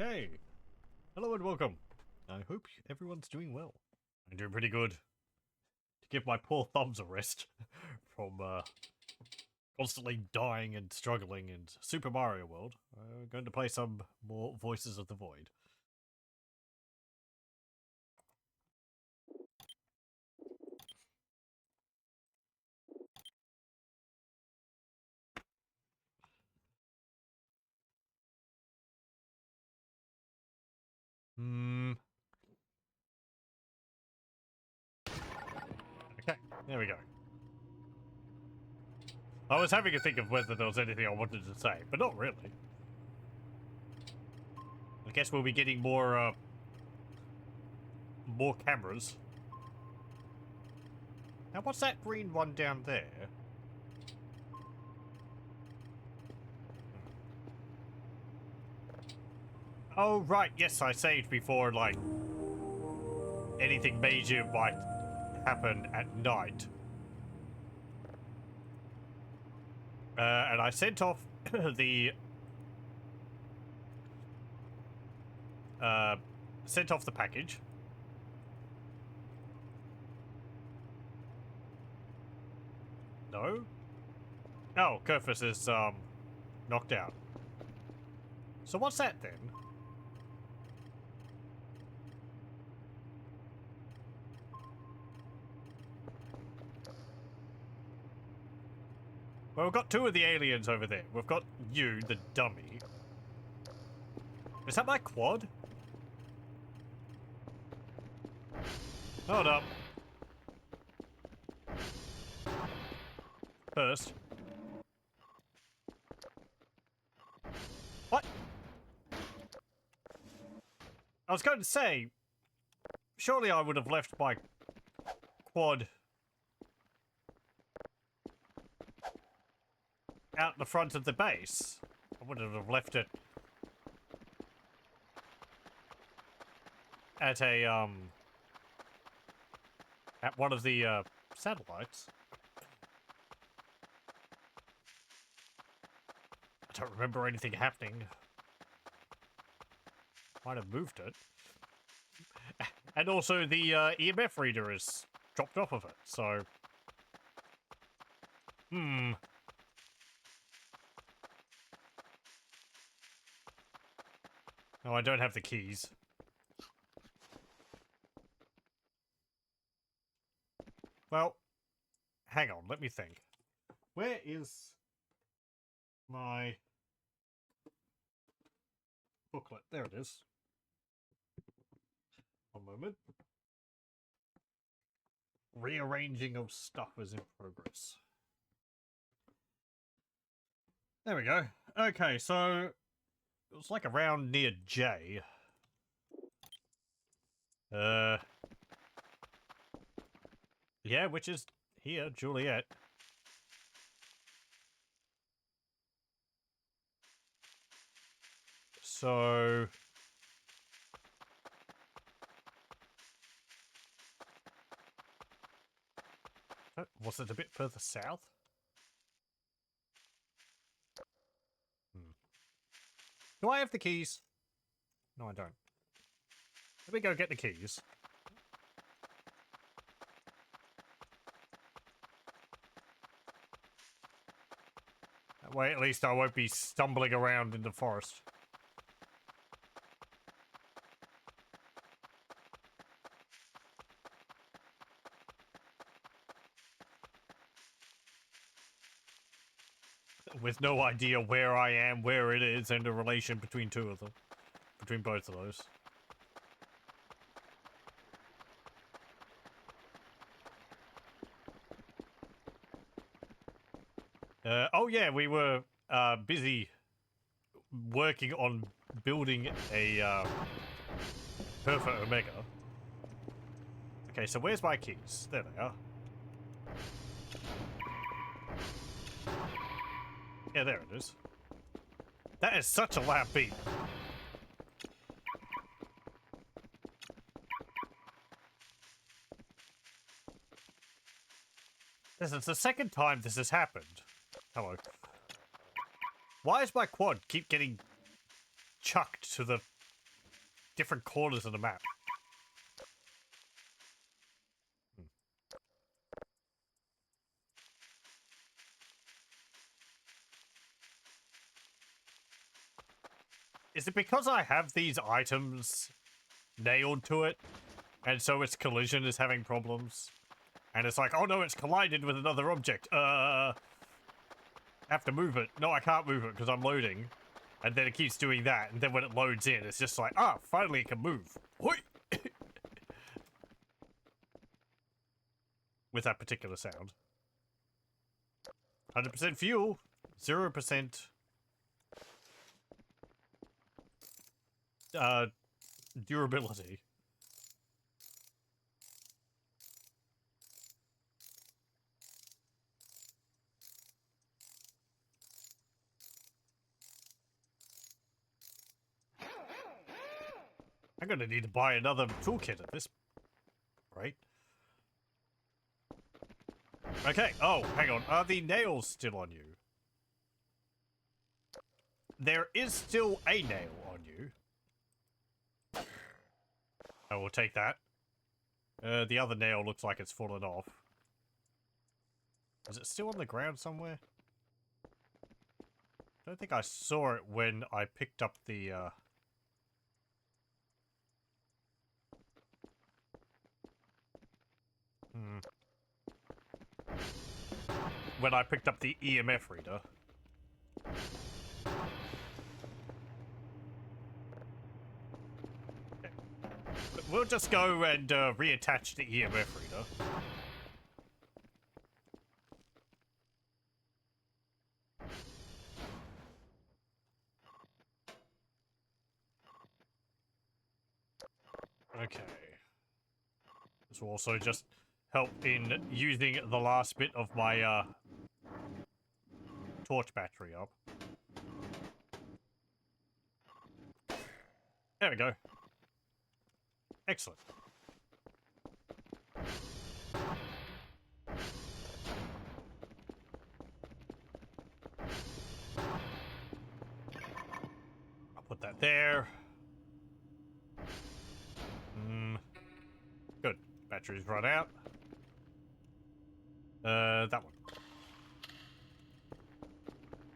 Okay. Hello and welcome. I hope everyone's doing well. I'm doing pretty good. To give my poor thumbs a rest from constantly dying and struggling in Super Mario World, I'm going to play some more Voices of the Void. Okay, there we go. I was having a think of whether there was anything I wanted to say, but not really. I guess we'll be getting more cameras. Now, what's that green one down there? Oh, right, yes, I saved before, like, anything major might happen at night. And I sent off the package. No? Oh, Kerfus is knocked out. So what's that then? Well, we've got two of the aliens over there. We've got you, the dummy. Is that my quad? Hold up. First. What? I was going to say, surely I would have left my quad out the front of the base. I wouldn't have left it at a, at one of the, satellites. I don't remember anything happening. Might have moved it. And also the, EMF reader is dropped off of it, so... No, I don't have the keys. Well, hang on, let me think. Where is my booklet? There it is. One moment. Rearranging of stuff is in progress. There we go. Okay, so it was like around near J. Yeah, which is here, Juliet. So... was it a bit further south? Do I have the keys? No, I don't. Let me go get the keys. That way, at least I won't be stumbling around in the forest. With no idea where I am, where it is, and the relation between two of them. Between both of those. Oh yeah, we were busy working on building a Perfect Omega. Okay, so where's my keys? There they are. Yeah, there it is. That is such a loud beat. This is the second time this has happened. Hello. Why is my quad keep getting chucked to the different corners of the map. Is it because I have these items nailed to it, and so its collision is having problems? And it's like, oh no, it's collided with another object. I have to move it. No, I can't move it because I'm loading. And then it keeps doing that, and then when it loads in, it's just like, ah, finally it can move. Hoi! With that particular sound. 100% fuel, 0% durability. I'm gonna need to buy another toolkit at this rate. Okay, oh, hang on. Are the nails still on you? There is still a nail on you. I will take that. The other nail looks like it's fallen off. Is it still on the ground somewhere? I don't think I saw it when I picked up the, when I picked up the EMF reader. Okay. We'll just go and reattach the EMF reader. Okay. This will also just help in using the last bit of my torch battery up. There we go. Excellent. I'll put that there. Good. Batteries run out. That one.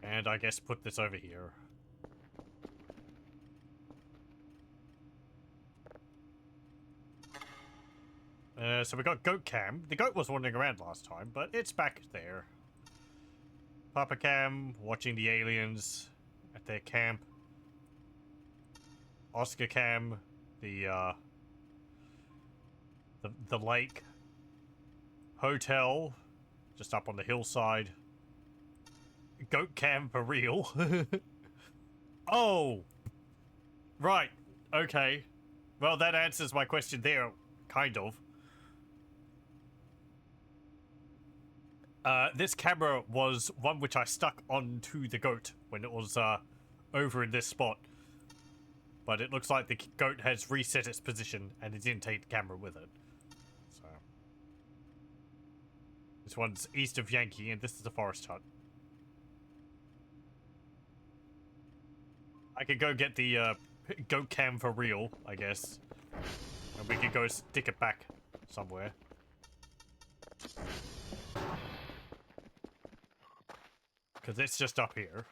And I guess put this over here. So we got goat cam. The goat was wandering around last time, but it's back there. Papa cam, watching the aliens at their camp. Oscar cam, the lake. Hotel, just up on the hillside. Goat cam for real. Oh! Right, okay. Well, that answers my question there, kind of. This camera was one which I stuck onto the goat when it was over in this spot. But it looks like the goat has reset its position and it didn't take the camera with it. So this one's east of Yankee and this is the forest hut. I could go get the goat cam for real, I guess. And we could go stick it back somewhere. Because it's just up here.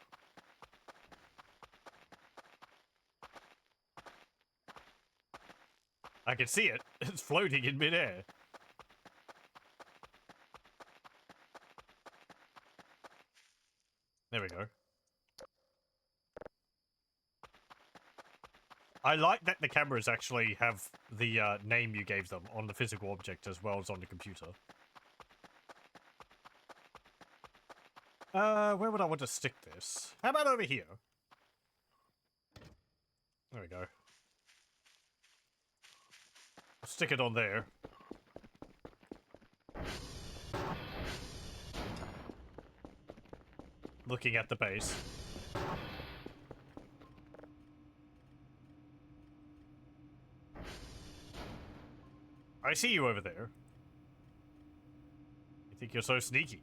I can see it. It's floating in midair. There we go. I like that the cameras actually have the name you gave them on the physical object as well as on the computer. Where would I want to stick this? How about over here? There we go. Stick it on there. Looking at the base. I see you over there. You think you're so sneaky?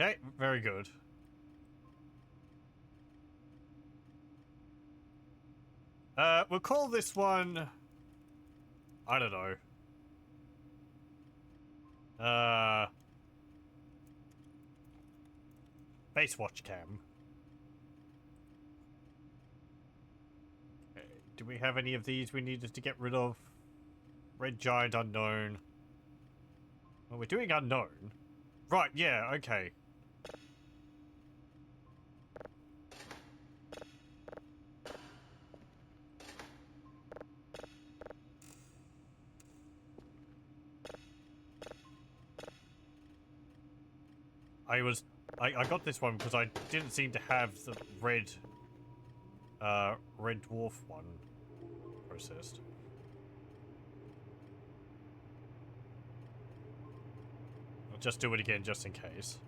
Okay, very good. We'll call this one... I don't know. Base watch cam. Okay, do we have any of these we needed to get rid of? Red giant unknown. Well, we're doing unknown. Right, yeah, okay. I got this one because I didn't seem to have the red dwarf one processed. I'll just do it again just in case.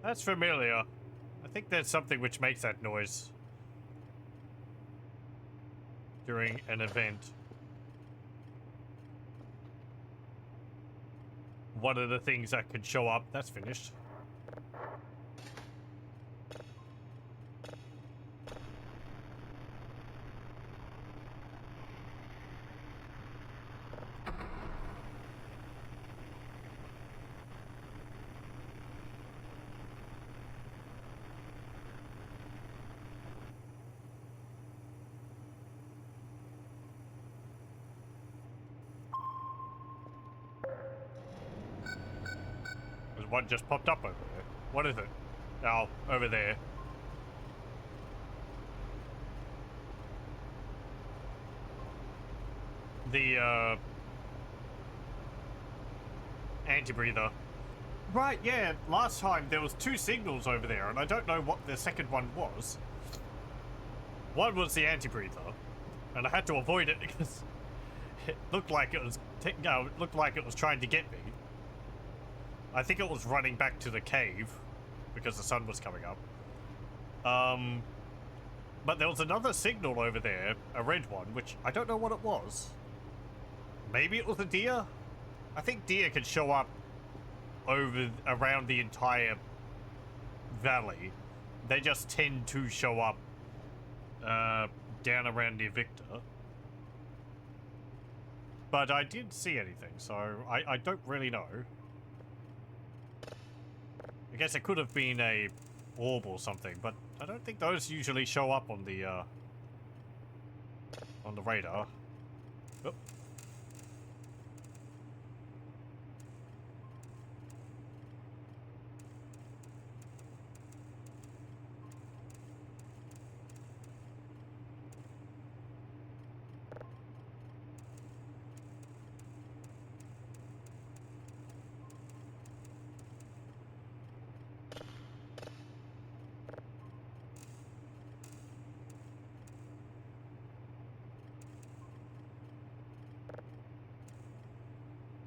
That's familiar. I think there's something which makes that noise during an event. One of the things that could show up. That's finished. One just popped up over there. What is it? Oh, over there. The, anti-breather. Right, yeah, last time there was 2 signals over there, and I don't know what the second one was. One was the anti-breather, and I had to avoid it because it looked like it was, it looked like it was trying to get me. I think it was running back to the cave because the sun was coming up. But there was another signal over there, a red one, which I don't know what it was. Maybe it was a deer? I think deer can show up around the entire valley. They just tend to show up down around near Victor. But I didn't see anything, so I don't really know. I guess it could have been a orb or something, but I don't think those usually show up on the radar. Oh.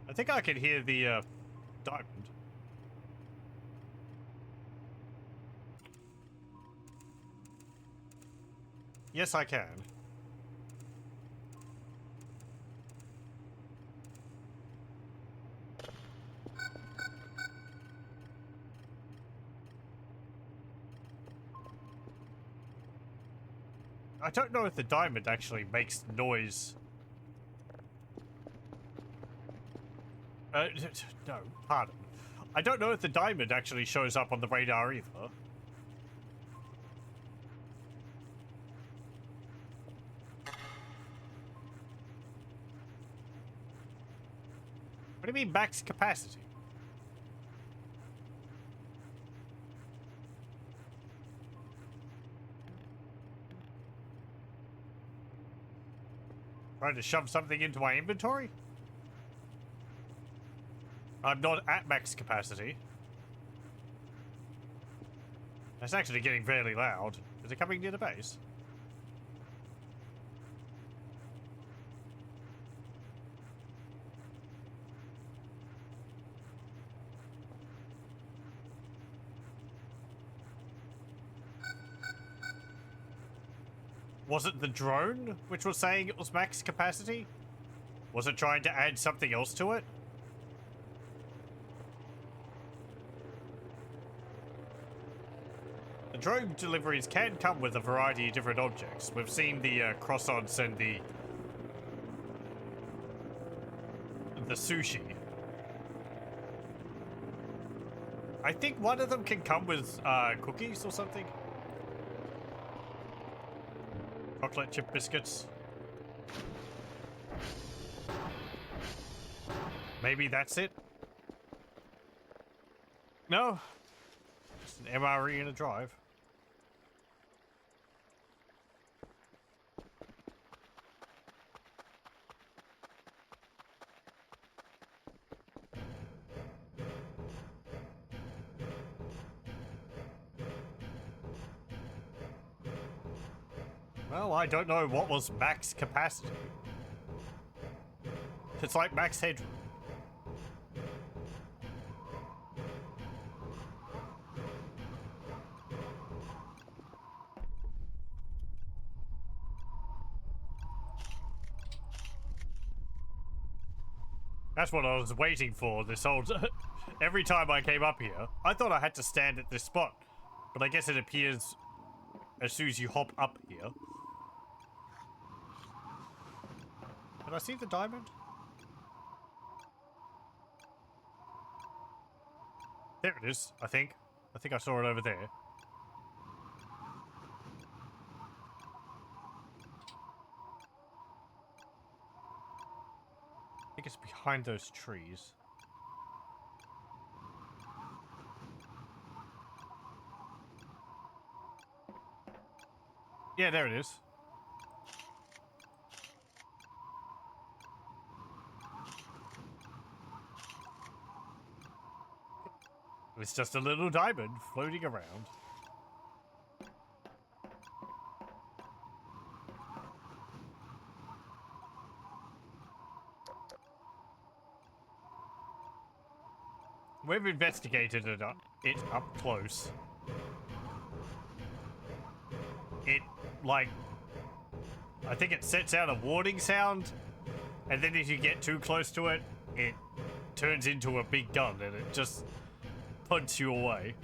I think I can hear the diamond. Yes, I can. I don't know if the diamond actually makes noise. No, pardon. I don't know if the diamond actually shows up on the radar either. What do you mean max capacity? Trying to shove something into my inventory? I'm not at max capacity. That's actually getting fairly loud. Is it coming near the base? Was it the drone which was saying it was max capacity? Was it trying to add something else to it? The drone deliveries can come with a variety of different objects. We've seen the croissants and the sushi. I think one of them can come with cookies or something. Chocolate chip biscuits. Maybe that's it? No. Just an MRE and a drive. Well, I don't know what was max capacity. It's like max headroom. That's what I was waiting for this whole... Every time I came up here, I thought I had to stand at this spot. But I guess it appears as soon as you hop up here. Did I see the diamond? There it is, I think. I think I saw it over there. I think it's behind those trees. Yeah, there it is. It's just a little diamond floating around. We've investigated it up close. It, like, I think it sets out a warning sound, and then if you get too close to it, it turns into a big gun, and it just punts you away.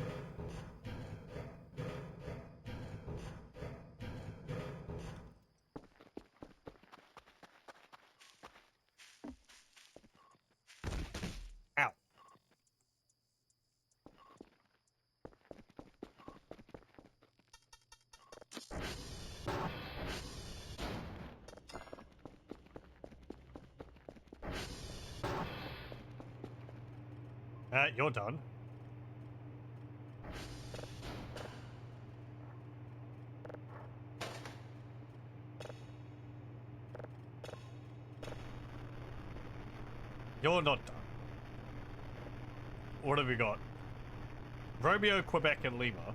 Ow. You're done. You're not done. What have we got? Romeo, Quebec, and Lima.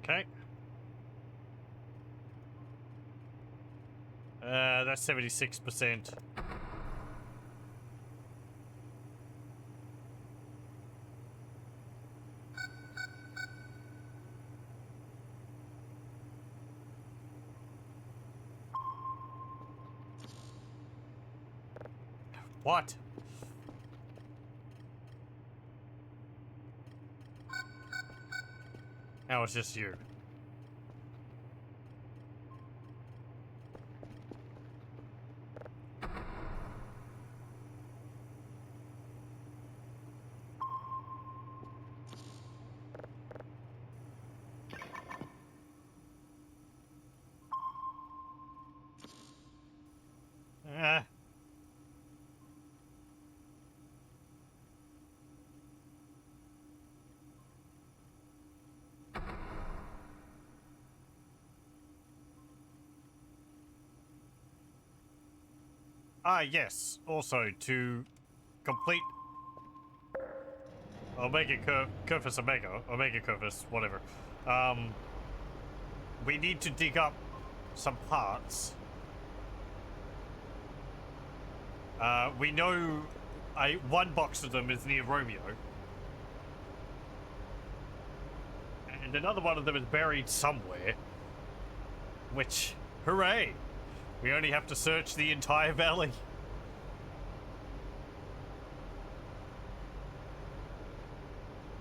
Okay. That's 76%. What? Now it's just you. Yes. Also, to complete Omega Curvus Omega, Omega Curvus, whatever. we need to dig up some parts. We know one box of them is near Romeo. And another one of them is buried somewhere. Which, hooray! We only have to search the entire valley.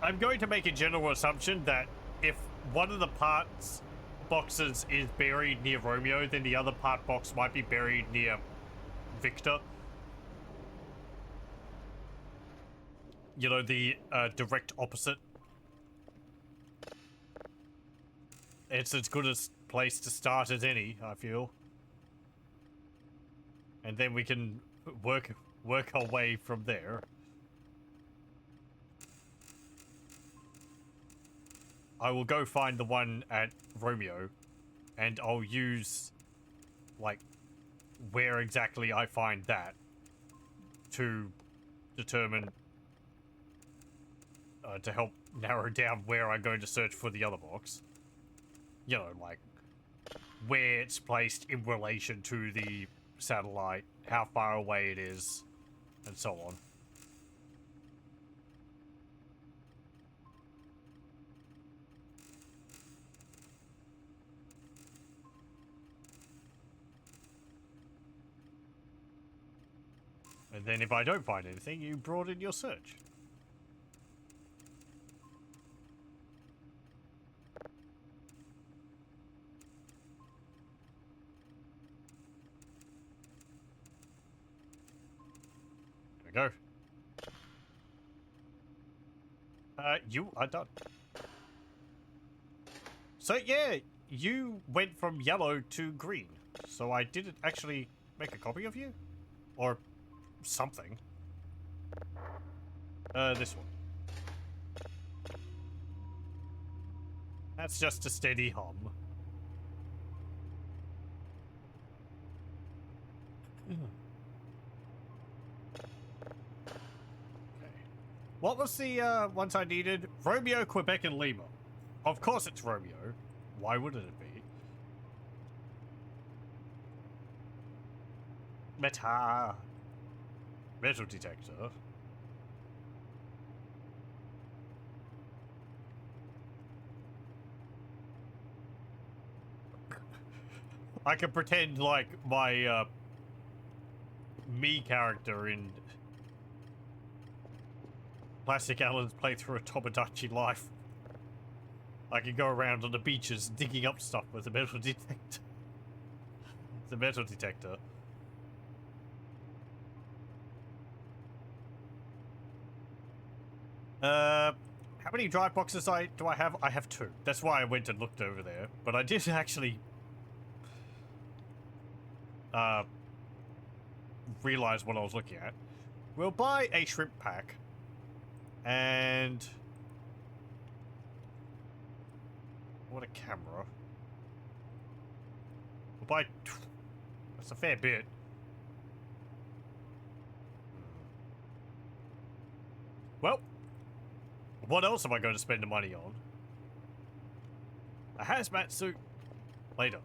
I'm going to make a general assumption that if one of the parts boxes is buried near Romeo, then the other part box might be buried near Victor. You know, the direct opposite. It's as good a place to start as any, I feel. And then we can work our way from there. I will go find the one at Romeo, and I'll use, like, where exactly I find that to determine, to help narrow down where I'm going to search for the other box. You know, like, where it's placed in relation to the satellite, how far away it is, and so on. And then if I don't find anything, you broaden your search. There we go. You are done. So yeah, you went from yellow to green. So I didn't actually make a copy of you? Or something. This one. That's just a steady hum. Okay. What was the ones I needed? Romeo, Quebec, and Lima. Of course it's Romeo. Why wouldn't it be? Metal detector. I can pretend like my me character in Classic Alan's playthrough of Tomodachi Life. I can go around on the beaches digging up stuff with a metal detector. It's a metal detector. How many drive boxes do I have? I have 2. That's why I went and looked over there. But I did actually realize what I was looking at. We'll buy a shrimp pack. And what a camera. We'll buy... That's a fair bit. Well, what else am I going to spend the money on? A hazmat suit. Later.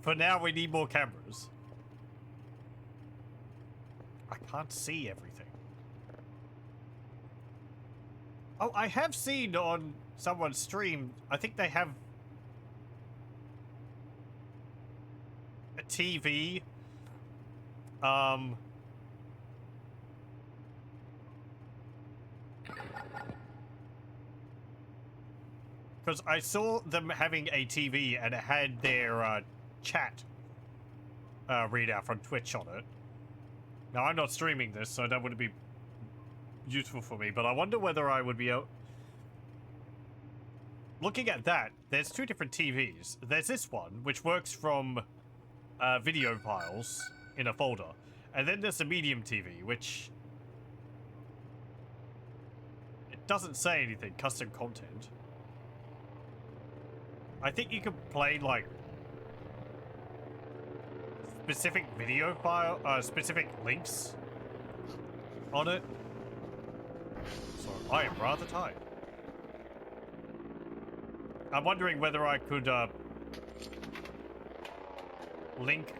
For now, we need more cameras. I can't see everything. Oh, I have seen on someone's stream, I think they have a TV. Because I saw them having a TV and it had their chat readout from Twitch on it. Now, I'm not streaming this, so that wouldn't be useful for me, but I wonder whether I would be able... Looking at that, there's 2 different TVs. There's this one, which works from video files in a folder. And then there's a medium TV, which... It doesn't say anything, custom content. I think you can play, like, specific video file, specific links on it. So I am rather tired. I'm wondering whether I could link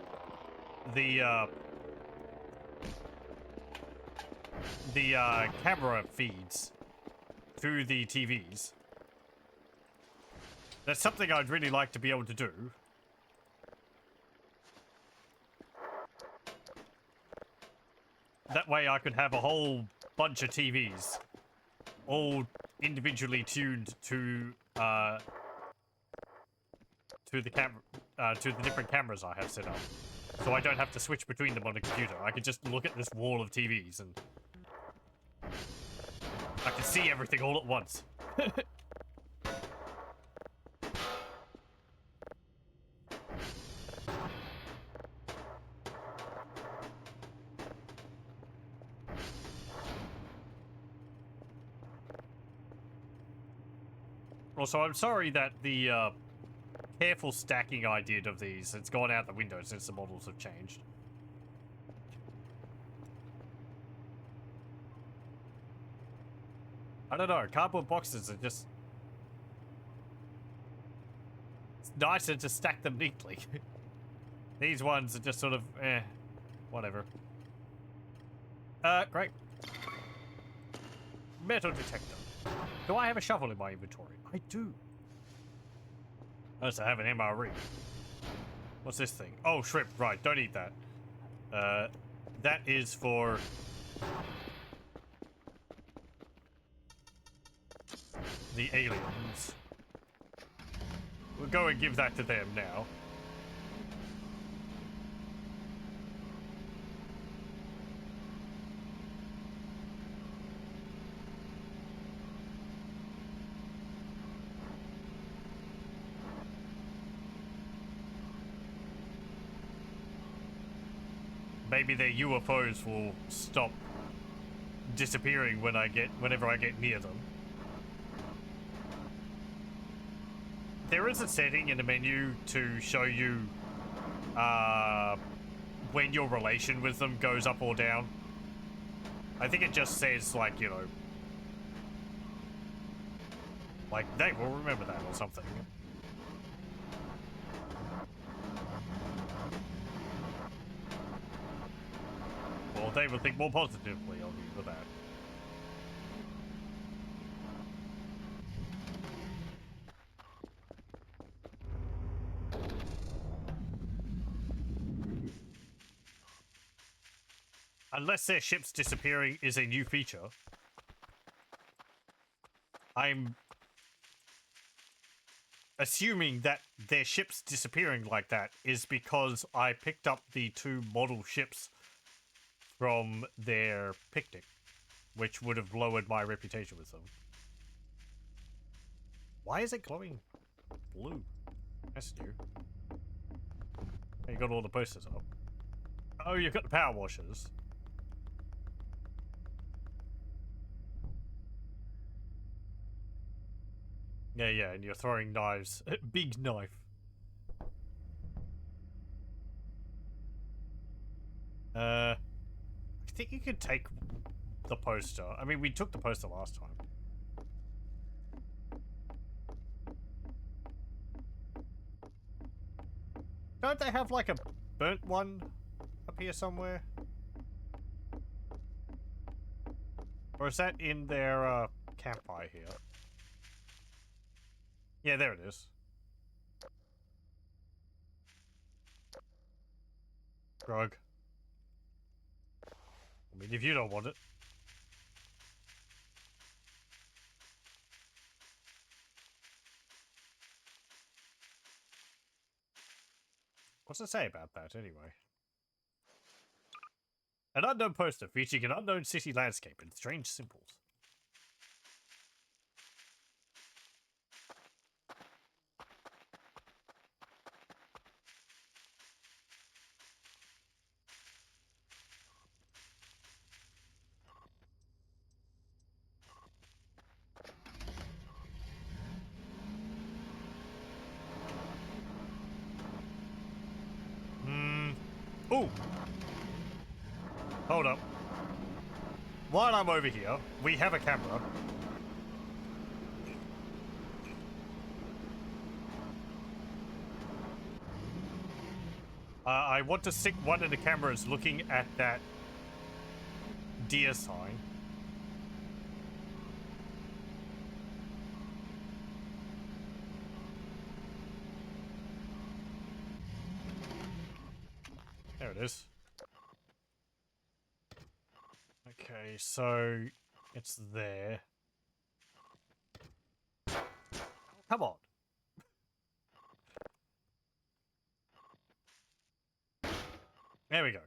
the camera feeds to the TVs. That's something I'd really like to be able to do. That way I could have a whole bunch of TVs, all individually tuned to the camera, to the different cameras I have set up. So I don't have to switch between them on a computer. I could just look at this wall of TVs and I can see everything all at once. Also, I'm sorry that the careful stacking I did of these, it's gone out the window since the models have changed. I don't know, cardboard boxes are just... It's nicer to stack them neatly. These ones are just sort of, whatever. Great. Metal detector. Do I have a shovel in my inventory? I do. Unless I have an MRE. What's this thing? Oh, shrimp. Right, don't eat that. That is for... the aliens. We'll go and give that to them now. Maybe their UFOs will stop disappearing whenever I get near them. There is a setting in the menu to show you when your relation with them goes up or down. I think it just says, like, you know, like, they will remember that or something. Or they will think more positively of you for that. Unless their ships disappearing is a new feature. I'm assuming that their ships disappearing like that is because I picked up the 2 model ships from their picnic, which would have lowered my reputation with them. Why is it glowing blue? That's new. You got all the posters up. Oh, you've got the power washers. Yeah, and you're throwing knives. Big knife. I think you could take the poster. I mean, we took the poster last time. Don't they have, like, a burnt one up here somewhere? Or is that in their, campfire here? Yeah, there it is. Grog. I mean, if you don't want it. What's it say about that, anyway? An unknown poster featuring an unknown city landscape and strange symbols. Ooh! Hold up. While I'm over here, we have a camera. I want to stick one of the cameras looking at that deer sign. There it is. Okay, so it's there. Come on. There we go.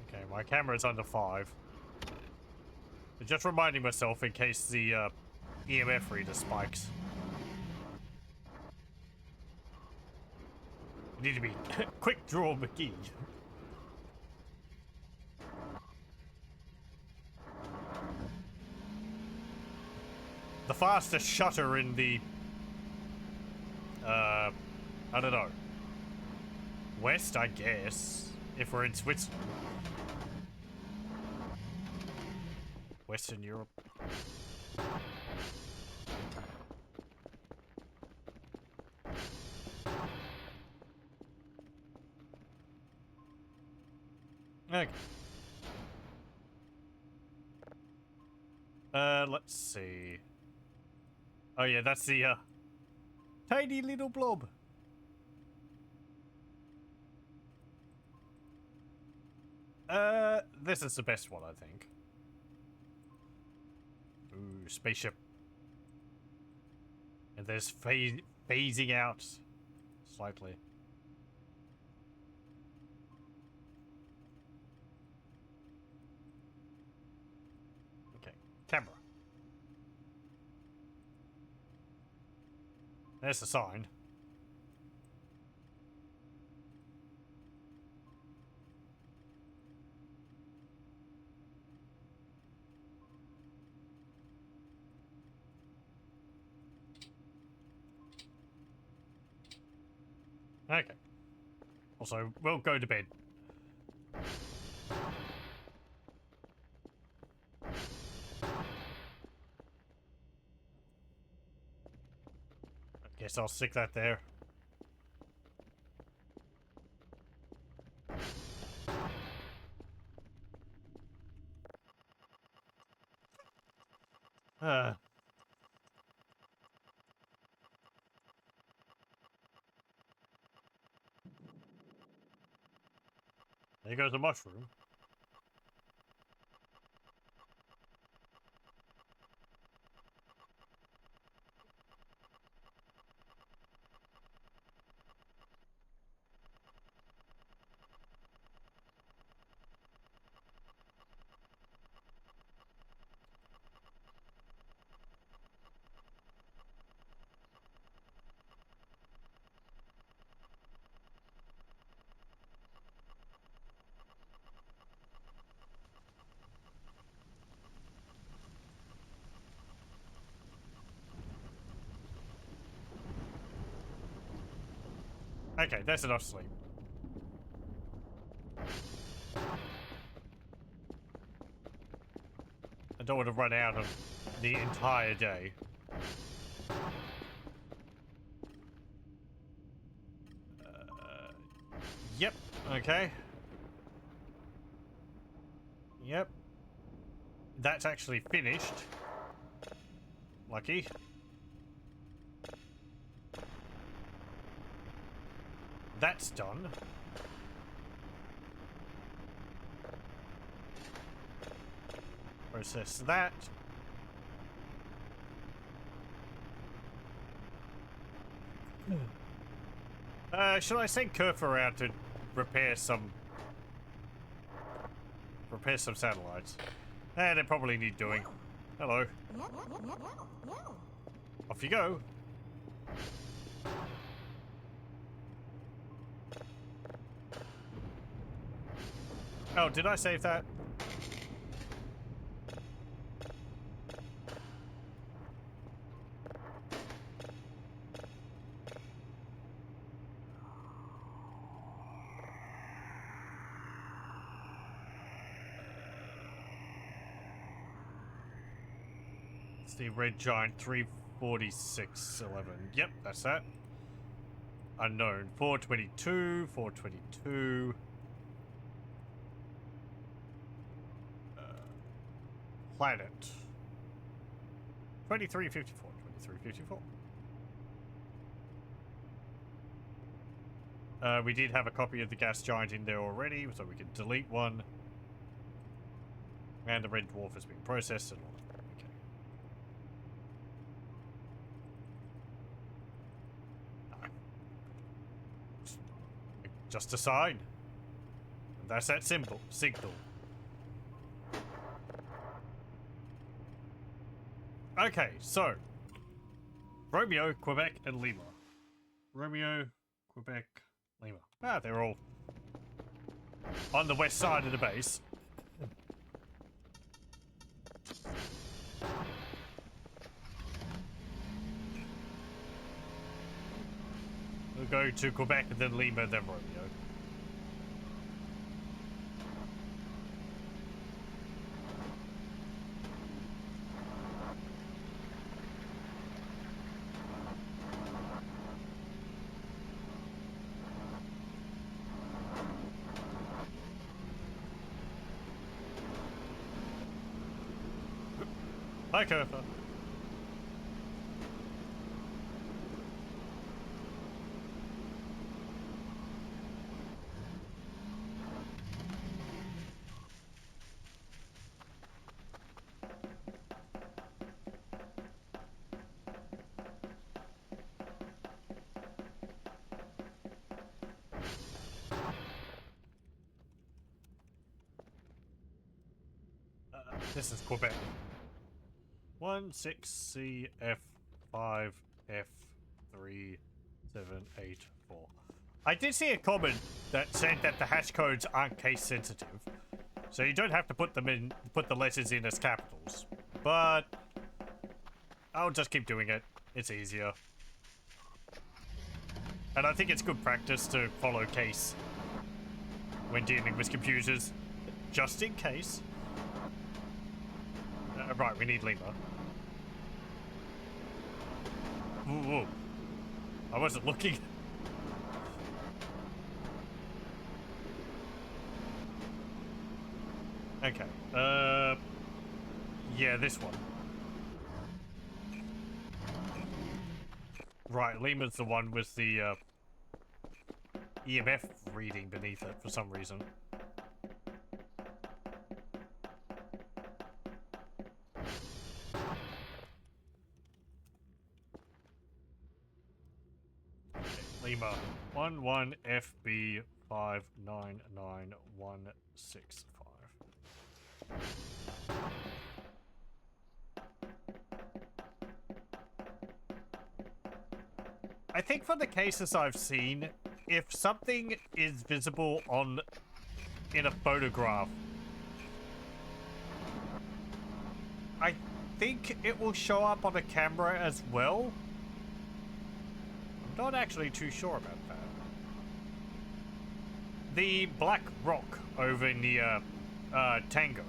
Okay, my camera's under 5. Just reminding myself in case the EMF reader spikes. I need to be quick draw McGee. The fastest shutter in the I don't know. West, I guess. If we're in Switzerland. Western Europe. Okay. Let's see. Oh yeah, that's the tiny little blob. This is the best one, I think. Ooh, spaceship. And there's phasing out slightly. Okay, camera. There's the sign. Okay. Also, we'll go to bed. I guess I'll stick that there. There goes a mushroom. Okay, that's enough sleep. I don't want to run out of the entire day. Yep, okay. Yep. That's actually finished. Lucky. That's done. Process that. Should I send Kerf around to repair some satellites? They probably need doing. Hello. Off you go. Oh, did I save that? It's the red giant 34611. Yep, that's that. Unknown 422, 422. Planet 2354, 2354. We did have a copy of the gas giant in there already, so we can delete one. And the red dwarf has been processed and all that. Okay. Just a sign. And that's that signal. Okay, so Romeo, Quebec, and Lima. Romeo, Quebec, Lima. Ah, they're all on the west side of the base. We'll go to Quebec, and then Lima, then Romeo. Hi, Kerfa. This is Quebec. 16CF5F3784. I did see a comment that said that the hash codes aren't case sensitive, so you don't have to put the letters in as capitals. But I'll just keep doing it. It's easier. And I think it's good practice to follow case when dealing with computers, just in case. Right, we need Lima. Ooh. I wasn't looking. Okay. Yeah, this one. Right, Lima's the one with the EMF reading beneath it for some reason. Lima 11FB599165. I think from the cases I've seen, if something is visible in a photograph, I think it will show up on a camera as well. I'm not actually too sure about that. The black rock over near Tango,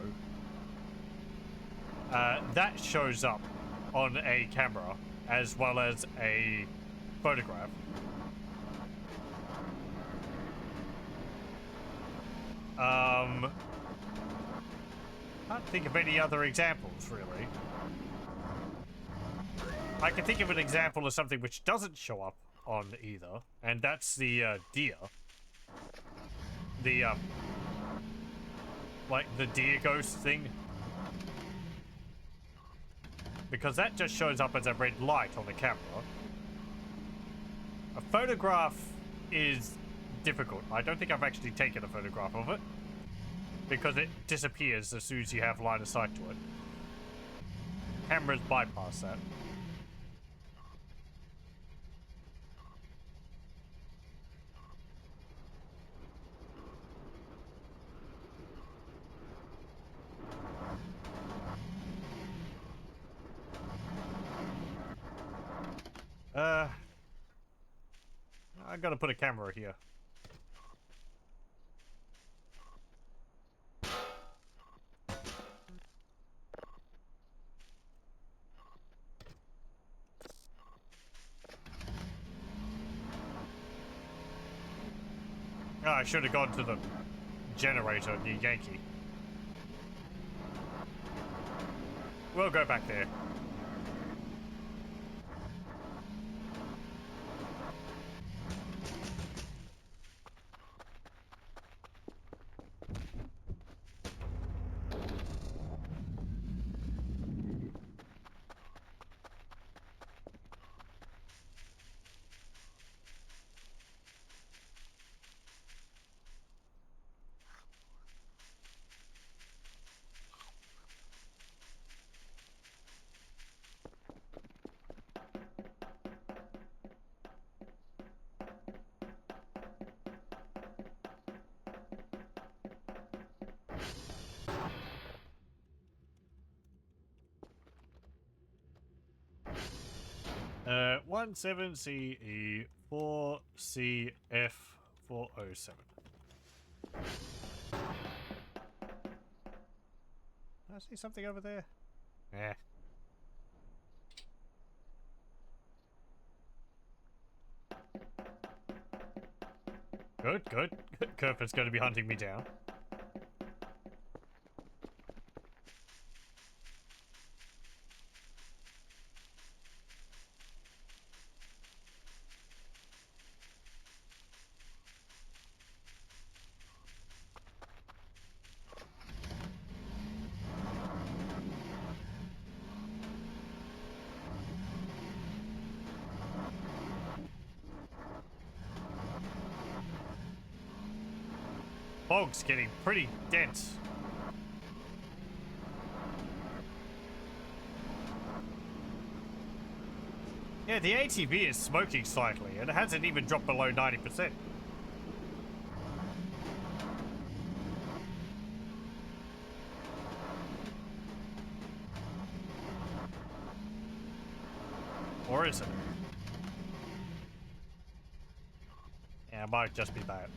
that shows up on a camera as well as a photograph. Can't think of any other examples, really. I can think of an example of something which doesn't show up on either, and that's the deer. The like the deer ghost thing. Because that just shows up as a red light on the camera. A photograph is difficult. I don't think I've actually taken a photograph of it, because it disappears as soon as you have line of sight to it. Cameras bypass that. I gotta put a camera here. I should have gone to the generator near Yankee. We'll go back there. Uh, 17CE 4CF 407. I see something over there. Eh. Good, good. Kerper's going to be hunting me down. Fog's getting pretty dense. Yeah, the ATV is smoking slightly, and it hasn't even dropped below 90%. Or is it? Yeah, it might just be that.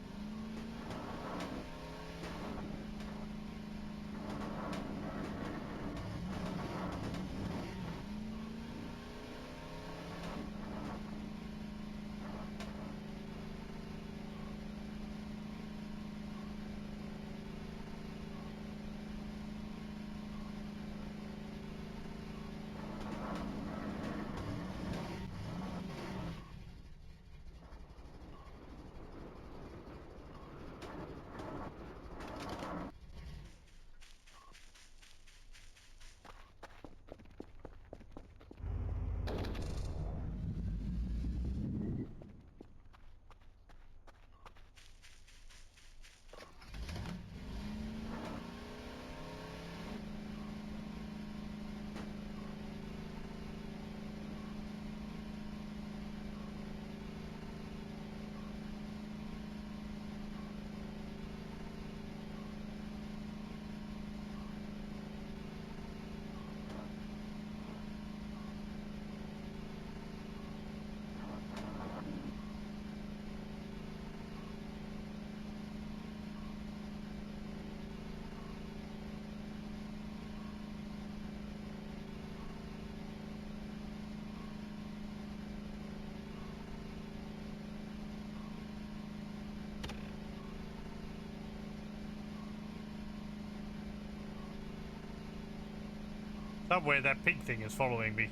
Somewhere that pink thing is following me.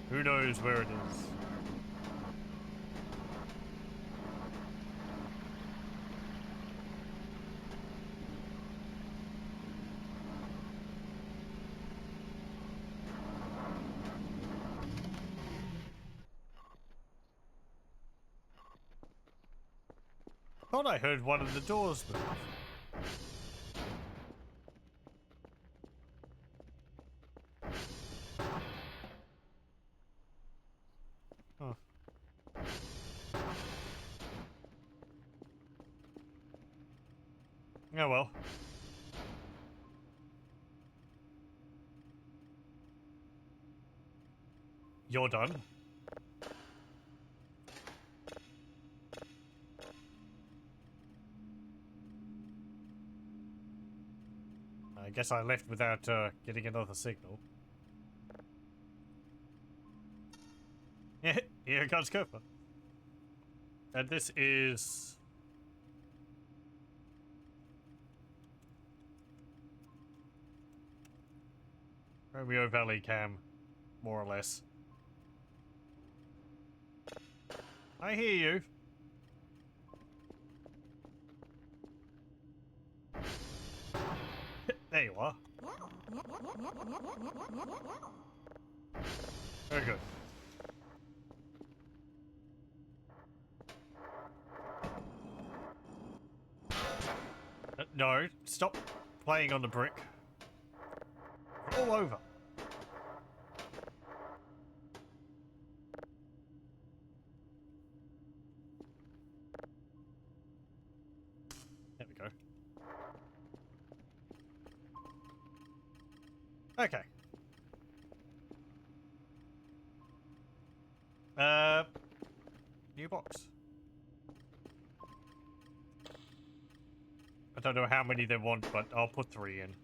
Who knows where it is? Thought I heard one of the doors move. Huh. Oh well. You're done. I guess I left without getting another signal. Yeah, here comes Cooper. And this is Romeo Valley cam, more or less. I hear you. There you are. Very good. No, stop playing on the brick. All over. There we go. Okay. New box. I don't know how many they want, but I'll put 3 in.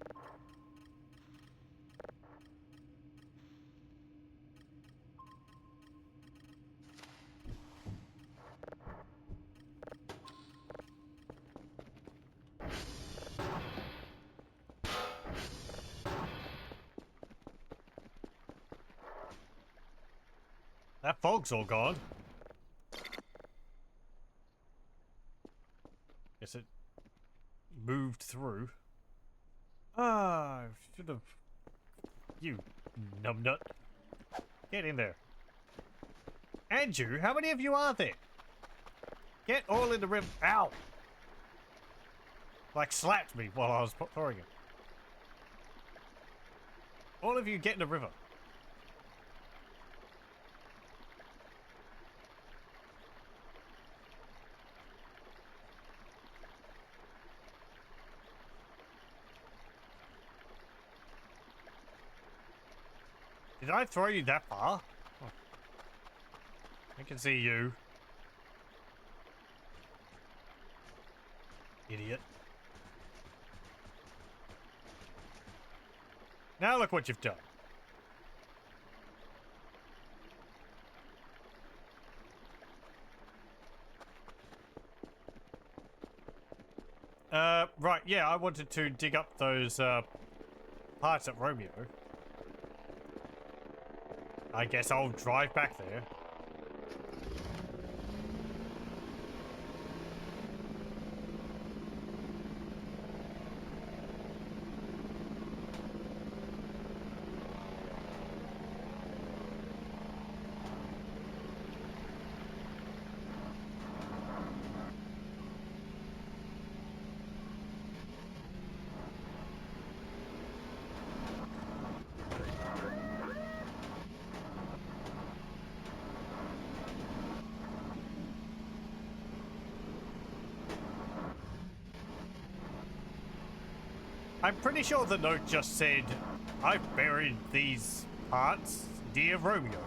That fog's all gone. Guess it moved through. Ah, should have. You numbnut. Get in there. Andrew, how many of you are there? Get all in the river. Ow! Like slapped me while I was throwing it. All of you get in the river. Did I throw you that far? Oh. I can see you. Idiot. Now look what you've done. Right, yeah, I wanted to dig up those, parts at Romeo. I guess I'll drive back there. I'm pretty sure the note just said, I've buried these parts, dear Romeo.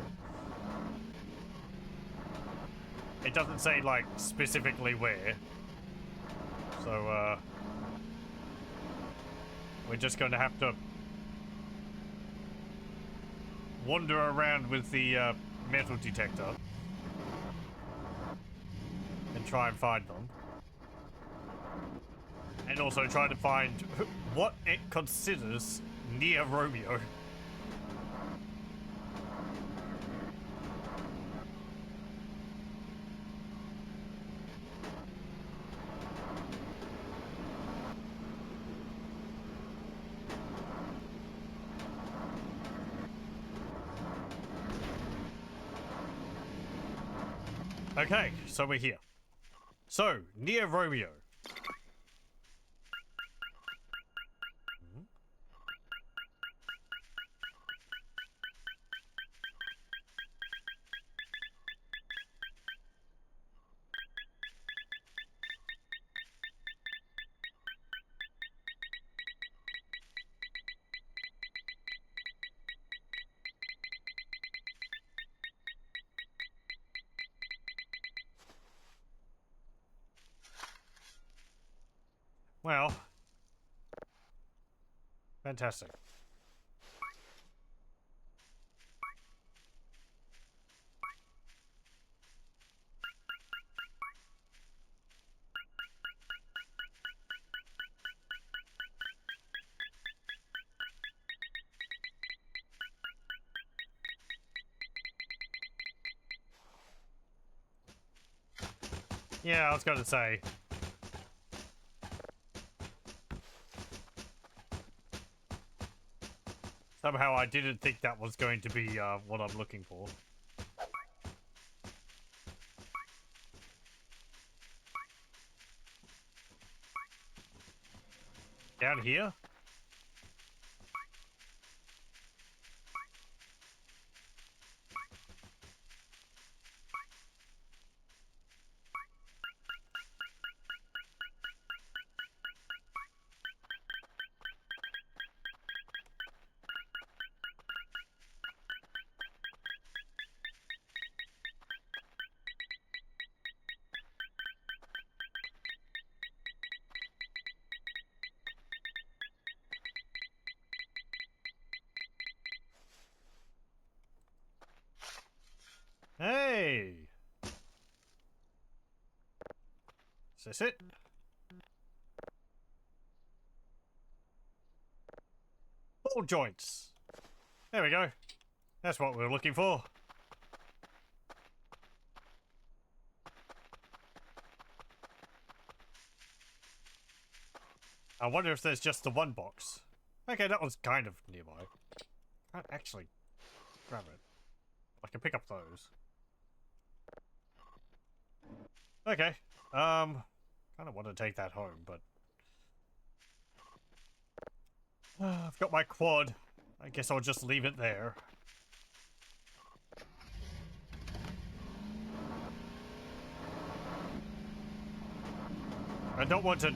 It doesn't say, like, specifically where. So, we're just going to have to wander around with the, metal detector and try and find them. And also try to find what it considers near Romeo. Okay, so we're here. So, near Romeo. Well, fantastic. Yeah, I was going to say. Somehow I didn't think that was going to be what I'm looking for. Down here? Hey! Is this it? Ball joints. There we go. That's what we were looking for. I wonder if there's just the one box. Okay, that was kind of nearby. Can't actually grab it. I can pick up those. Okay. Kind of want to take that home, but I've got my quad. I guess I'll just leave it there. I don't want to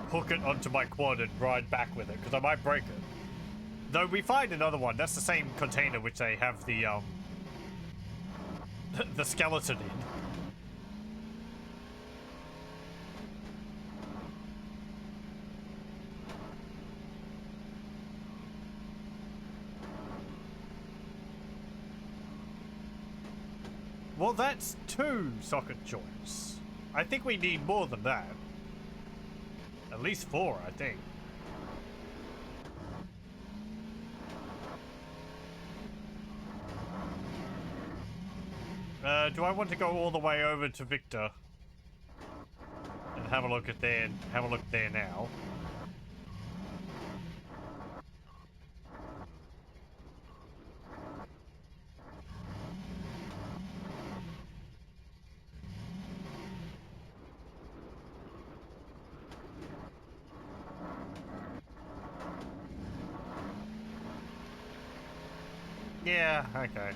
hook it onto my quad and ride back with it, because I might break it. Though we find another one. That's the same container which they have the the skeleton in. Well, that's 2 socket joints. I think we need more than that. At least 4, I think. Do I want to go all the way over to Victor and have a look at there? Have a look there now. Yeah. Okay.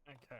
Okay.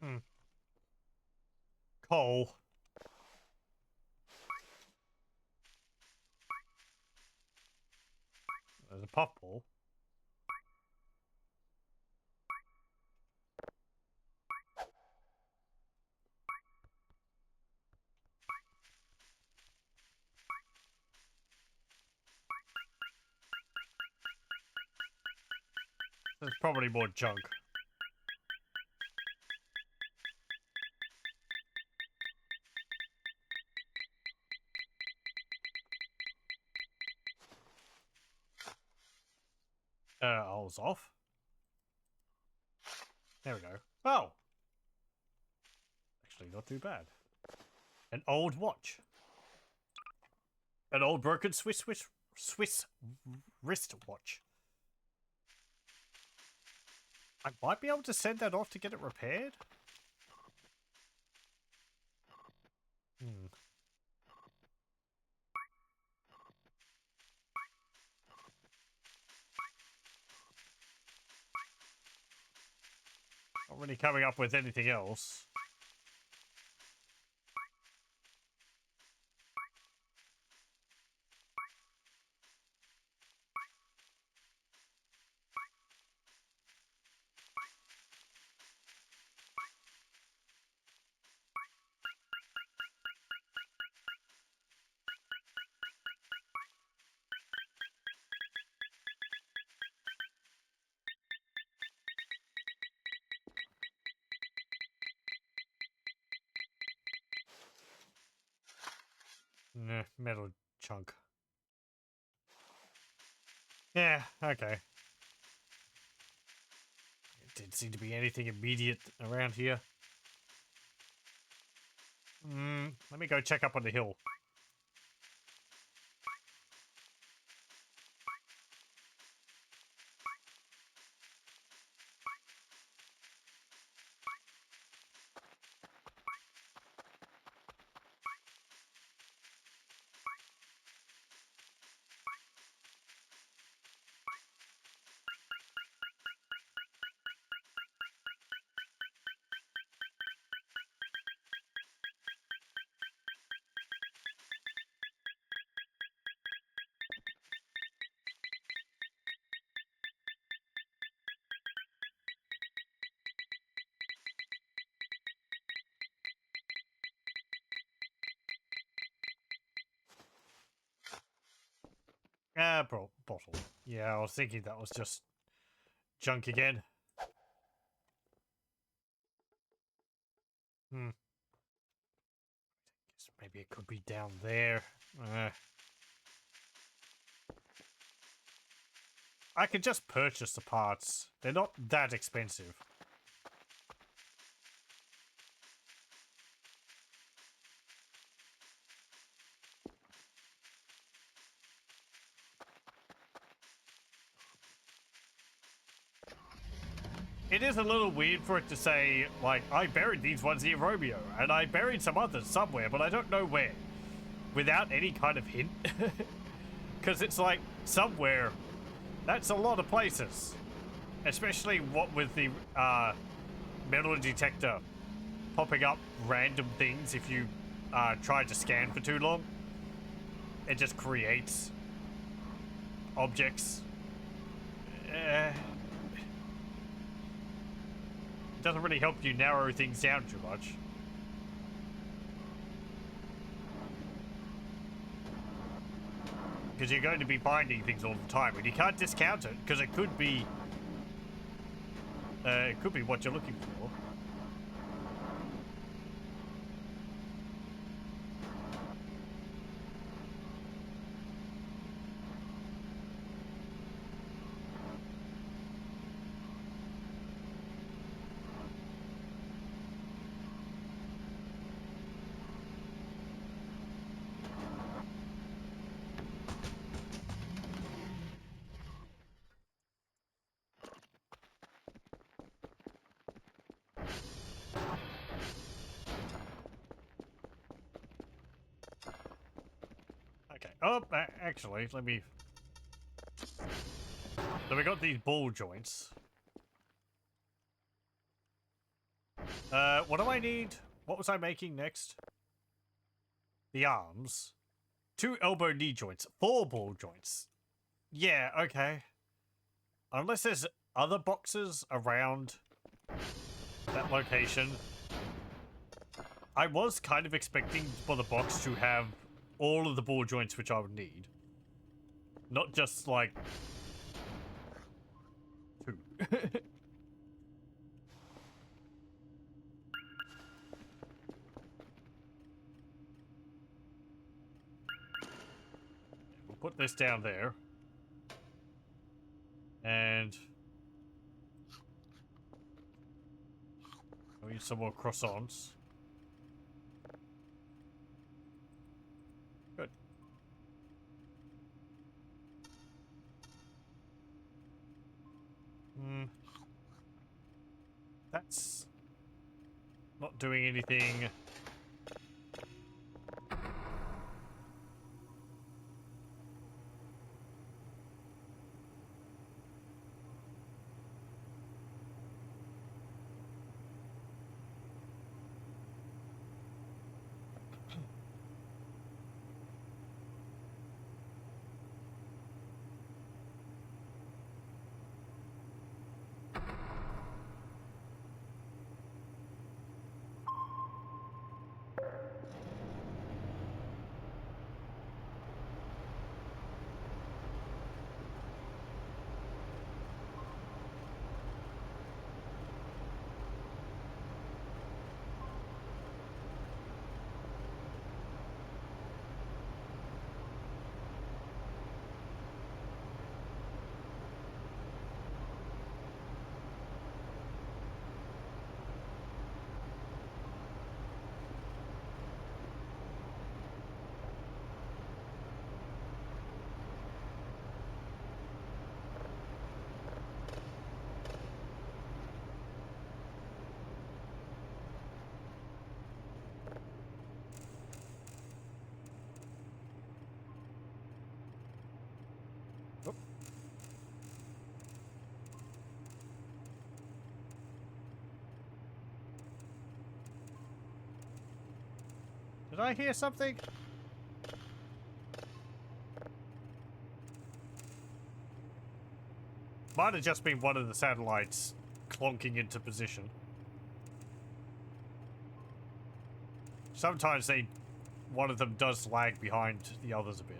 Hmm. Coal. puffball. There's probably more junk. I was off. There we go. Oh! Actually, not too bad. An old watch. An old broken Swiss wristwatch. I might be able to send that off to get it repaired. Hmm. Not really coming up with anything else. Nah, metal chunk. Yeah, okay. It didn't seem to be anything immediate around here. Let me go check up on the hill. Bottle. Yeah, I was thinking that was just junk again. Guess maybe it could be down there. I could just purchase the parts. They're not that expensive. It is a little weird for it to say, like, I buried these ones near Romeo, and I buried some others somewhere, but I don't know where. Without any kind of hint. Because it's like, somewhere. That's a lot of places. Especially what with the metal detector popping up random things if you try to scan for too long. It just creates objects. Doesn't really help you narrow things down too much. Because you're going to be finding things all the time, and you can't discount it because it could be what you're looking for. Okay. Oh, actually, let me... So we got these ball joints. What do I need? What was I making next? The arms. 2 elbow knee joints. 4 ball joints. Yeah, okay. Unless there's other boxes around that location. I was kind of expecting for the box to have all of the ball joints which I would need. Not just, like, 2. We'll put this down there. And we need some more croissants. Good. That's not doing anything. Oh. Did I hear something? Might have just been one of the satellites clonking into position. Sometimes one of them does lag behind the others a bit.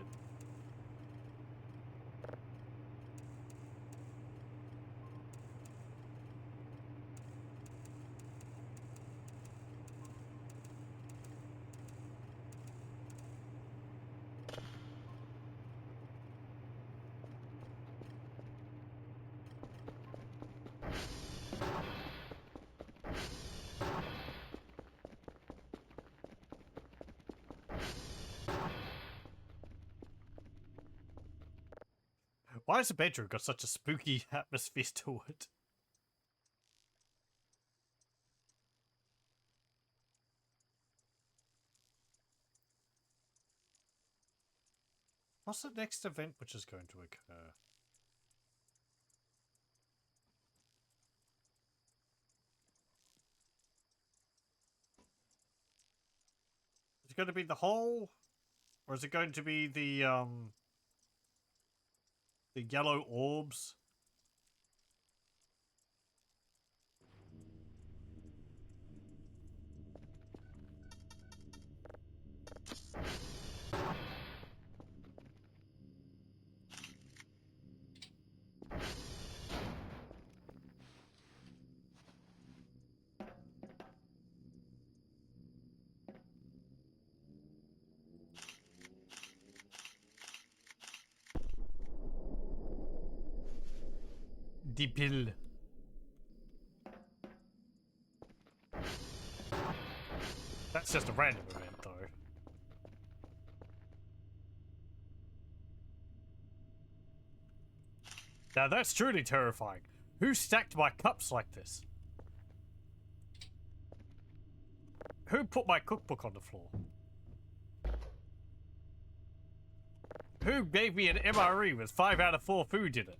Why has the bedroom got such a spooky atmosphere to it? What's the next event which is going to occur? Is it going to be the hole? Or is it going to be the yellow orbs? The pill. That's just a random event, though. Now that's truly terrifying. Who stacked my cups like this? Who put my cookbook on the floor? Who gave me an MRE with 5 out of 4 food in it?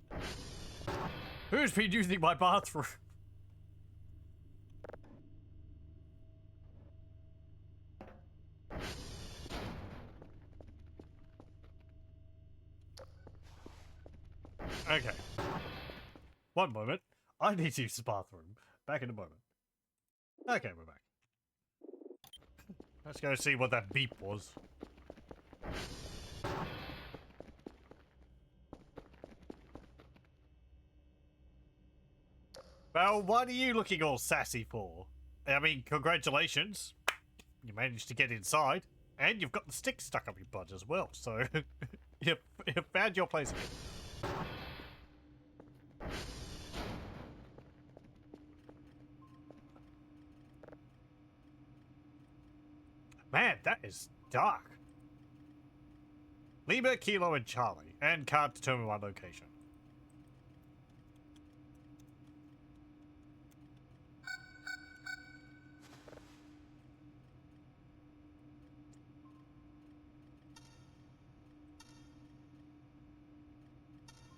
Who's been using my bathroom? one moment. I need to use the bathroom. Back in a moment. Okay, we're back. Let's go see what that beep was. Well, what are you looking all sassy for? I mean, congratulations. You managed to get inside. And you've got the stick stuck up your butt as well, so you found your place again. Man, that is dark. Lima, Kilo, and Charlie, and can't determine my location.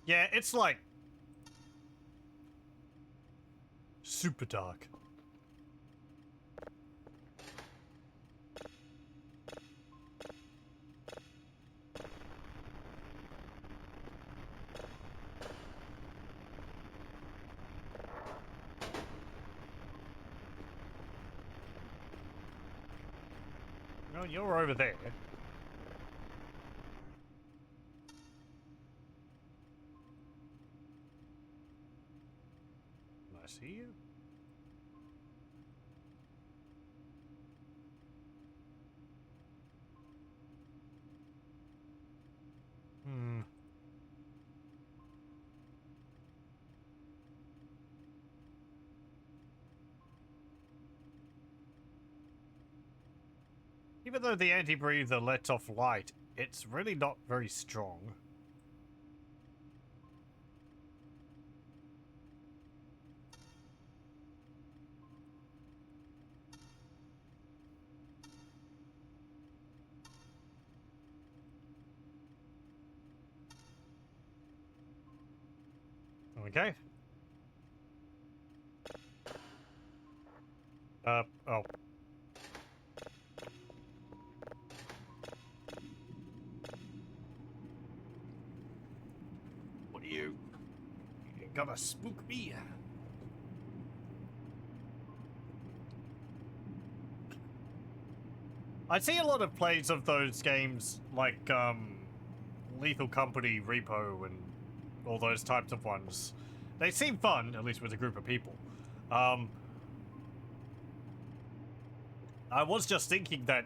Yeah, it's like super dark. No, you're over there. I see you. Hmm. Even though the anti-breather lets off light, it's really not very strong. Okay. Oh. What are you? You gonna spook me? I see a lot of plays of those games, like, Lethal Company, Repo, and all those types of ones. They seem fun, at least with a group of people. I was just thinking that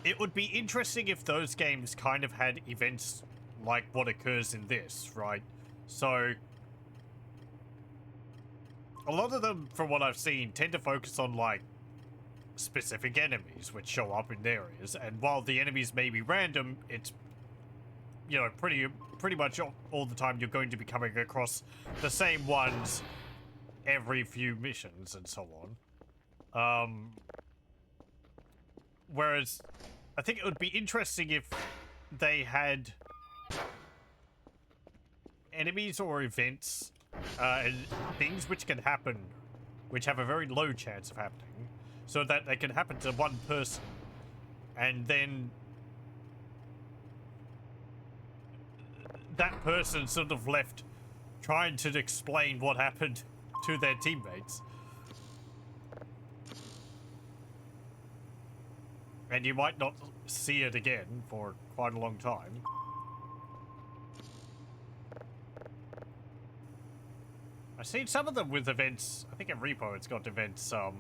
it would be interesting if those games kind of had events like what occurs in this, right? So, a lot of them, from what I've seen, tend to focus on, like, specific enemies which show up in areas, and while the enemies may be random, it's, you know, pretty much all the time you're going to be coming across the same ones every few missions and so on. Whereas I think it would be interesting if they had enemies or events and things which can happen, which have a very low chance of happening, so that they can happen to one person, and then that person sort of left trying to explain what happened to their teammates. And you might not see it again for quite a long time. I've seen some of them with events. I think at Repo it's got events, I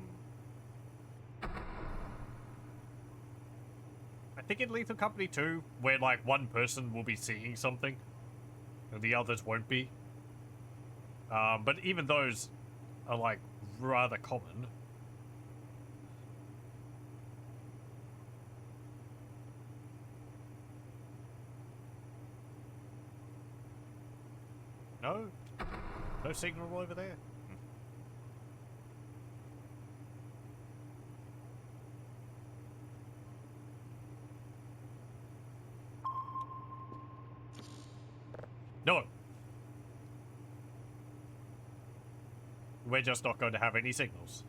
think in Lethal Company 2, where, like, one person will be seeing something, and the others won't be. But even those are, like, rather common. No? No signal over there? No. We're just not going to have any signals.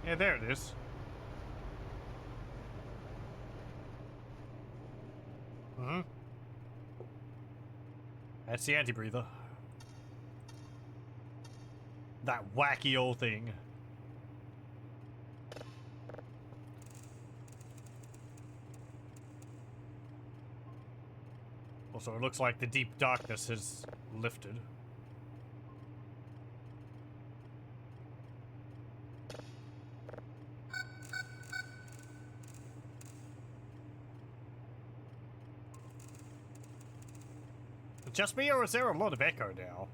Yeah, there it is. Mm-hmm. That's the anti-breather. That wacky old thing. Also, it looks like the deep darkness has lifted. Just me, or is there a lot of echo now?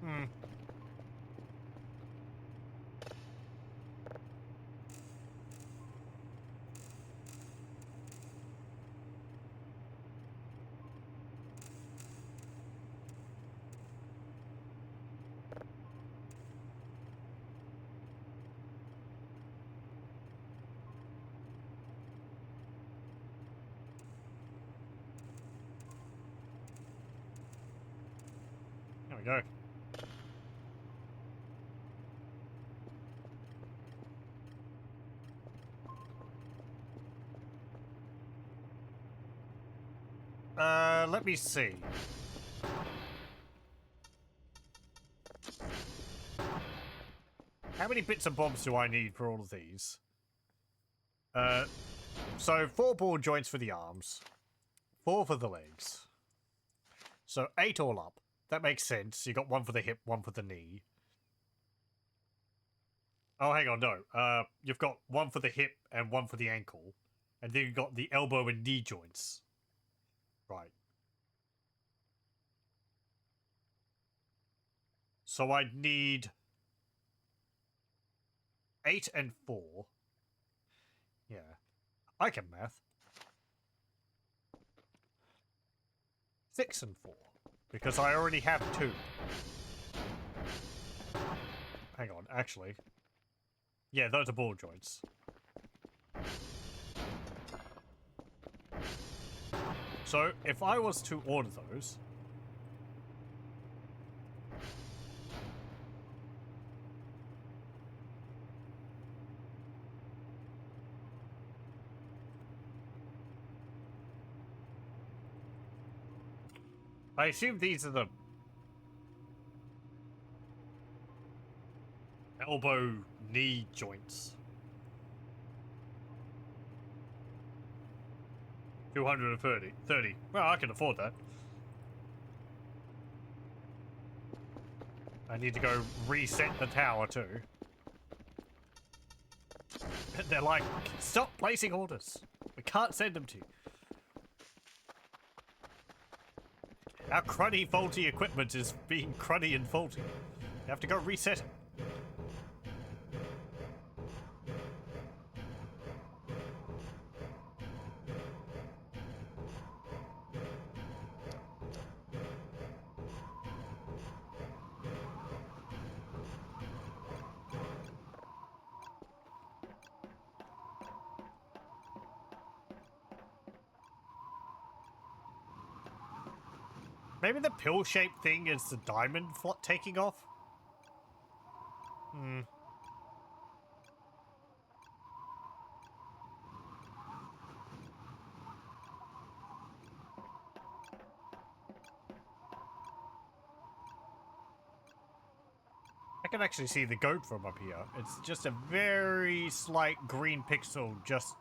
Hmm. There we go. Let me see. How many bits and bobs do I need for all of these? So 4 ball joints for the arms, 4 for the legs. So 8 all up. That makes sense. You got 1 for the hip, 1 for the knee. Oh, hang on, no. You've got 1 for the hip and 1 for the ankle. And then you've got the elbow and knee joints. Right. So I'd need 8 and 4. Yeah. I can math. 6 and 4. Because I already have 2. Hang on, actually. Yeah, those are ball joints. So, if I was to order those... I assume these are the... elbow knee joints. 230. Well, I can afford that. I need to go reset the tower too. They're like, stop placing orders. We can't send them to you. Our cruddy, faulty equipment is being cruddy and faulty. You have to go reset it. Maybe the pill-shaped thing is the diamond taking off? Hmm. I can actually see the goat from up here. It's just a very slight green pixel just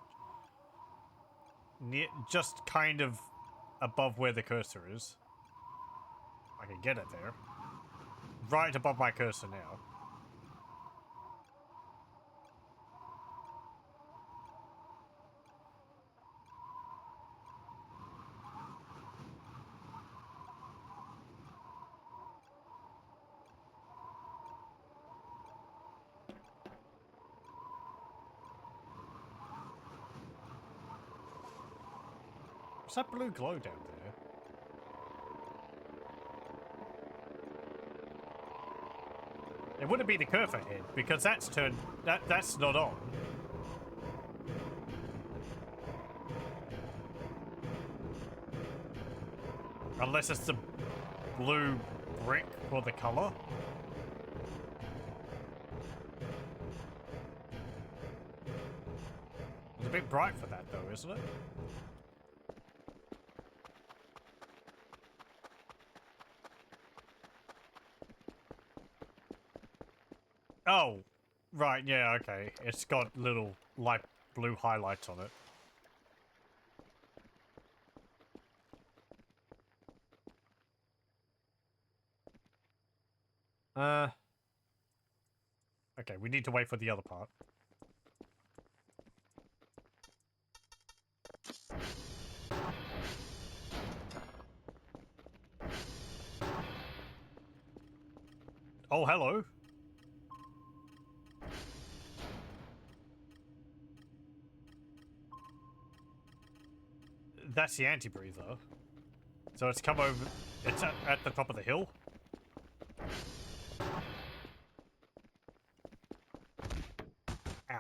kind of above where the cursor is. I can get it there. Right above my cursor now. What's that blue glow down there? It wouldn't be the curve head, because that's turned... That's not on. Unless it's the blue brick for the color. It's a bit bright for that though, isn't it? Oh, right, yeah, okay. It's got little light blue highlights on it. Okay, we need to wait for the other part. Oh, hello. That's the anti-breather. So it's come over... It's at the top of the hill. Ow.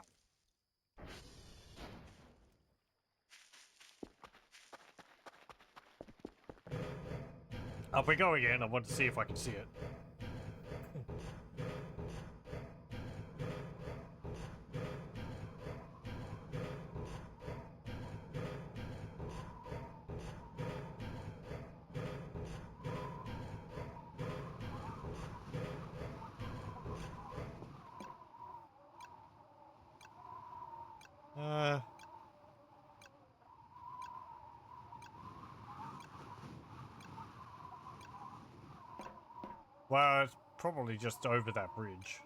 Up we go again. I want to see if I can see it. Well, it's probably just over that bridge.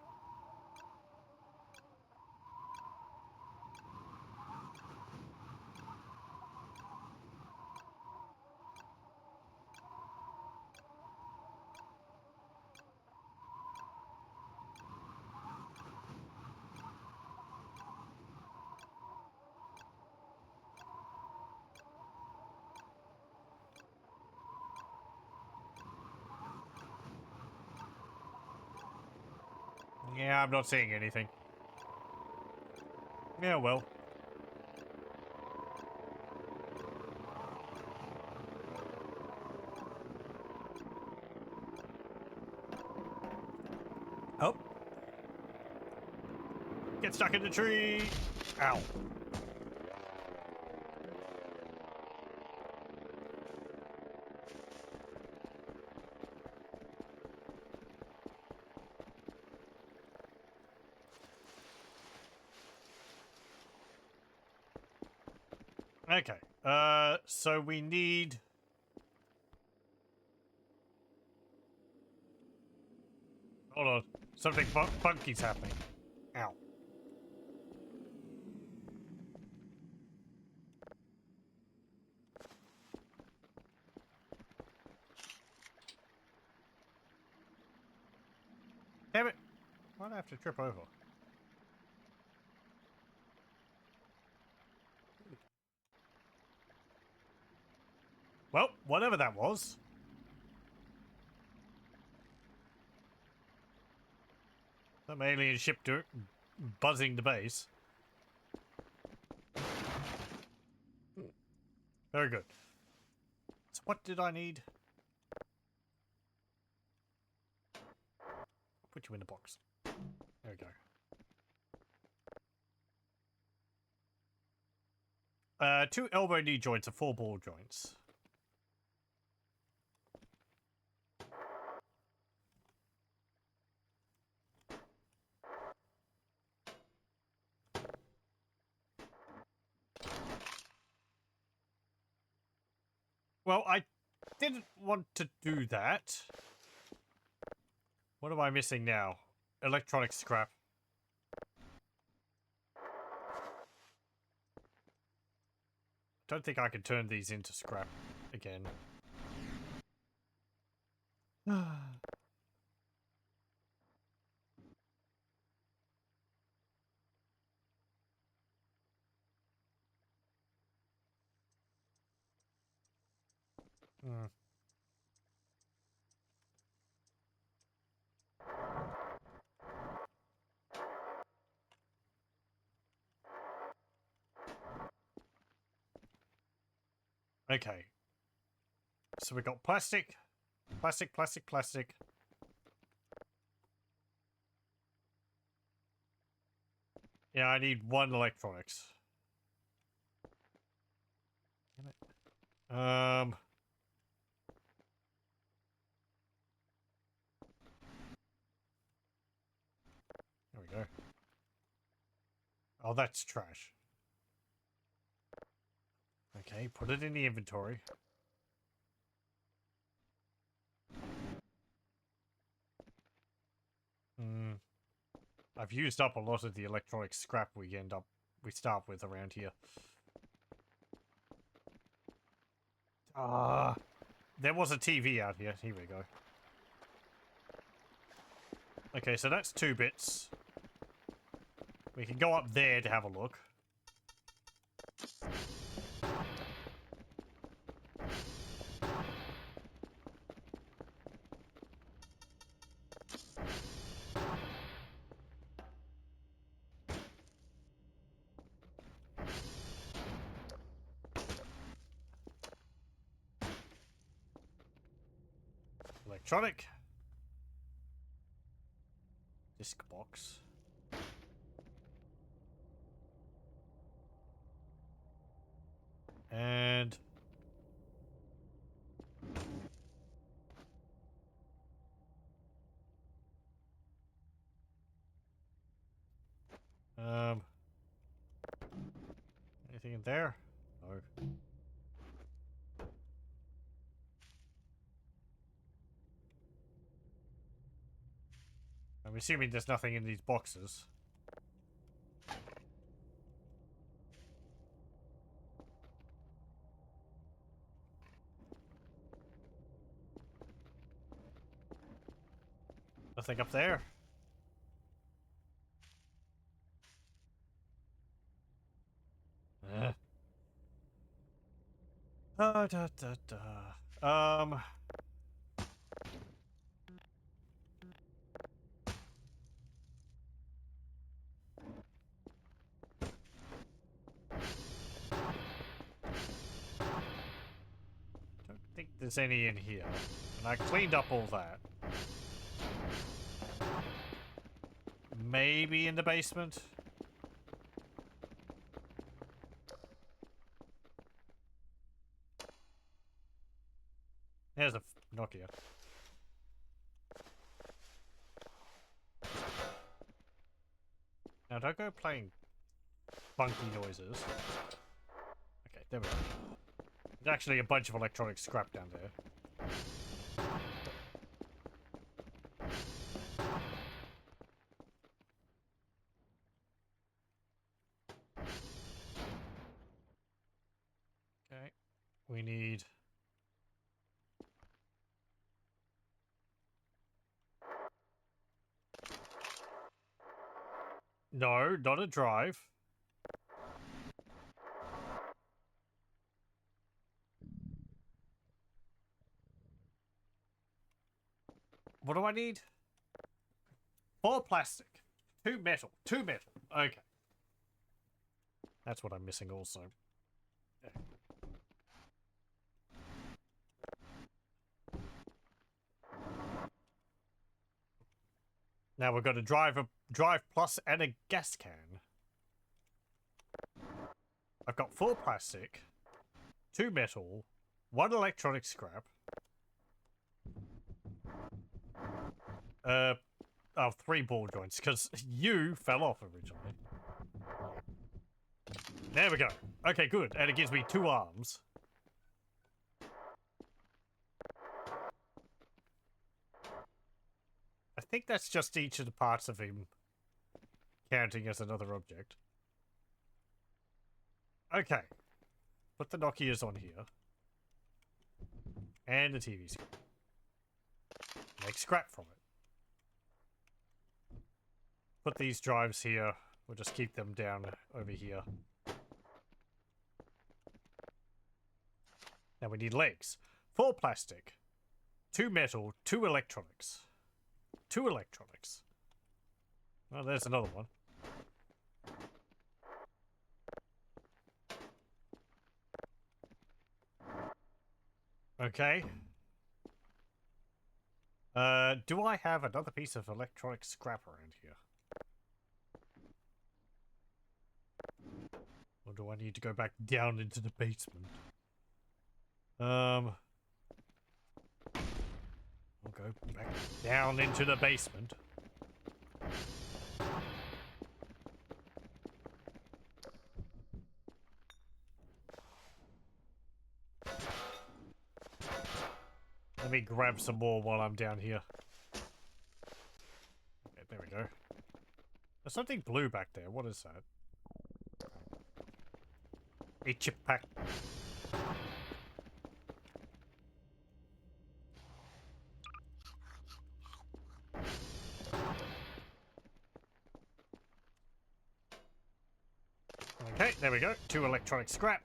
Yeah, I'm not seeing anything. Yeah, well. Oh. Get stuck in the tree. Ow. Okay. So we need... Hold on. Something funky's happening. Ow. Damn it. Why'd I have to trip over? Well, whatever that was. Some alien ship buzzing the base. Very good. So what did I need? Put you in the box. There we go. 2 elbow knee joints and 4 ball joints. Well, I didn't want to do that. What am I missing now? Electronic scrap. Don't think I can turn these into scrap again. Hmm. Okay. So we got plastic, plastic, plastic, plastic. Yeah, I need one electronics. Damn it. There we go. Oh, that's trash. Okay, put it in the inventory. I've used up a lot of the electronic scrap we start with around here. There was a TV out here. Here we go. Okay, so that's 2 bits. We can go up there to have a look. Electronic. Disc box. And... anything in there? No. I'm assuming there's nothing in these boxes. Nothing up there. Da, da, da. Don't think there's any in here. And I cleaned up all that. Maybe in the basement? There's a Nokia. Now don't go playing funky noises. Okay, there we go. There's actually a bunch of electronic scrap down there. Okay, we need... No, not a drive. What do I need? 4 plastic. 2 metal. 2 metal. Okay. That's what I'm missing also. Okay. Now we've got a drive plus and a gas can. I've got 4 plastic, 2 metal, 1 electronic scrap. 3 ball joints, because you fell off originally. There we go. Okay, good. And it gives me 2 arms. I think that's just each of the parts of him counting as another object. Okay. Put the Nokias on here. And the TV screen. Make scrap from it. Put these drives here. We'll just keep them down over here. Now we need legs. 4 plastic. 2 metal. 2 electronics. 2 electronics. Well, there's another one. Okay. Do I have another piece of electronic scrap around here? Or do I need to go back down into the basement? I'll go back down into the basement. Let me grab some more while I'm down here. Okay, there we go. There's something blue back there. What is that? A chip pack. Okay, there we go. 2 electronic scrap.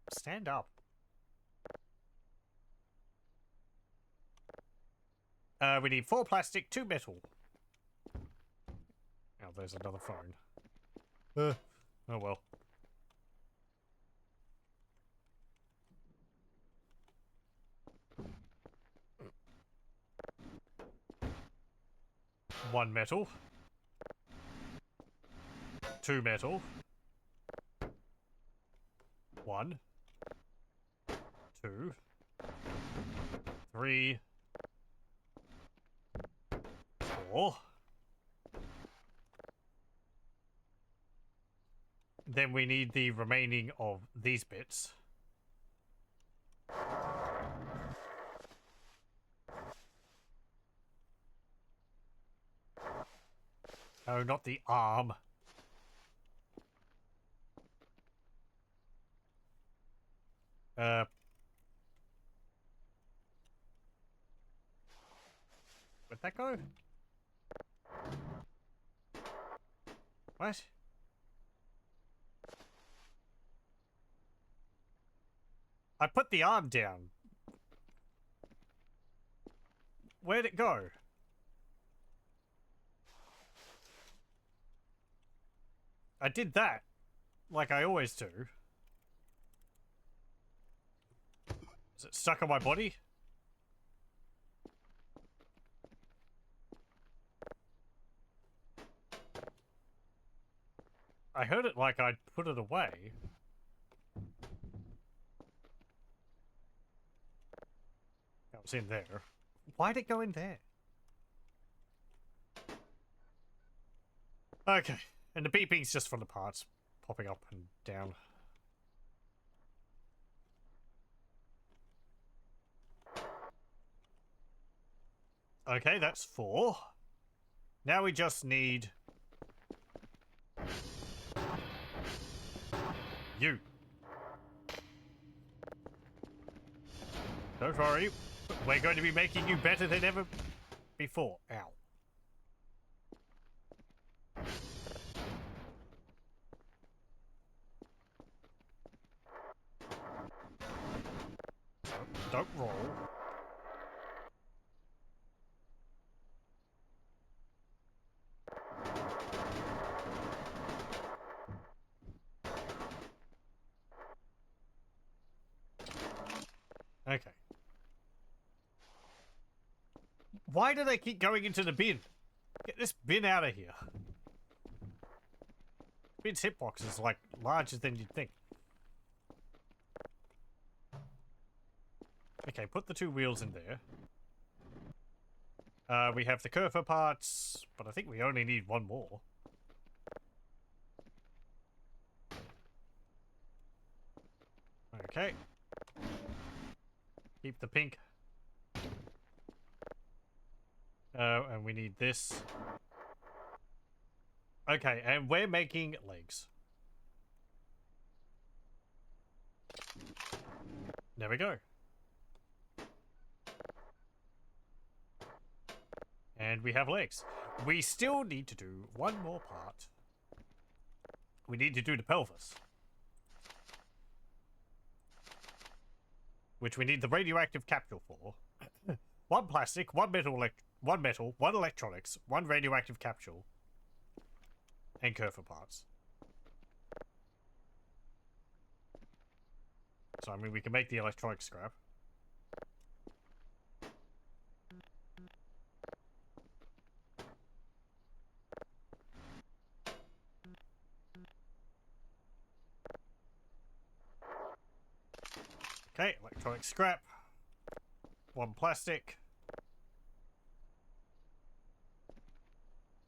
Stand up. We need 4 plastic, 2 metal. Oh, there's another phone. Oh well. One metal. 2 metal. 1. 2. 3. 4. Then we need the remaining of these bits. Oh, not the arm. Where'd that go? What? I put the arm down. Where'd it go? I did that, like I always do. Is it stuck on my body? I heard it like I'd put it away. It was in there. Why'd it go in there? Okay, and the beeping's just from the parts popping up and down. Okay, that's 4. Now we just need... you. Don't worry. We're going to be making you better than ever before. Ow. Don't roll. Okay. Why do they keep going into the bin? Get this bin out of here. Bin's hitbox is like larger than you'd think. Okay, put the 2 wheels in there. We have the Kerfer parts, but I think we only need 1 more. Okay. Keep the pink. And we need this. Okay, and we're making legs. There we go. And we have legs. We still need to do 1 more part. We need to do the pelvis. Which we need the radioactive capsule for. 1 plastic, 1 metal, 1 electronics, 1 radioactive capsule, and Kerfer parts. So, I mean, we can make the electronic scrap. Okay, electronic scrap. 1 plastic.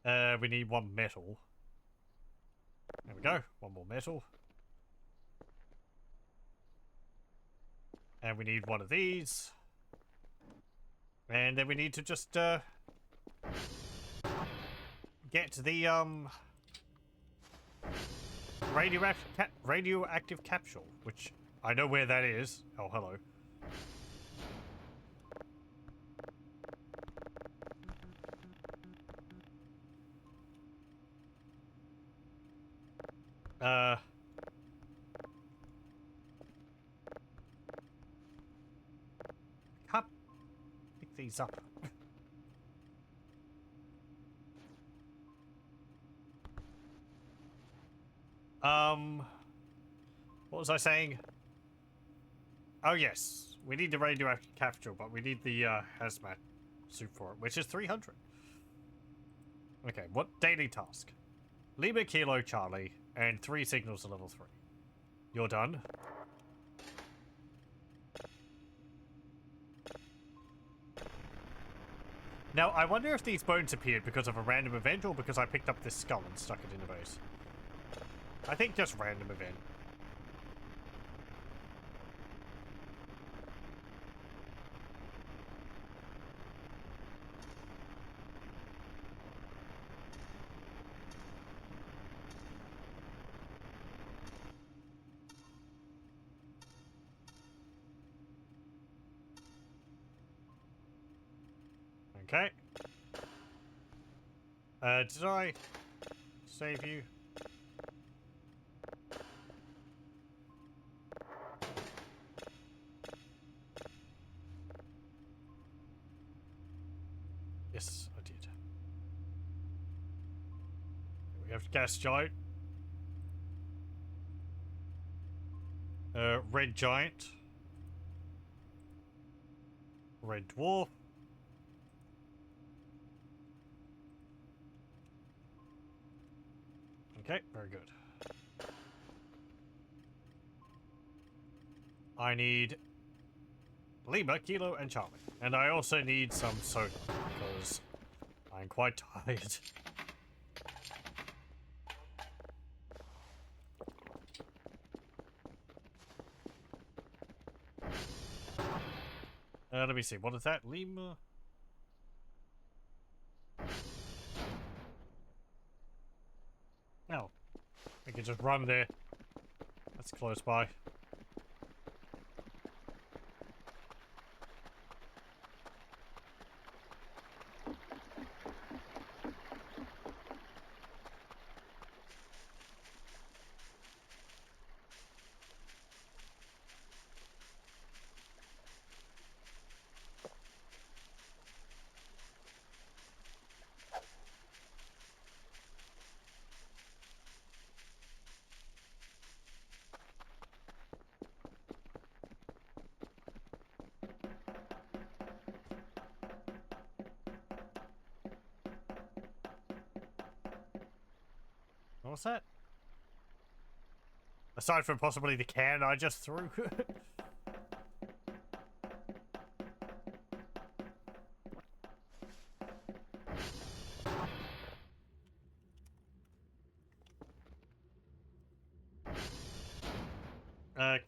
We need 1 metal. There we go. 1 more metal. And we need 1 of these. And then we need to just, get the, radioactive capsule, which I know where that is. Oh, hello. Can't pick these up. What was I saying? Oh, yes. We need the radioactive capsule, but we need the, hazmat suit for it, which is 300. Okay, what daily task? Lima, Kilo, Charlie, and 3 signals to level 3. You're done. Now, I wonder if these bones appeared because of a random event or because I picked up this skull and stuck it in the base. I think just random event. Okay. Did I save you? Yes, I did. We have gas giant. Red giant. Red dwarf. Okay, very good. I need Lima, Kilo, and Charlie. And I also need some soda, because I'm quite tired. Let me see, what is that? Lima? Oh, I can just run there. That's close by. What's that? Aside from possibly the can I just threw.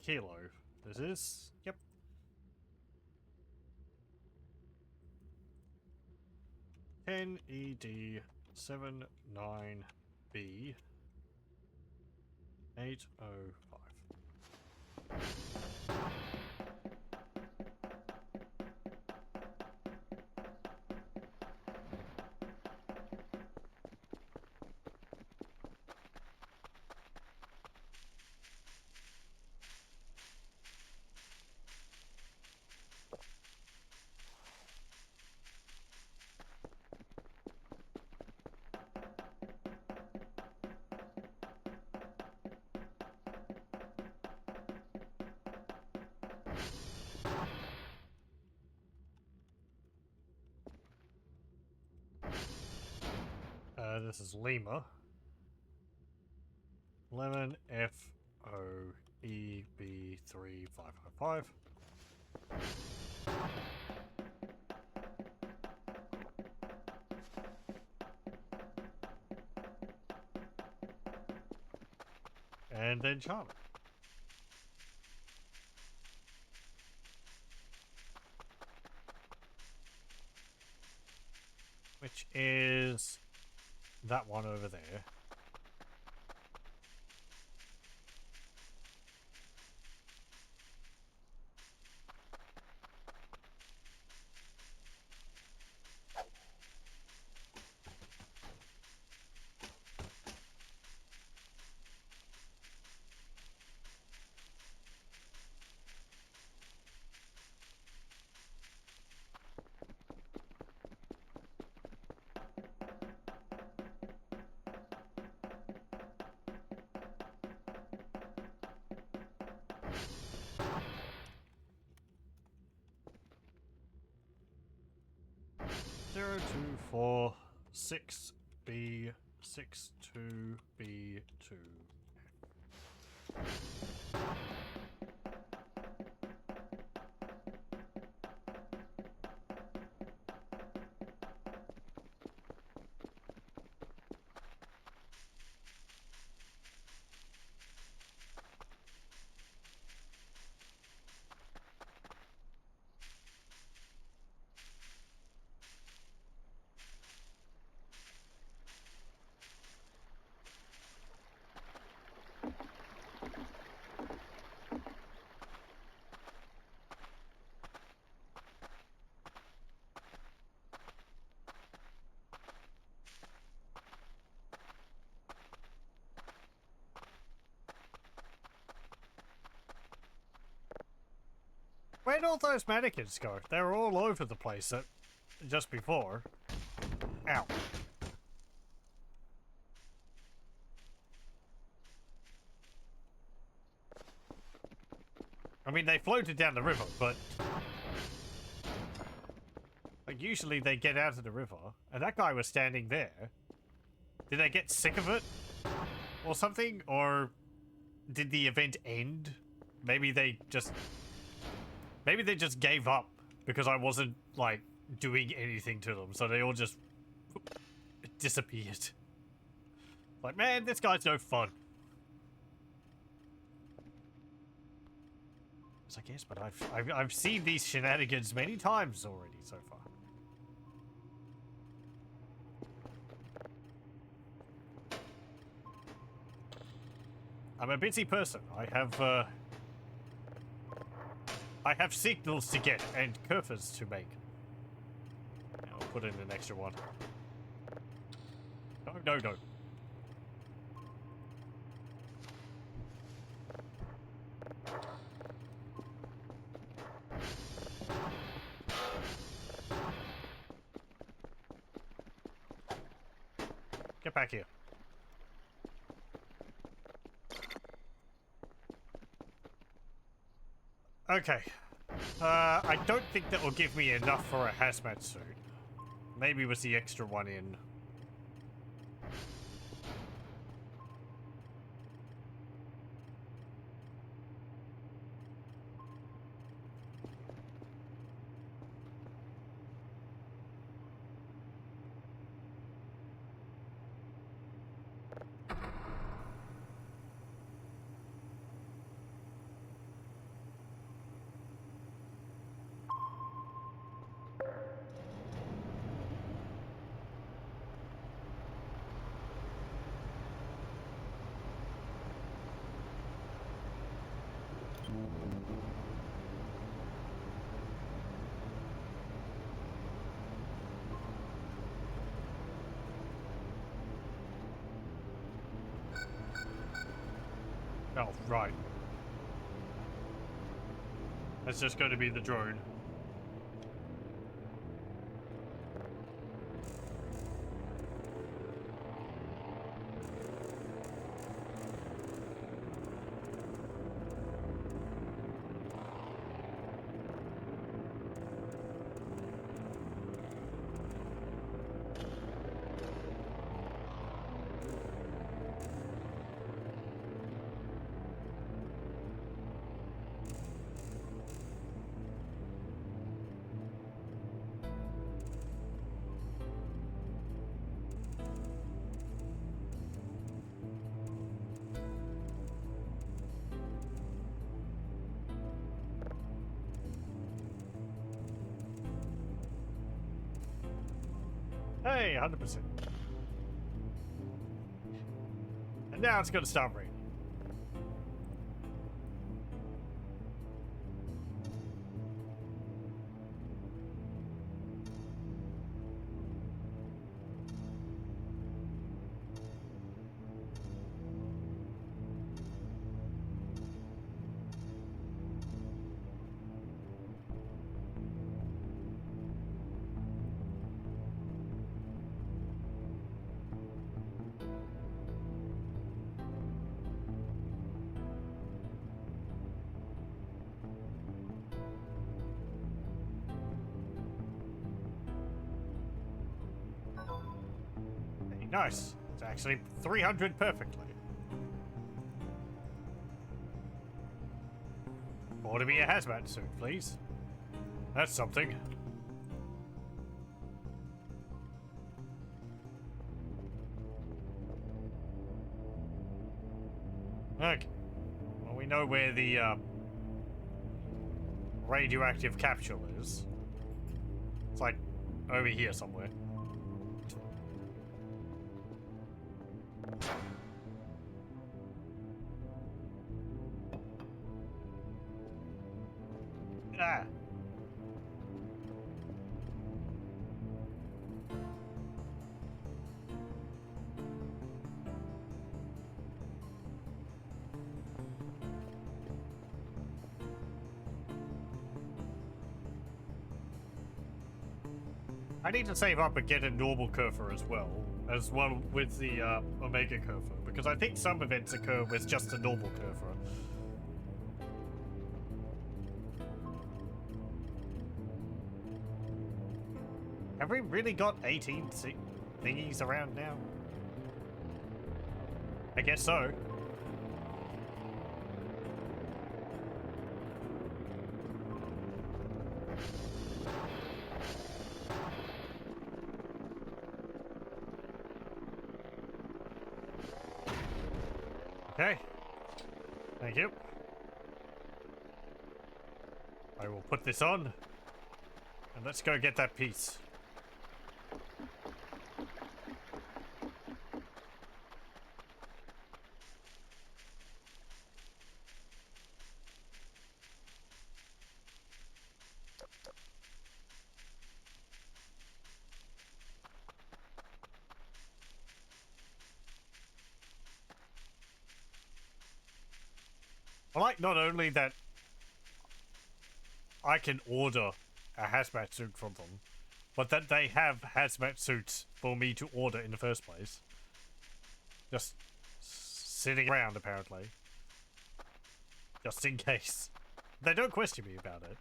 Kilo. This is? Yep. NED79B 805. This is Lima. 11 F O E B 3555. And then Charlotte. Which is that one over there. Zero two four 6B62B2. Where'd all those mannequins go? They were all over the place just before. Ow. I mean, they floated down the river, but like, usually they get out of the river, and that guy was standing there. Did they get sick of it? Or something? Or did the event end? Maybe they just gave up because I wasn't, like, doing anything to them, so they all just disappeared. Like, man, this guy's no fun. I guess, but I've seen these shenanigans many times already so far. I'm a busy person. I have signals to get and curves to make. I'll put in an extra one. No. Get back here. Okay. I don't think that will give me enough for a hazmat suit. Maybe with the extra one in. Oh, right. That's just going to be the drone. Hey, 100%. And now it's gonna start raining. Hey, nice. It's actually 300 perfectly. Order me a hazmat suit, please. That's something. Okay. Well, we know where the radioactive capsule is. It's like over here somewhere. Ah. I need to save up and get a normal Kerfer as well with the Omega Kerfer, because I think some events occur with just a normal Kerfer. Have we really got 18 thingies around now? I guess so. Okay. Thank you. I will put this on. And let's go get that piece. I like not only that I can order a hazmat suit from them, but that they have hazmat suits for me to order in the first place. Just sitting around, apparently. Just in case. They don't question me about it.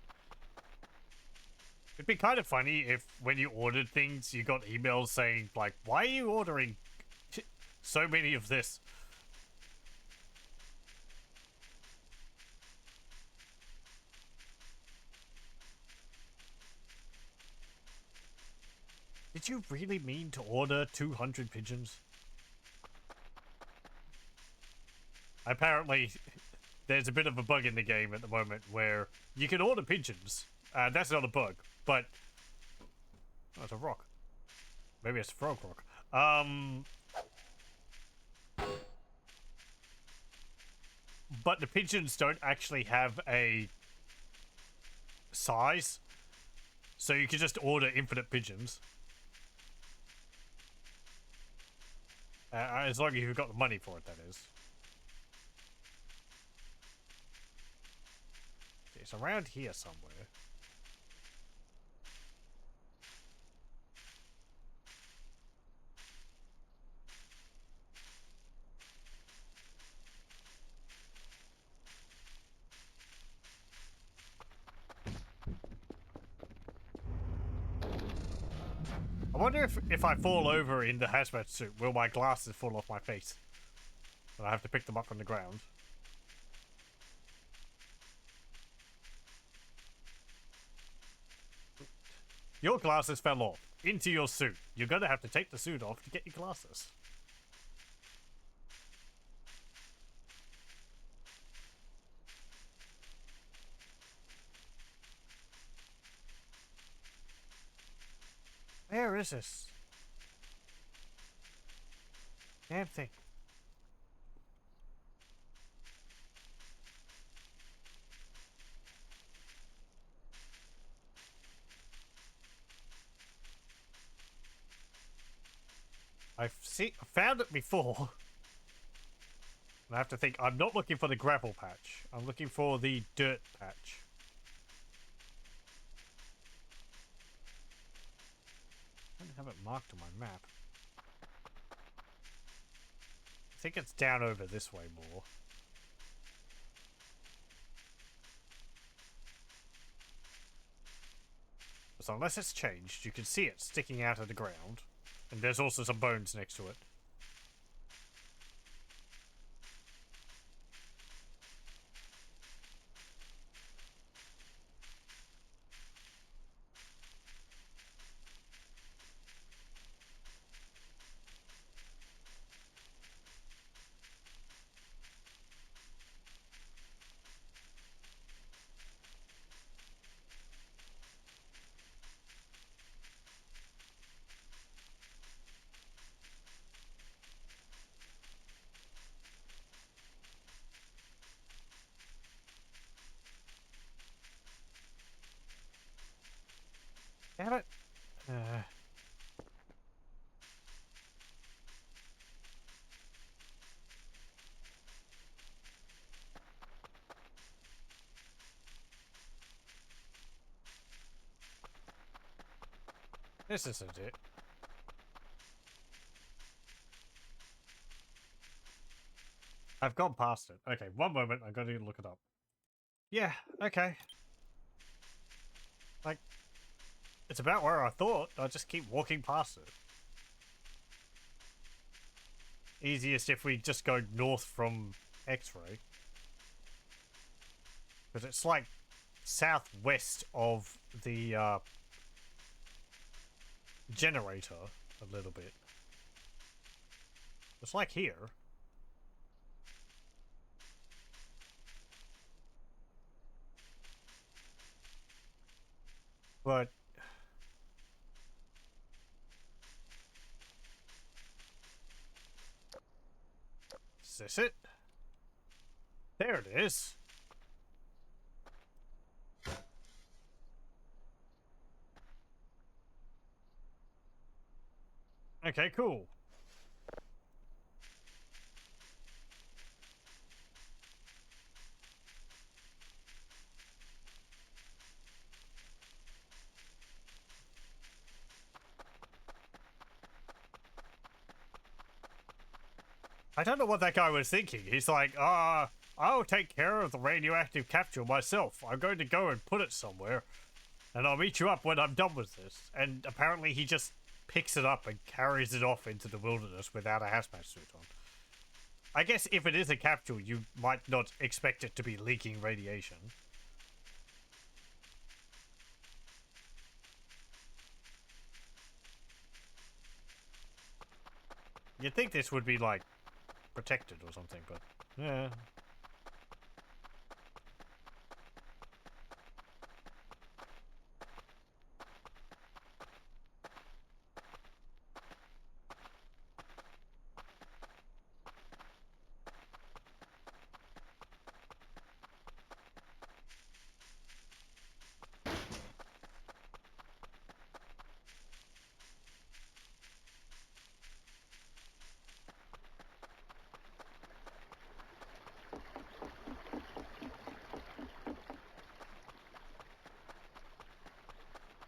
It'd be kind of funny if when you ordered things, you got emails saying, like, why are you ordering so many of this? Did you really mean to order 200 pigeons? Apparently, there's a bit of a bug in the game at the moment where you can order pigeons. That's not a bug, but... Oh, it's a rock. Maybe it's a frog rock. But the pigeons don't actually have a size, so you can just order infinite pigeons. As long as you've got the money for it, that is. It's around here somewhere. I wonder if I fall over in the hazmat suit, will my glasses fall off my face? And I have to pick them up from the ground. Your glasses fell off into your suit. You're gonna have to take the suit off to get your glasses. Where is this? Damn thing. I found it before. And I have to think, I'm not looking for the gravel patch. I'm looking for the dirt patch. I don't have it marked on my map. I think it's down over this way more. So unless it's changed, you can see it sticking out of the ground. And there's also some bones next to it. Damn it. This isn't it. I've gone past it. Okay, one moment. I'm going to look it up. Yeah, okay. Like, it's about where I thought. I just keep walking past it. Easiest if we just go north from X-ray. Because it's like southwest of the generator a little bit. It's like here. But is this it? There it is. Okay, cool. I don't know what that guy was thinking. He's like, I'll take care of the radioactive capsule myself. I'm going to go and put it somewhere. And I'll meet you up when I'm done with this. And apparently he just picks it up and carries it off into the wilderness without a hazmat suit on. I guess if it is a capsule, you might not expect it to be leaking radiation. You'd think this would be, like, protected or something, but... yeah.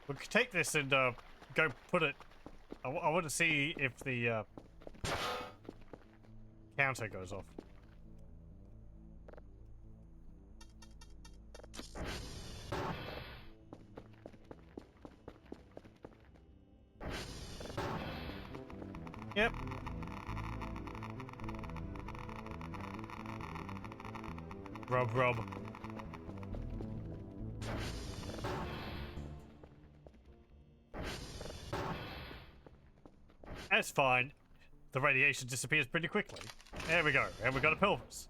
We could take this and go put it... I want to see if the counter goes off. Yep. Rub. That's fine. The radiation disappears pretty quickly. There we go. And we got a pelvis.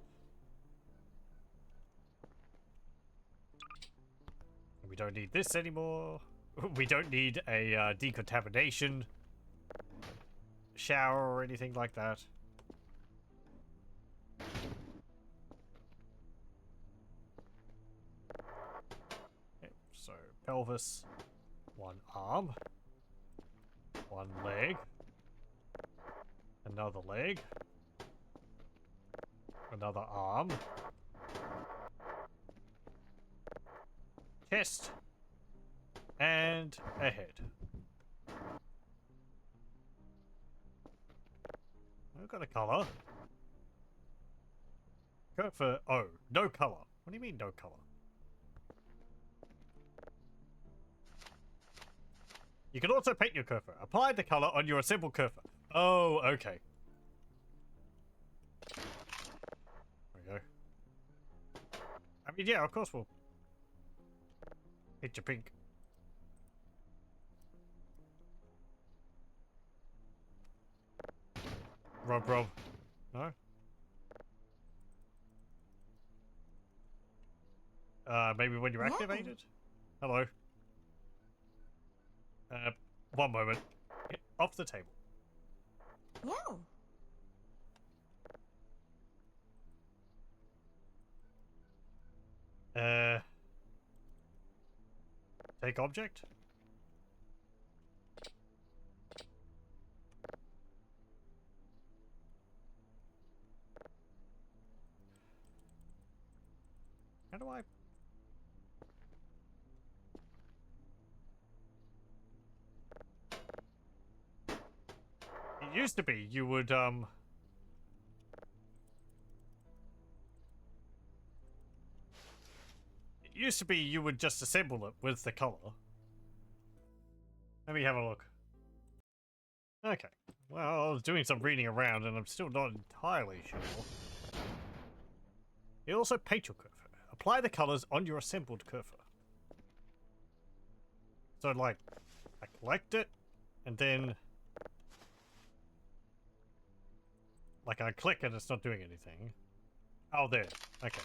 We don't need this anymore. We don't need a decontamination shower or anything like that. pelvis, one arm, one leg, another leg, another arm, chest, and a head. I've got a colour. Go for, oh, no colour. What do you mean no colour? You can also paint your curve. Apply the colour on your assembled curve. Oh, okay. There we go. I mean, yeah, of course we'll hit your pink. Rob. No? Maybe when you're activated? Hello. One moment. Off the table. No. Take object? How do I... It used to be you would, It used to be you would just assemble it with the color. Let me have a look. Okay. Well, I was doing some reading around and I'm still not entirely sure. You also paint your curve. Apply the colors on your assembled curve. So, like, I collect it, and then... Like, I click and it's not doing anything. Oh, there. Okay.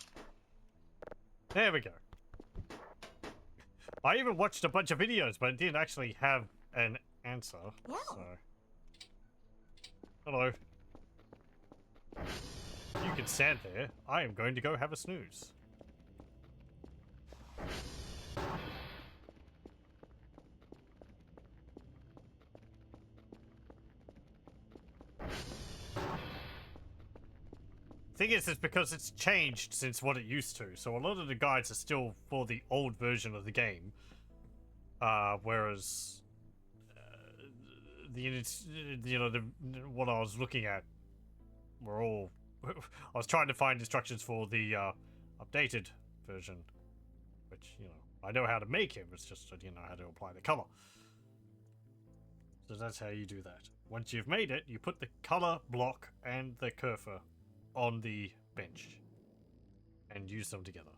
There we go. I even watched a bunch of videos, but it didn't actually have an answer. Yeah. So. Hello. You can stand there. I am going to go have a snooze. Thing is, it's because it's changed since what it used to. So a lot of the guides are still for the old version of the game. Whereas what I was looking at were all... I was trying to find instructions for the updated version, which, you know, I know how to make it, it's just I didn't know how to apply the color. So that's how you do that. Once you've made it, you put the color block and the cursor on the bench and use them together.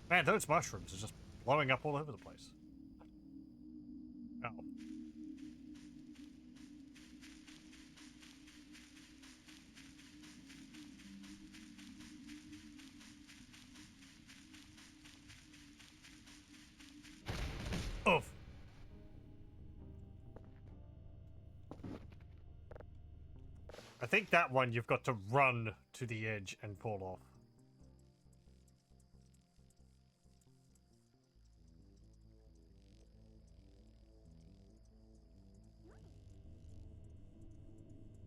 Man, those mushrooms are just blowing up all over the place. Oh. Oof. I think that one you've got to run to the edge and pull off.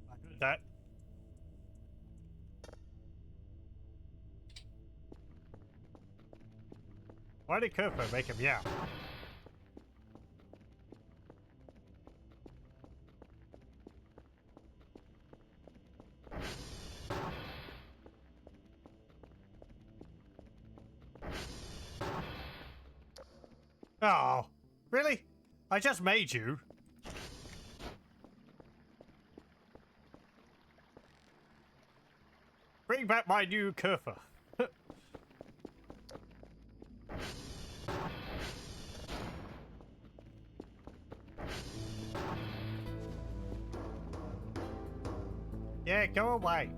I heard that. Why did Kerpo make him meow? Oh, really? I just made you. Bring back my new Kerfa. Yeah, go away.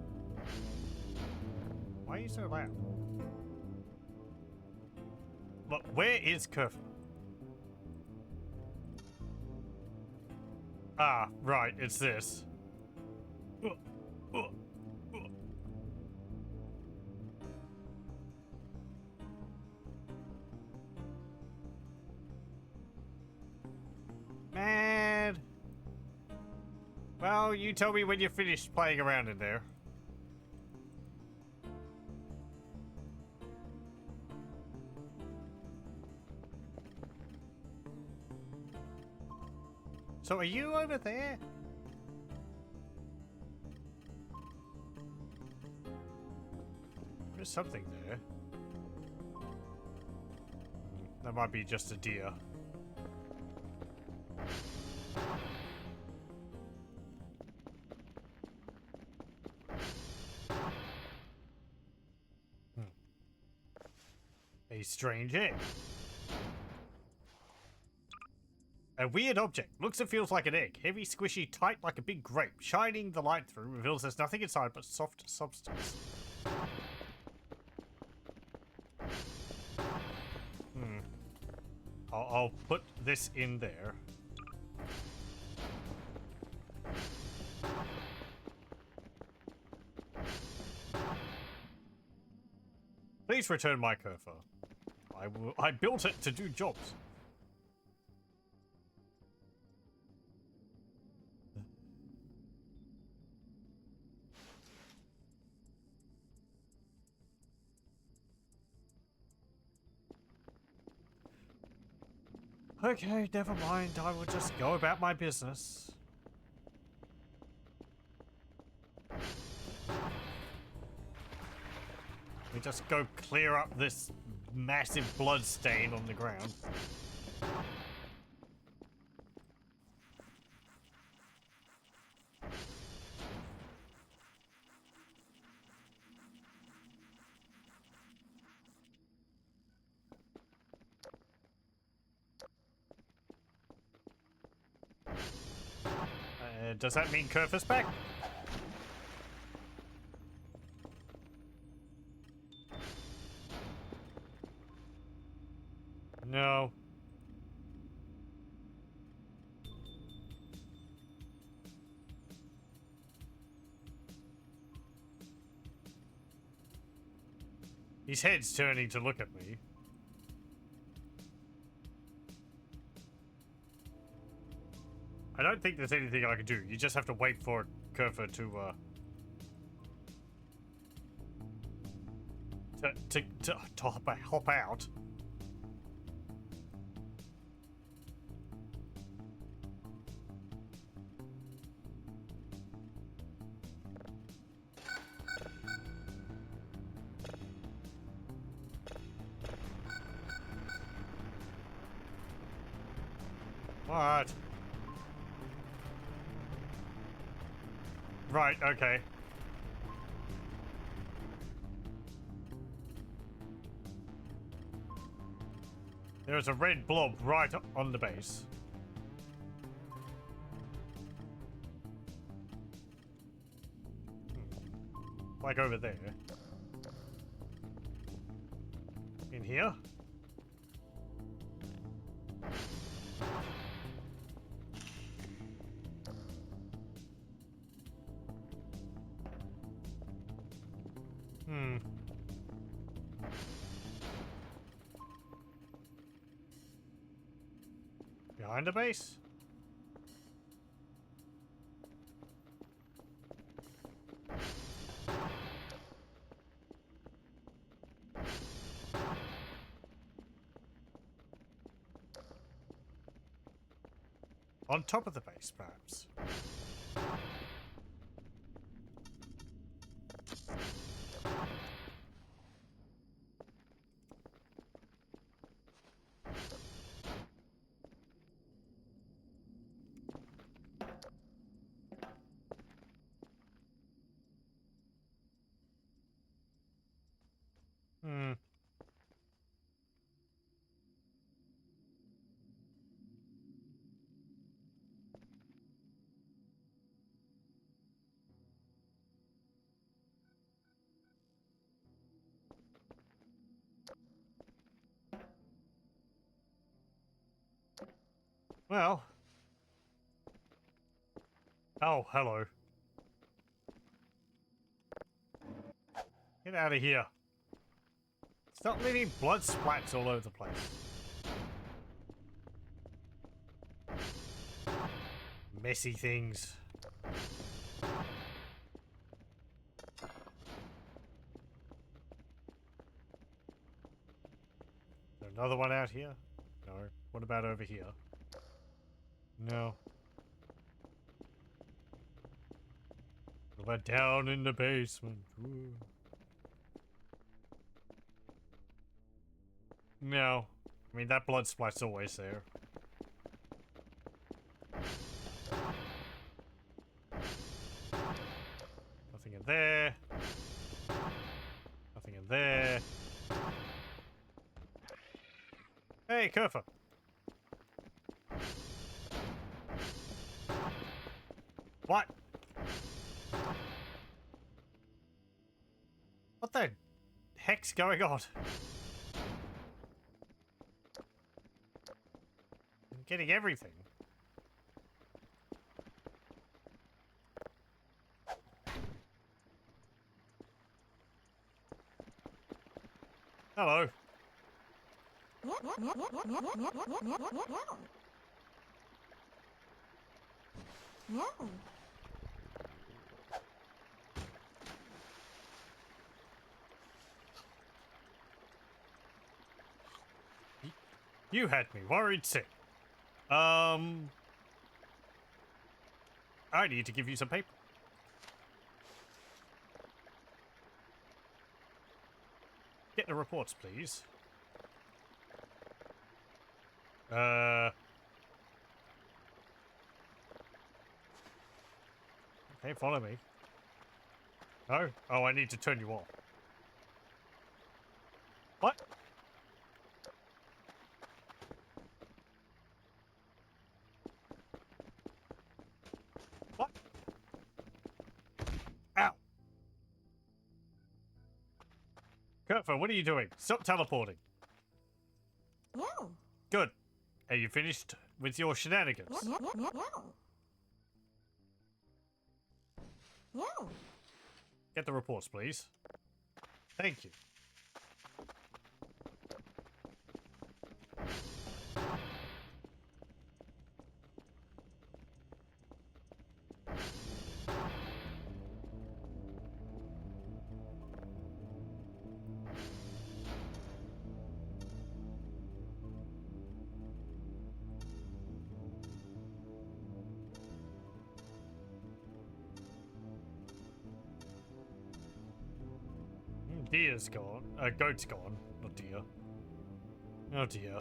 Why are you so loud? Where is Kerf? Ah, right, it's this. Uh, uh, uh. Man. Well, you tell me when you're finished playing around in there. So are you over there? There's something there. That might be just a deer. A strange egg. A weird object. Looks and feels like an egg. Heavy, squishy, tight like a big grape. Shining the light through reveals there's nothing inside but soft substance. I'll put this in there. Please return my Kerfer. I built it to do jobs. Okay, never mind. I will just go about my business. We just go clear up this massive blood stain on the ground. Does that mean Kerfer's back? No. His head's turning to look at me. I don't think there's anything I can do. You just have to wait for Kerfer to hop out. What? Right, okay. There's a red blob right on the base. Like over there. In here? Behind the base? On top of the base, perhaps. Well. Oh, hello. Get out of here. Stop leaving blood splats all over the place. Messy things. Another one out here? No. What about over here? No. What about down in the basement? Ooh. No. I mean, that blood splat's always there. Nothing in there. Nothing in there. Hey, Kerfer. What? What the heck's going on? I'm getting everything. Hello. No. You had me worried sick. I need to give you some paper. Get the reports, please. Okay, follow me. No? Oh, I need to turn you off. What? What? Ow! Kurtfer, what are you doing? Stop teleporting. No. Good. Are you finished with your shenanigans? No. No. Get the reports, please. Thank you. Deer's gone. Goat's gone. Not deer. Oh dear.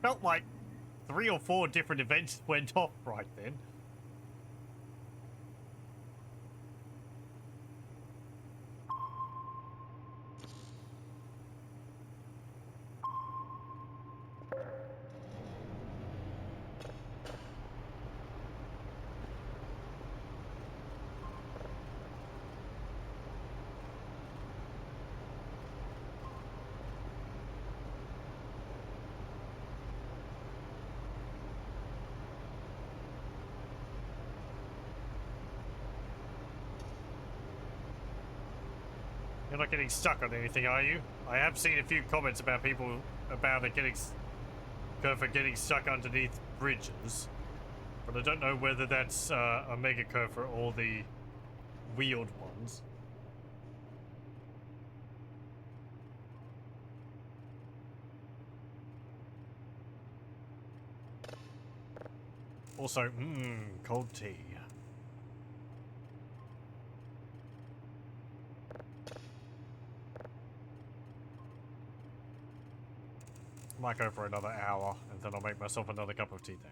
Felt like 3 or 4 different events went off right then. You're not getting stuck on anything, are you? I have seen a few comments about people about it getting stuck underneath bridges, but I don't know whether that's a mega curve or the wheeled ones. Also, cold tea. Might go for another hour, and then I'll make myself another cup of tea then.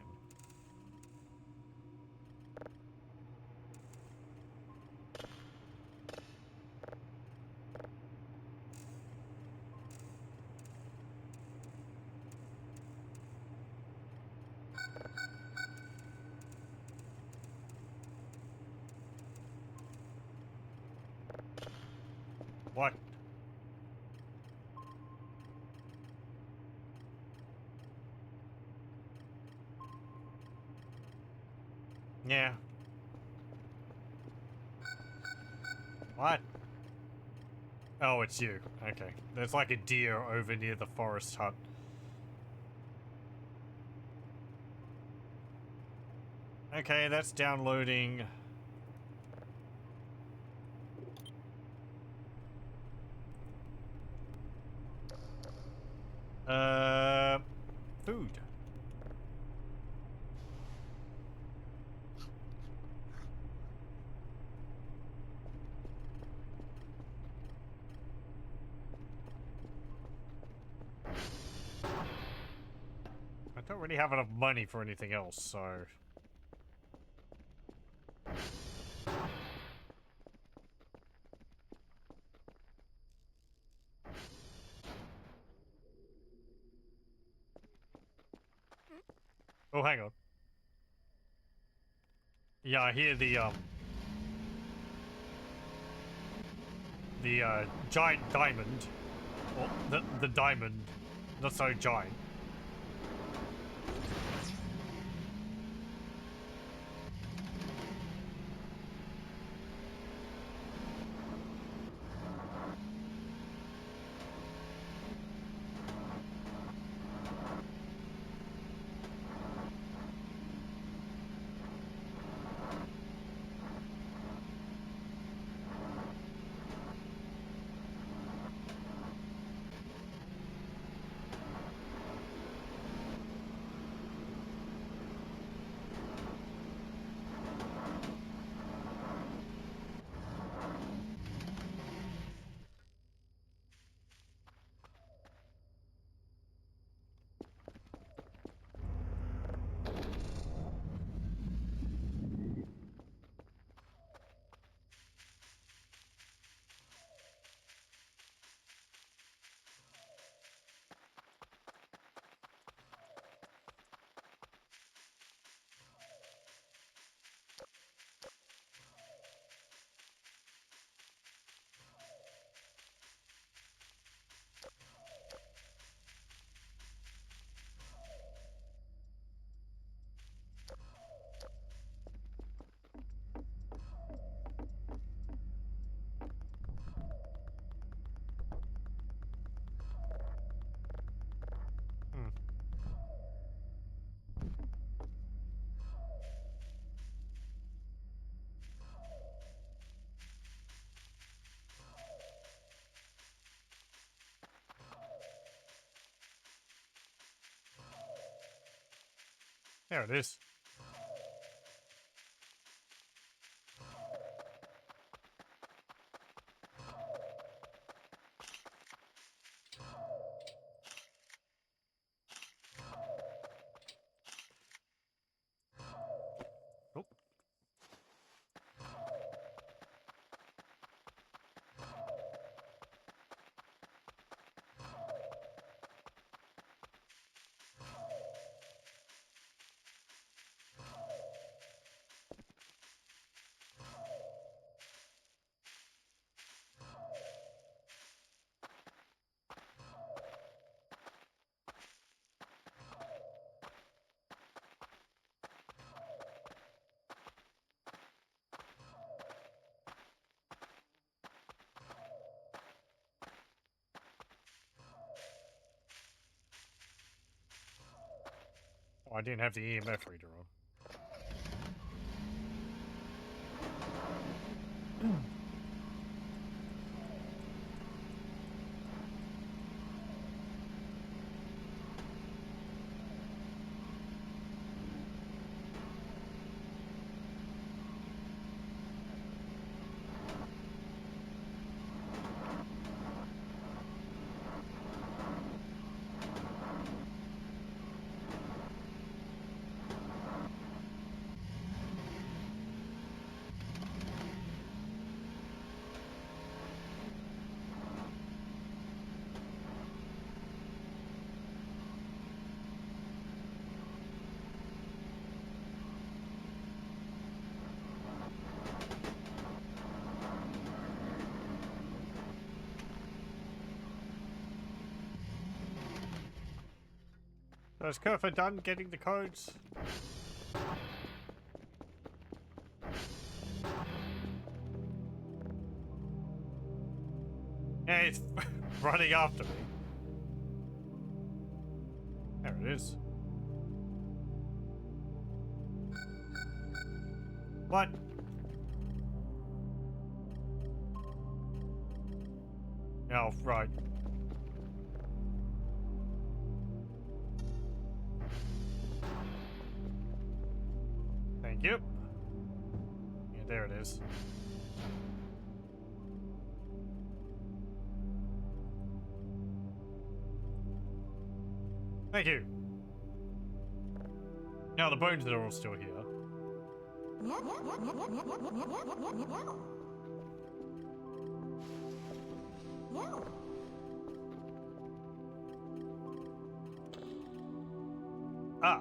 What? Yeah. What? Oh, it's you. Okay. There's like a deer over near the forest hut. Okay, that's downloading. Food. I don't really have enough money for anything else, so... Oh, hang on. Yeah, I hear the giant diamond. Or the diamond. Not so giant. Hmm. There it is. Oh. Oh, I didn't have the EMF reader on. is Kerfer done getting the codes? Yeah, it's running after me. There it is. What? Oh, right. Thank you. Yeah, there it is. Thank you. Now the bones are all still here. Meow. Meow. Meow. Meow. Meow. Meow. Meow. Meow. Meow. Meow. Meow. Ah.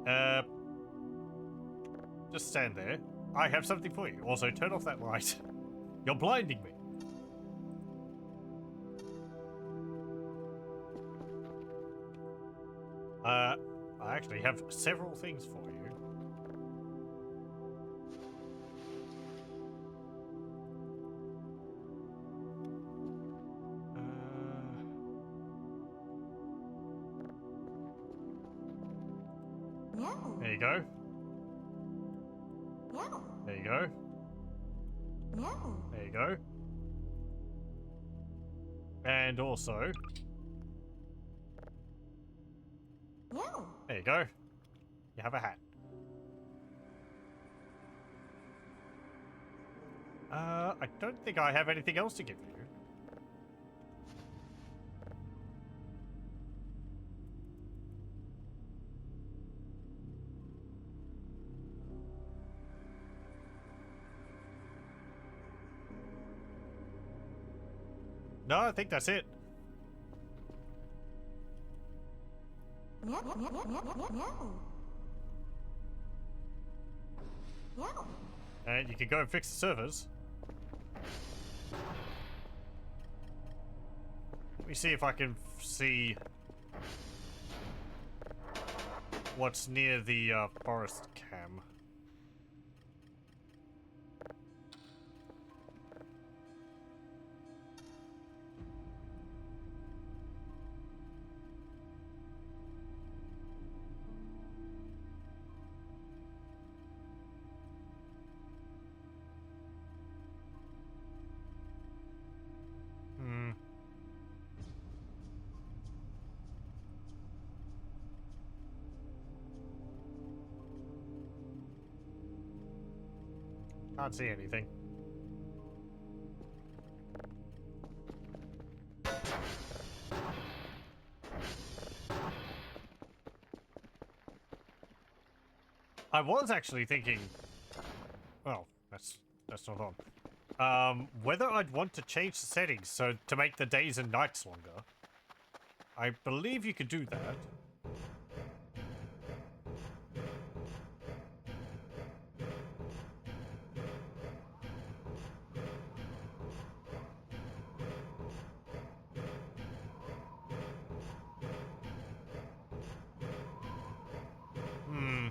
Uh. Just stand there. I have something for you. Also, turn off that light. You're blinding me. I actually have several things for you. Meow. There you go. Meow. There you go. Meow. There you go. And also, Meow. there you go. You have a hat. I don't think I have anything else to give you. No, I think that's it. Meow. Meow. Meow. Meow. Meow. Meow. Meow. And you can go and fix the servers. Let me see if I can see what's near the forest cam. Hmm. Can't see anything. I was actually thinking, well, that's not on. Whether I'd want to change the settings so to make the days and nights longer. I believe you could do that. Hmm.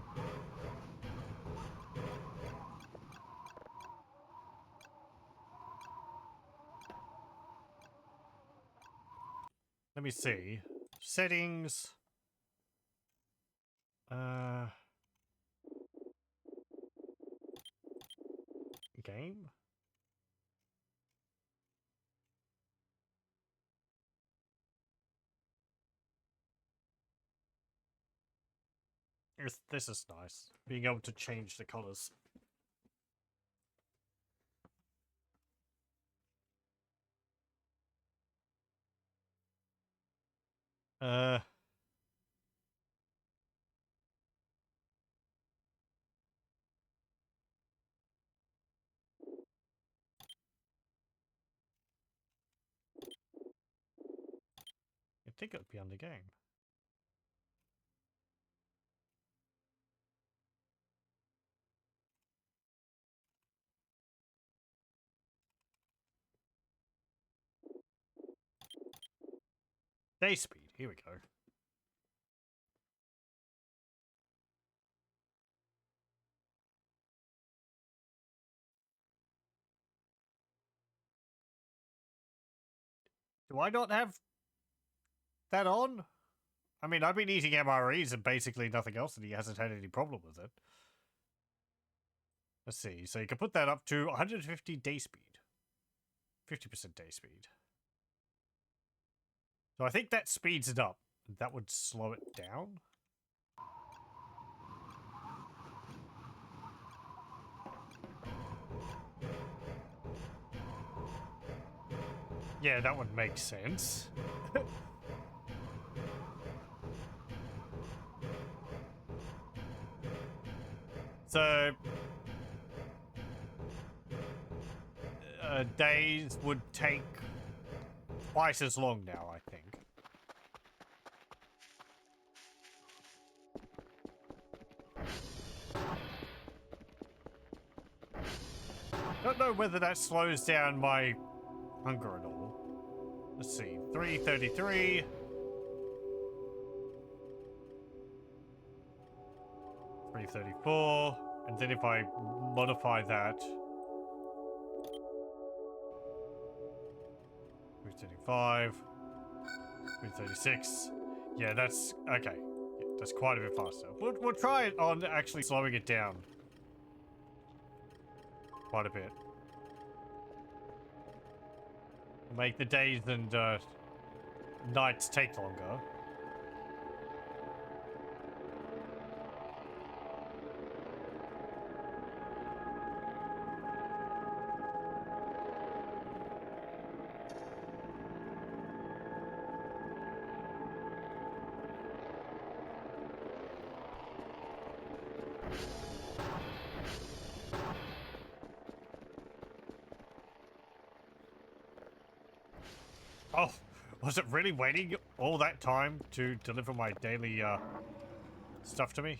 Let me see. Settings. Game. This is nice. Being able to change the colors. Uh. I think it would be on the game. Day speed. Here we go. Do I not have that on? I mean, I've been eating MREs and basically nothing else, and he hasn't had any problem with it. Let's see. So you can put that up to 150 day speed. 50% day speed. So I think that speeds it up. That would slow it down. Yeah, that would make sense. So days would take twice as long now, I think. Don't know whether that slows down my hunger at all. Let's see, 333. 334. And then if I modify that, 335. 336. Yeah, that's okay. Yeah, that's quite a bit faster. We'll try it on actually slowing it down quite a bit. Make the days and nights take longer. Oh, was it really waiting all that time to deliver my daily stuff to me?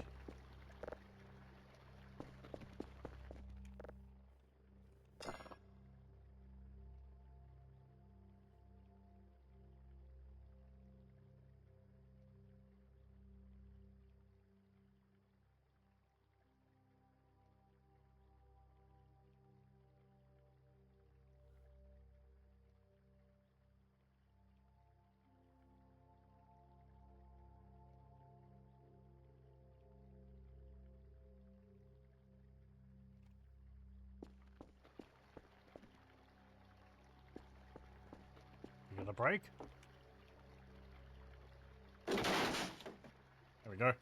You got a break? There we go.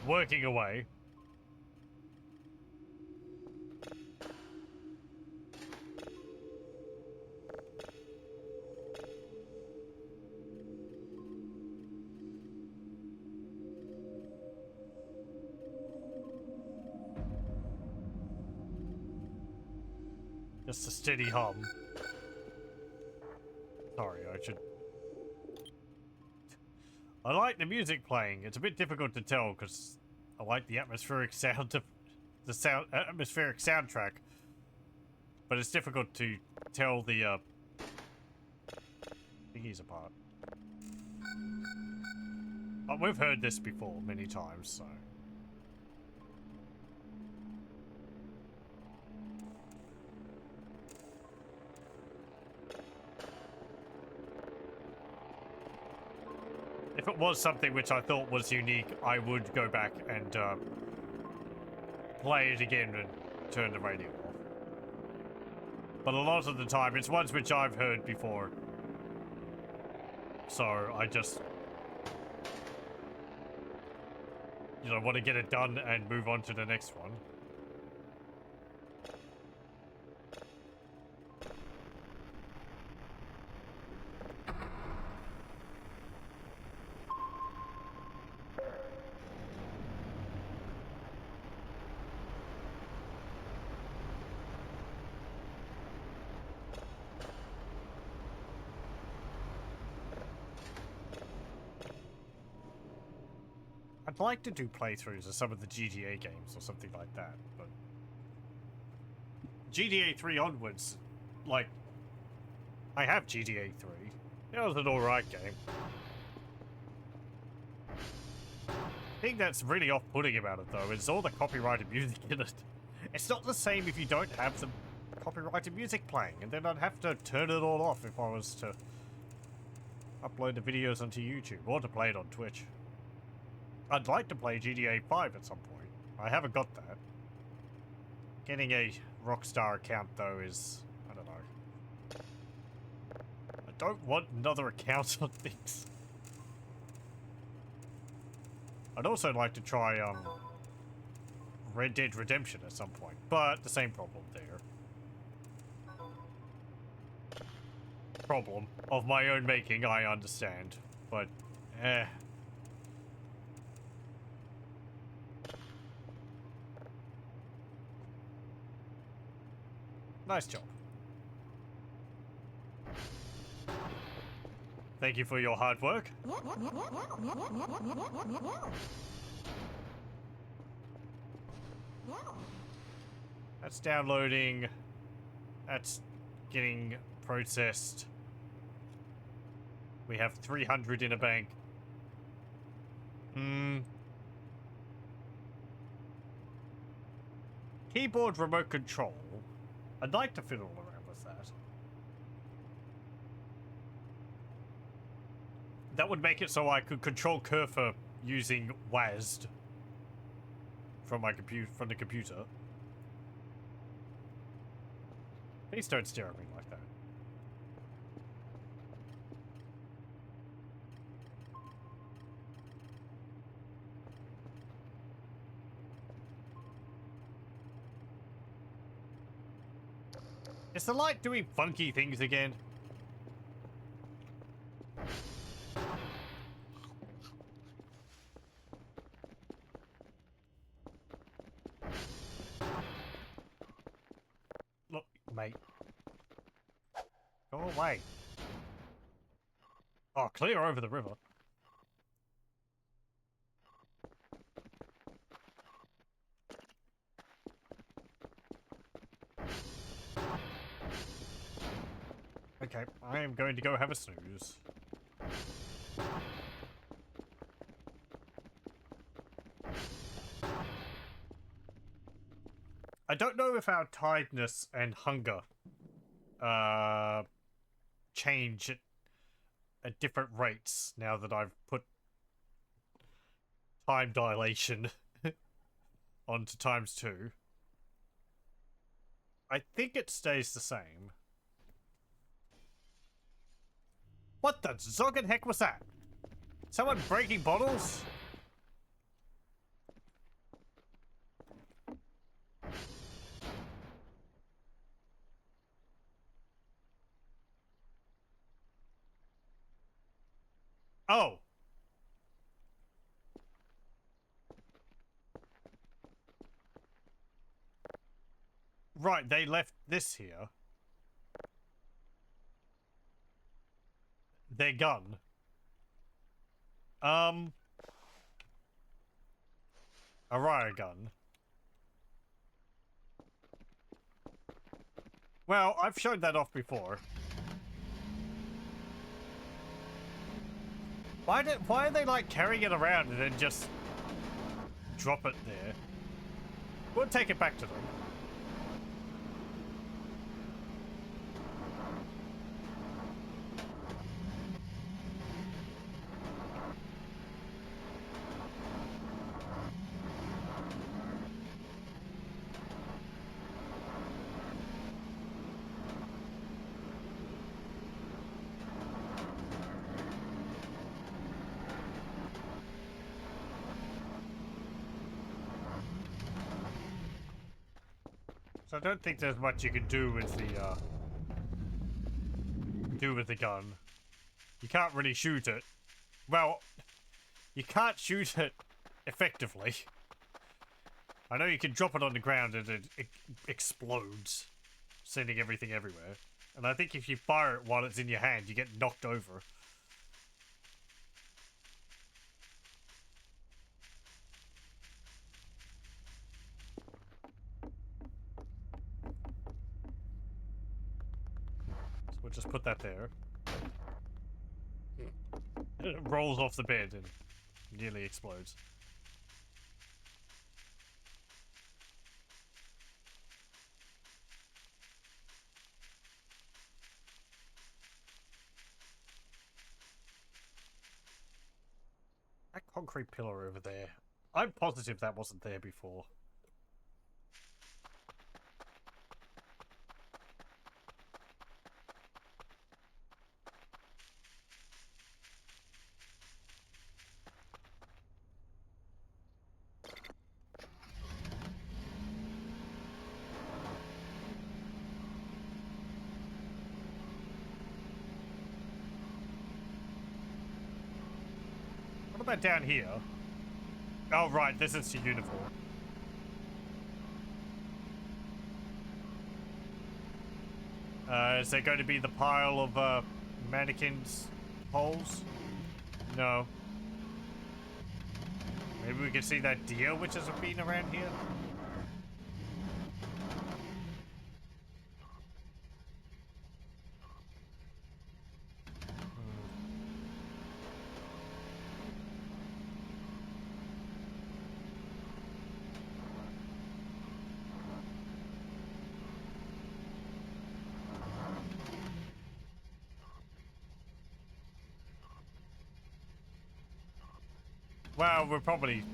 Working away. Just a steady hum. Sorry, I should... I like the music playing. It's a bit difficult to tell because I like the atmospheric sound of the atmospheric soundtrack, but it's difficult to tell the thingies apart. But we've heard this before many times, so. If it was something which I thought was unique, I would go back and play it again and turn the radio off. But a lot of the time, it's ones which I've heard before. So I just, you know, want to get it done and move on to the next one. I'd like to do playthroughs of some of the GTA games or something like that, but GTA 3 onwards, like, I have GTA 3. It was an alright game. The thing that's really off-putting about it, though, is all the copyrighted music in it. It's not the same if you don't have some copyrighted music playing, and then I'd have to turn it all off if I was to upload the videos onto YouTube, or to play it on Twitch. I'd like to play GTA 5 at some point. I haven't got that. Getting a Rockstar account, though, is... I don't know. I don't want another account on things. I'd also like to try, Red Dead Redemption at some point, but the same problem there. Problem of my own making, I understand, but, Nice job. Thank you for your hard work. That's downloading. That's getting processed. We have 300 in a bank. Keyboard remote control. I'd like to fiddle around with that. That would make it so I could control cursor using WASD from my from the computer. Please don't stare at me like that. Is the light doing funky things again? Look, mate. Go away. Oh, clear over the river. Okay, I am going to go have a snooze. I don't know if our tiredness and hunger change at different rates now that I've put time dilation onto ×2. I think it stays the same. What the zoggin' heck was that? Someone breaking bottles? Oh. Right, they left this here. Their gun. A riot gun. Well, I've showed that off before. Why are they like carrying it around and then just drop it there? We'll take it back to them. So I don't think there's much you can do with the gun. You can't really shoot it. Well, you can't shoot it effectively. I know you can drop it on the ground and it explodes, sending everything everywhere. And I think if you fire it while it's in your hand, you get knocked over. We'll just put that there. It rolls off the bed and nearly explodes. That concrete pillar over there. I'm positive that wasn't there before. What about down here? Oh, right, this is the uniform. Is there going to be the pile of mannequins holes? No. Maybe we can see that deer which has been around here? Well, we're probably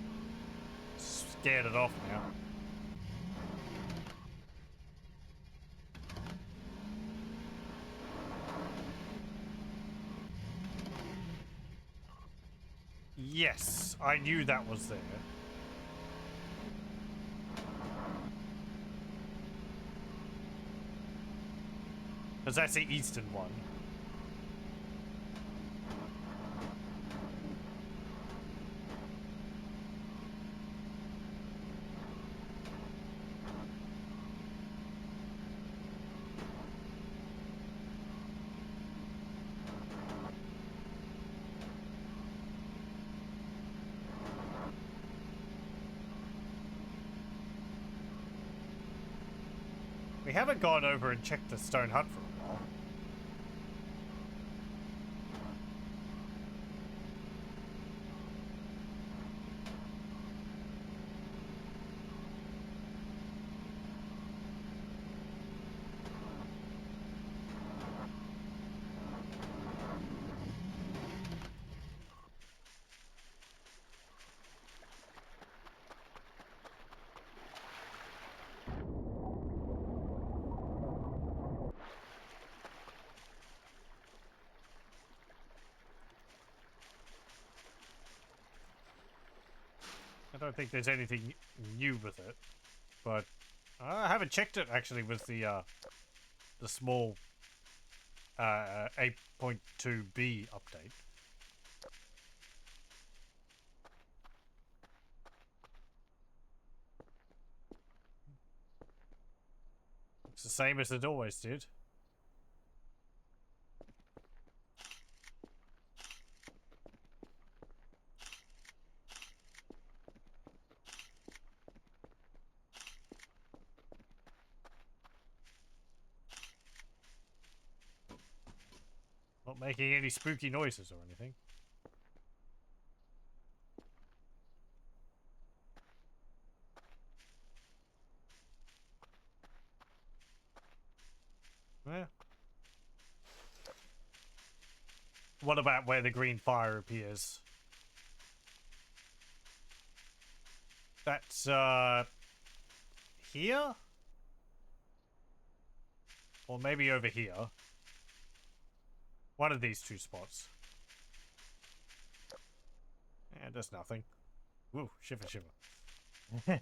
scared it off now. Yes, I knew that was there. Because that's the eastern one. We haven't gone over and checked the stone hut for a while. I don't think there's anything new with it, but I haven't checked it actually with the small 8.2b update. It's the same as it always did. Not making any spooky noises or anything. Yeah. What about where the green fire appears? That's here? Or maybe over here. One of these two spots. Yeah, there's nothing. Woo, shiver shiver. Yeah,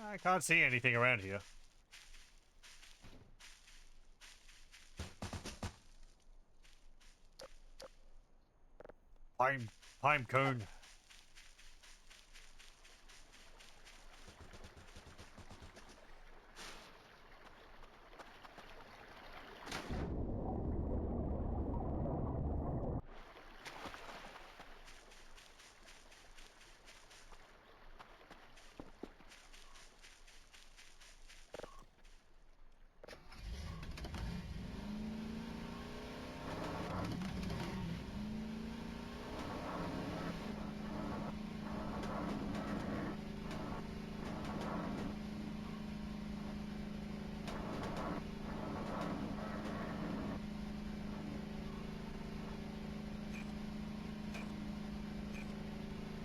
I can't see anything around here. Pine cone.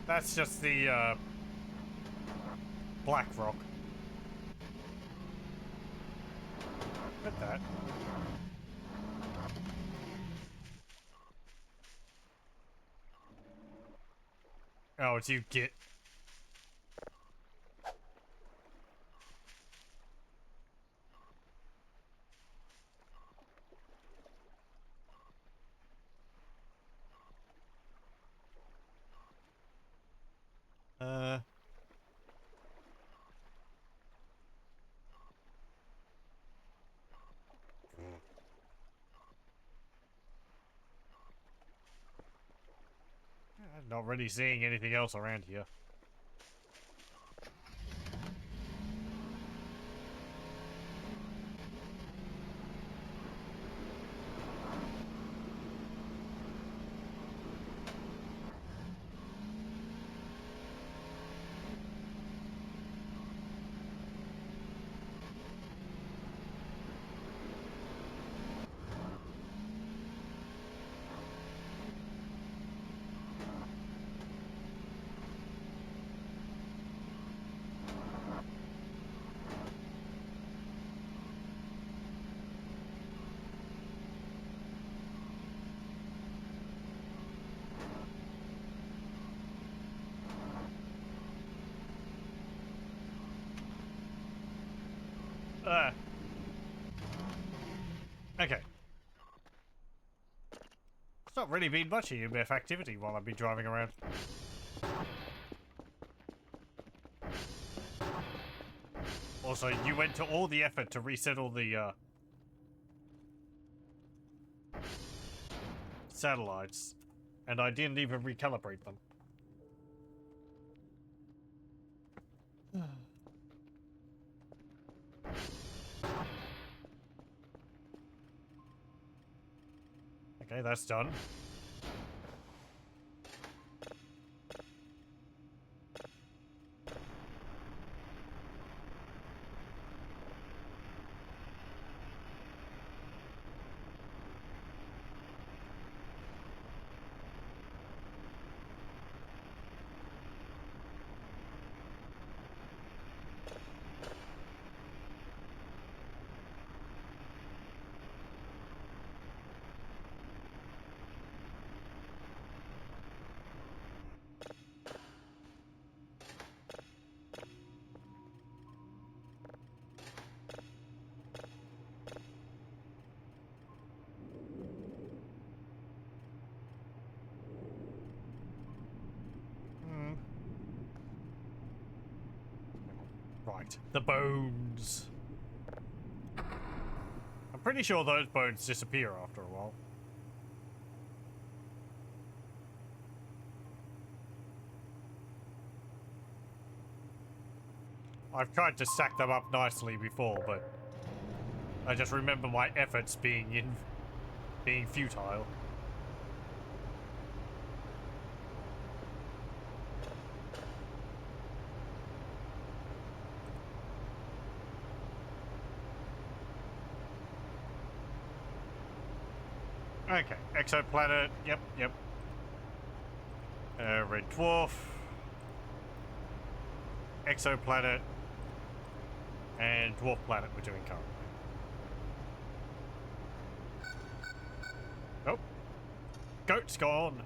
That's just the, black rock. At that. Oh, it's you git. Uh... Not really seeing anything else around here. Okay. It's not really been much EMF activity while I've been driving around. Also, you went to all the effort to reset all the, satellites, and I didn't even recalibrate them. Okay, that's done. Right, the bones. I'm pretty sure those bones disappear after a while. I've tried to stack them up nicely before, but I just remember my efforts being futile. Okay, exoplanet, yep. Red dwarf. Exoplanet. And dwarf planet we're doing currently. Nope. Goat's gone.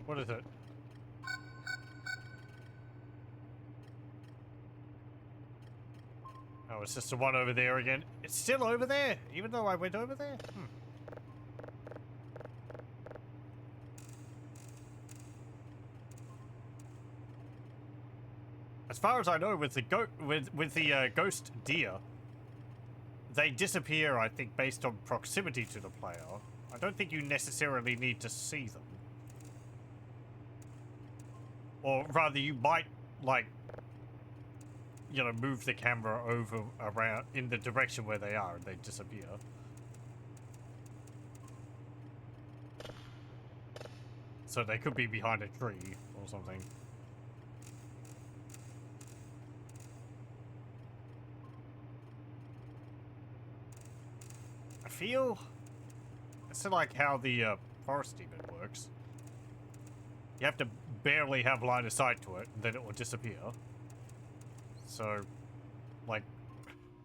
What is it? Oh, it's just the one over there again. It's still over there, even though I went over there? As far as I know, with the ghost deer, they disappear, I think, based on proximity to the player. I don't think you necessarily need to see them. Or rather, you might, like, you know, move the camera over, around, in the direction where they are, and they disappear. So they could be behind a tree or something. feel it's like how the forest demon works. You have to barely have line of sight to it, and then it will disappear. So, like,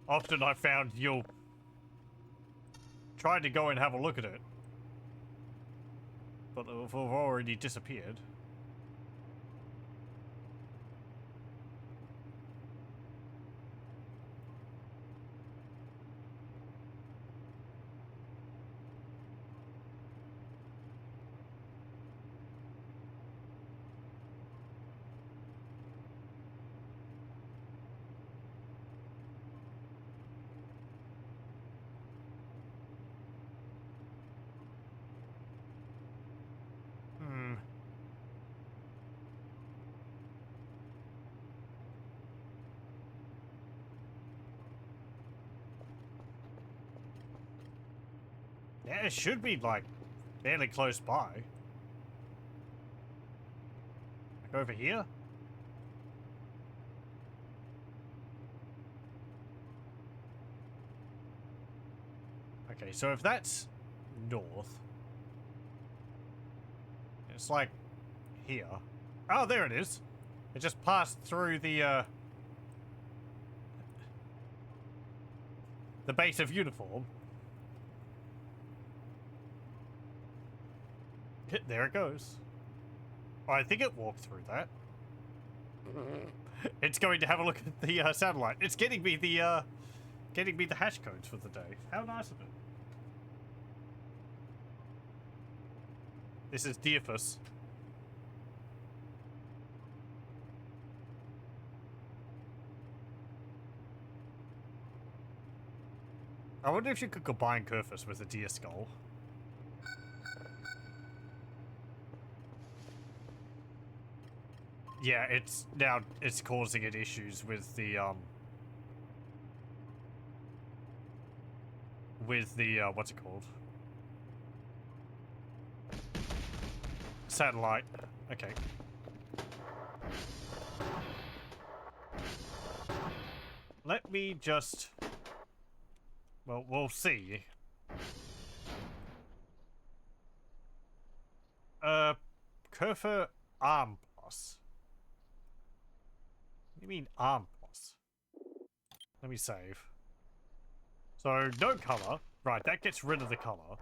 often I found you'll try to go and have a look at it, but it will have already disappeared. Yeah, it should be, like, fairly close by. Like, over here? Okay, so if that's north, it's like here. Oh, there it is. It just passed through the base of uniform. There it goes. I think it walked through that. It's going to have a look at the satellite. It's getting me the hash codes for the day. How nice of it. This is Deerfus. I wonder if you could combine Kerfus with a deer skull. Yeah, it's causing it issues with the what's it called? Satellite. Okay. Let me just... Well, we'll see. Kerfer Arm Plus. What do you mean Arm Plus? Let me save. So, no color. Right, that gets rid of the color.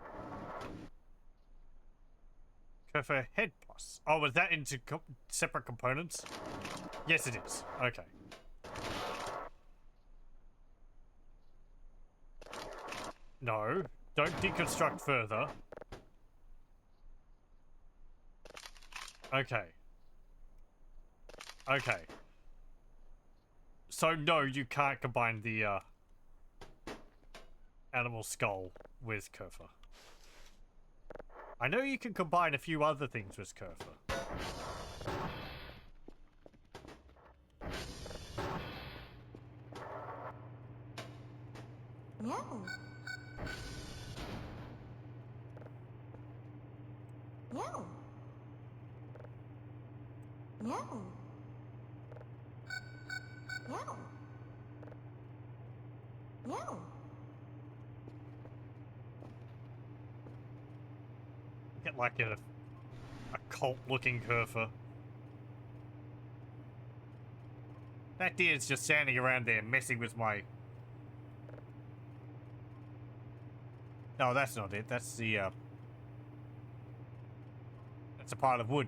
Kerfer Head Plus. Oh, was that into separate components? Yes, it is. Okay. No, don't deconstruct further. Okay. Okay. So, no, you can't combine the, animal skull with Kerfer. I know you can combine a few other things with Kerfer. No. No. No. No. No. Get like a cult-looking Kerfer. That deer's just standing around there messing with my... No, that's not it. That's the, that's a pile of wood.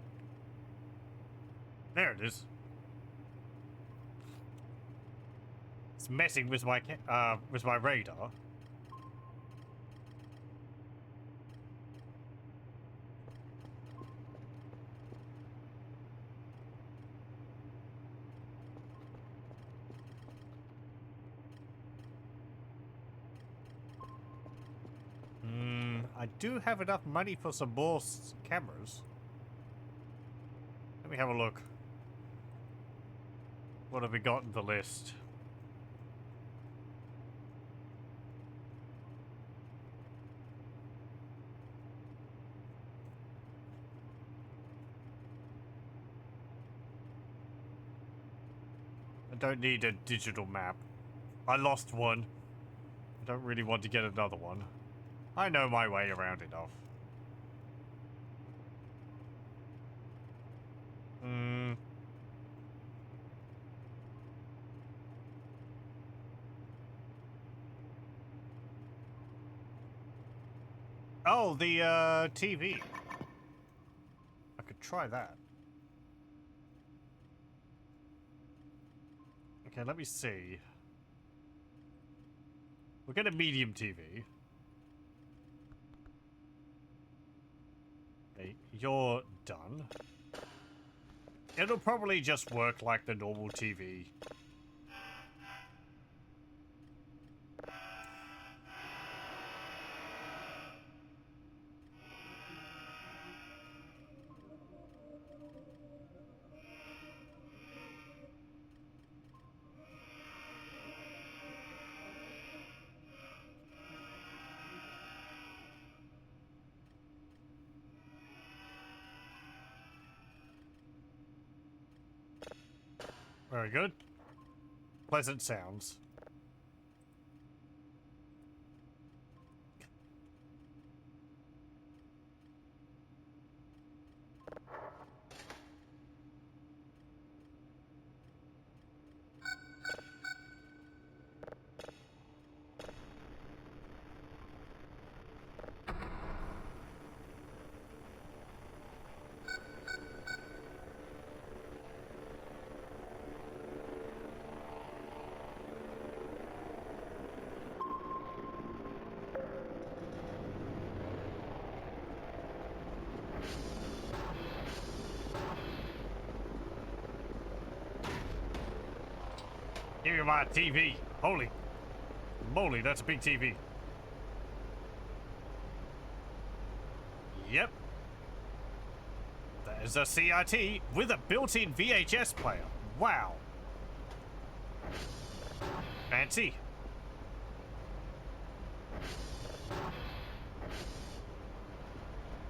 There it is. It's messing with my radar. I do have enough money for some more cameras. Let me have a look. What have we got in the list? I don't need a digital map. I lost one. I don't really want to get another one. I know my way around enough. Hmm. Oh, the TV. I could try that. Okay, let me see. We'll get a medium TV. Okay, you're done. It'll probably just work like the normal TV. Very good. Pleasant sounds. Give me my TV. Holy moly, that's a big TV. Yep. That is a CRT with a built-in VHS player. Wow. Fancy.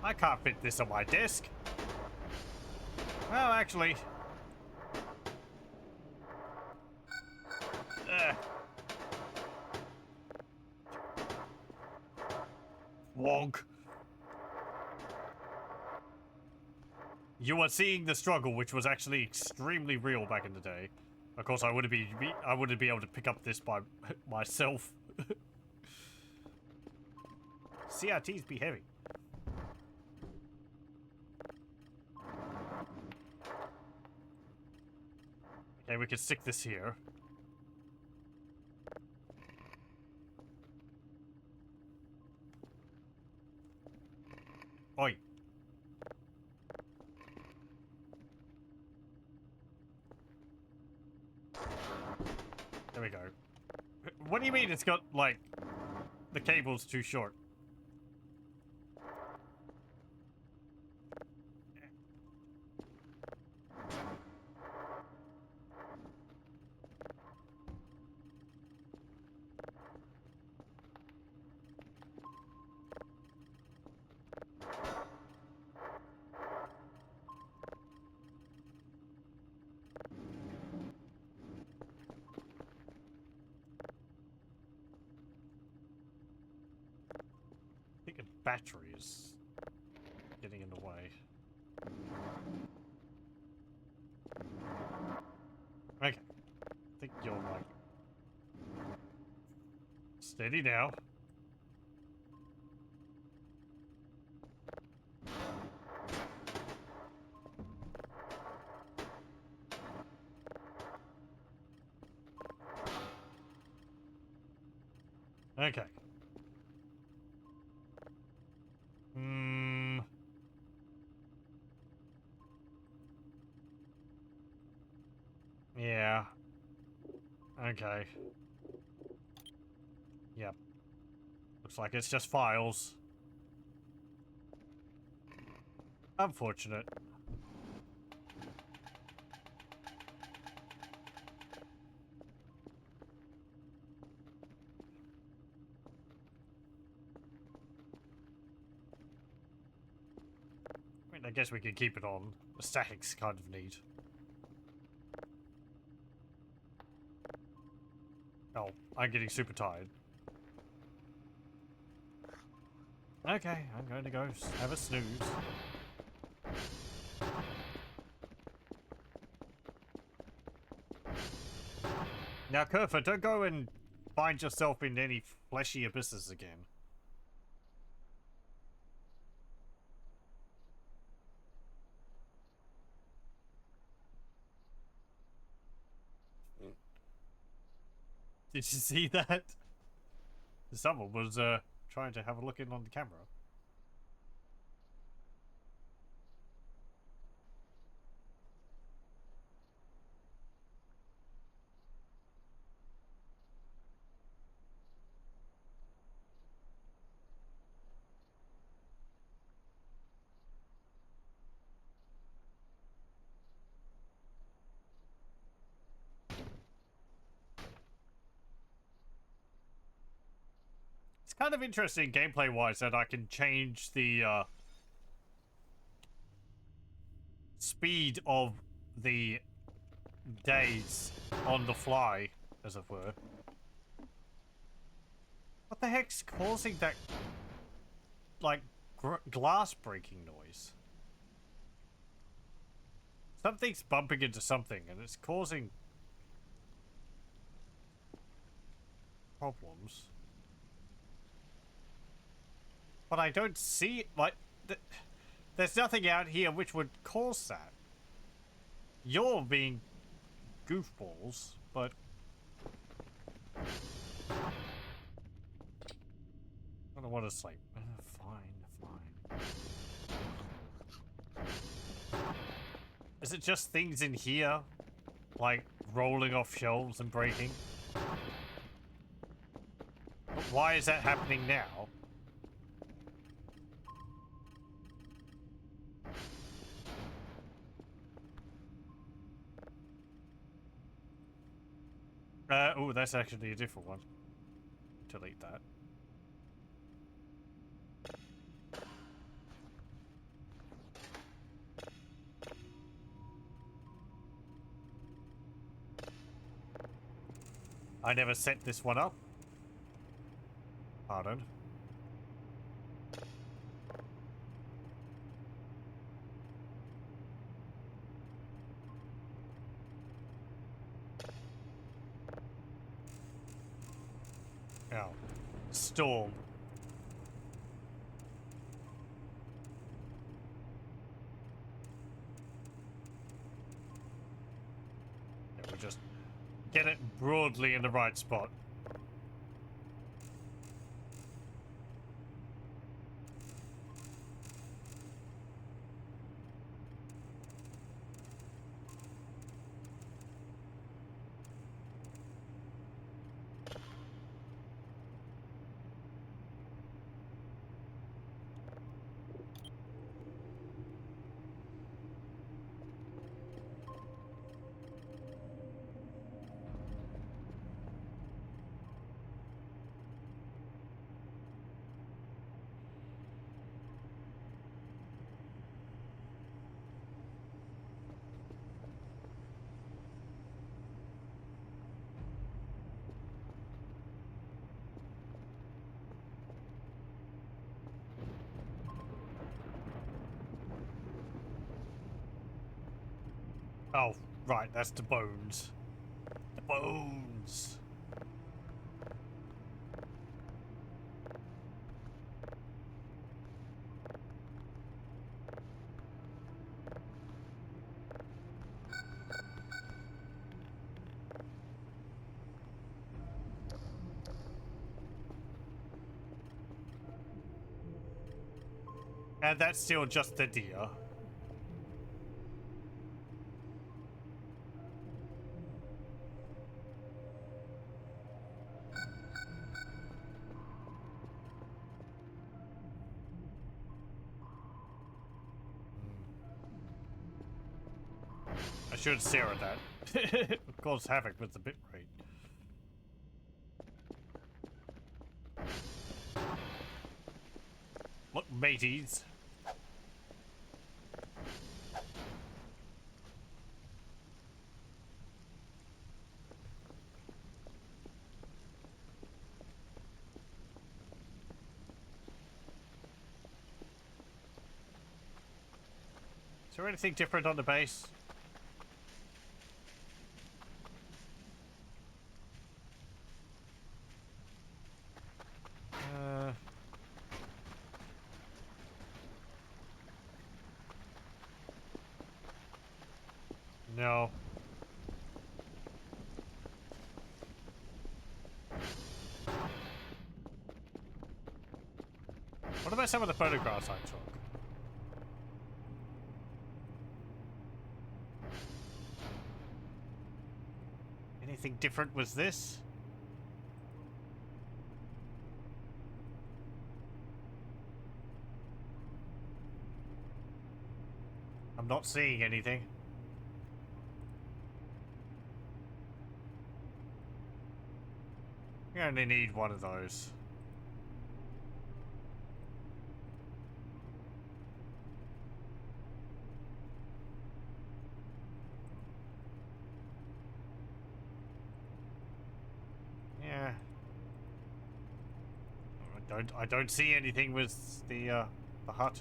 I can't fit this on my desk. Well, actually. Wonk. You are seeing the struggle, which was actually extremely real back in the day. Of course, I wouldn't be able to pick up this by myself. CRTs be heavy. Okay, we can stick this here. Oi. There we go. What do you mean it's got, like, the cable's too short? I think a battery is getting in the way. Okay. I think you're like steady now. Okay. Hmm. Yeah. Okay. Yep. Looks like it's just files. Unfortunate. I mean, I guess we could keep it on. The static's kind of neat. Oh, I'm getting super tired. Okay, I'm going to go have a snooze. Now, Kerfa, don't go and find yourself in any fleshy abysses again. Did you see that? Someone was trying to have a look in on the camera. It's kind of interesting gameplay-wise that I can change the speed of the days on the fly, as it were. What the heck's causing that, like, glass breaking noise? Something's bumping into something, and it's causing problems. But I don't see it, like, there's nothing out here which would cause that. You're being goofballs, but I don't want to sleep. Fine. Is it just things in here? Like, rolling off shelves and breaking? But why is that happening now? Oh, that's actually a different one. Delete that. I never set this one up. Pardon. Oh. Storm. Yeah, we'll just get it broadly in the right spot. Oh, right, that's the bones. The bones! And that's still just the deer. I should stare at that. Of course, havoc with the bitrate. Look, mateys. there anything different on the base? No. What about some of the photographs I took? Anything different was this? I'm not seeing anything. You only need one of those. Yeah. I don't see anything with the hut.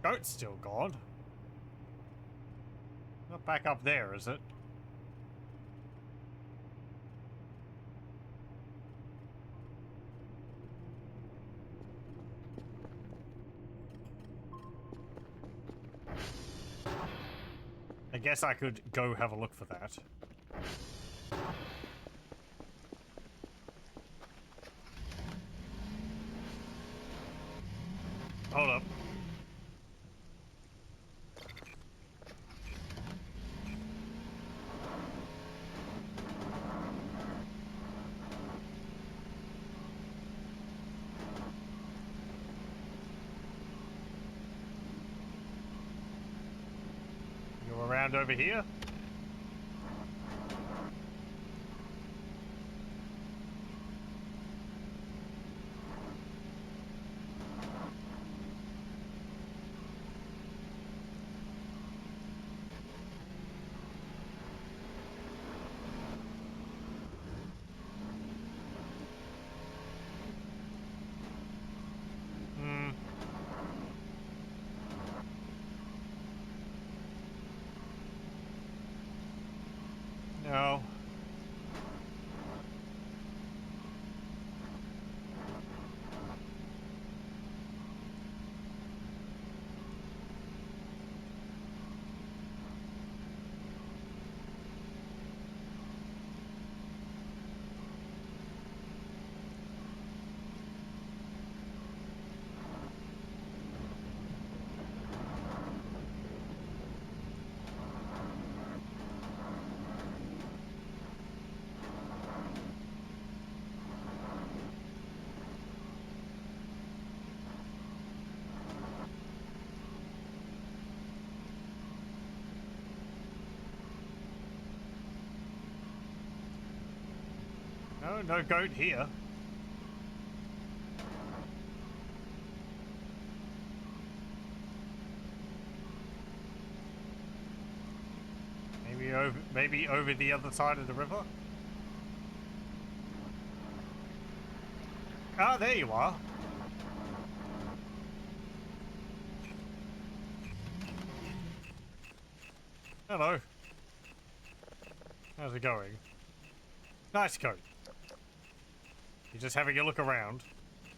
Goat's still gone. Not back up there, is it? I guess I could go have a look for that. Hold up. You're around over here? Hmm. No. No, no goat here. Maybe over the other side of the river? Ah, there you are. Hello. How's it going? Nice coat. You're just having a look around.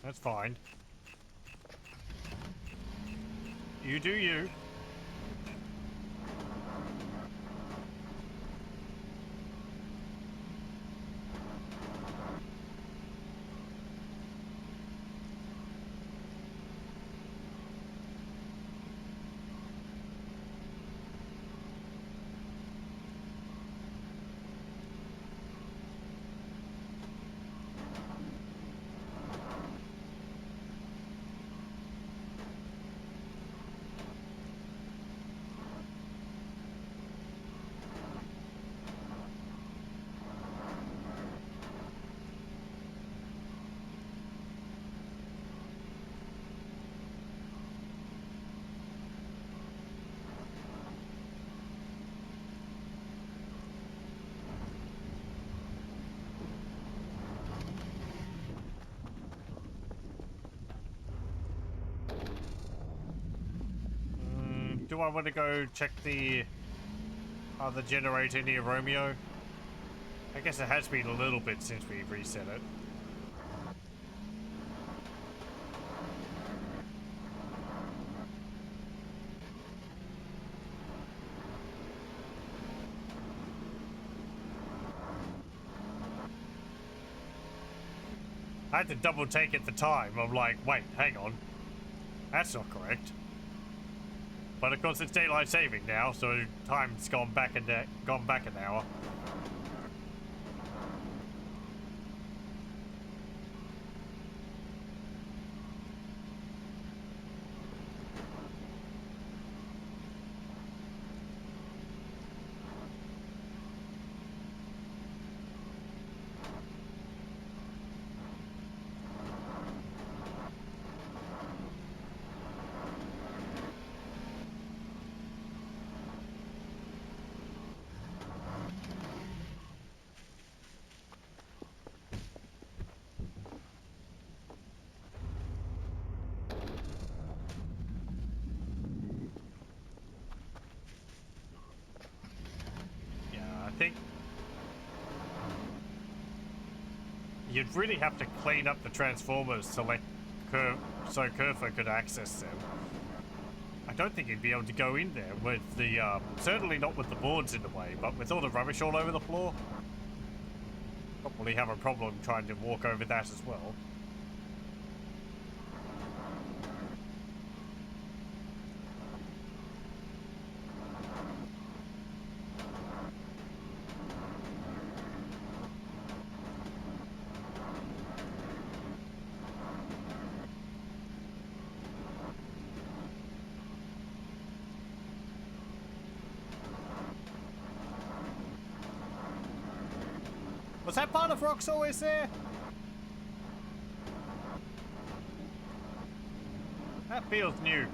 That's fine. You do you. do I want to go check the other generator near Romeo? I guess it has been a little bit since we reset it. I had to double take at the time. I'm like, wait, hang on. That's not correct. But of course it's daylight saving now, so time's gone back an hour. Yeah, I think you'd really have to clean up the transformers to let so Kerfer could access them. I don't think he'd be able to go in there with the, certainly not with the boards in the way, but with all the rubbish all over the floor. Probably have a problem trying to walk over that as well. Was that part of Rock's always there? That feels new.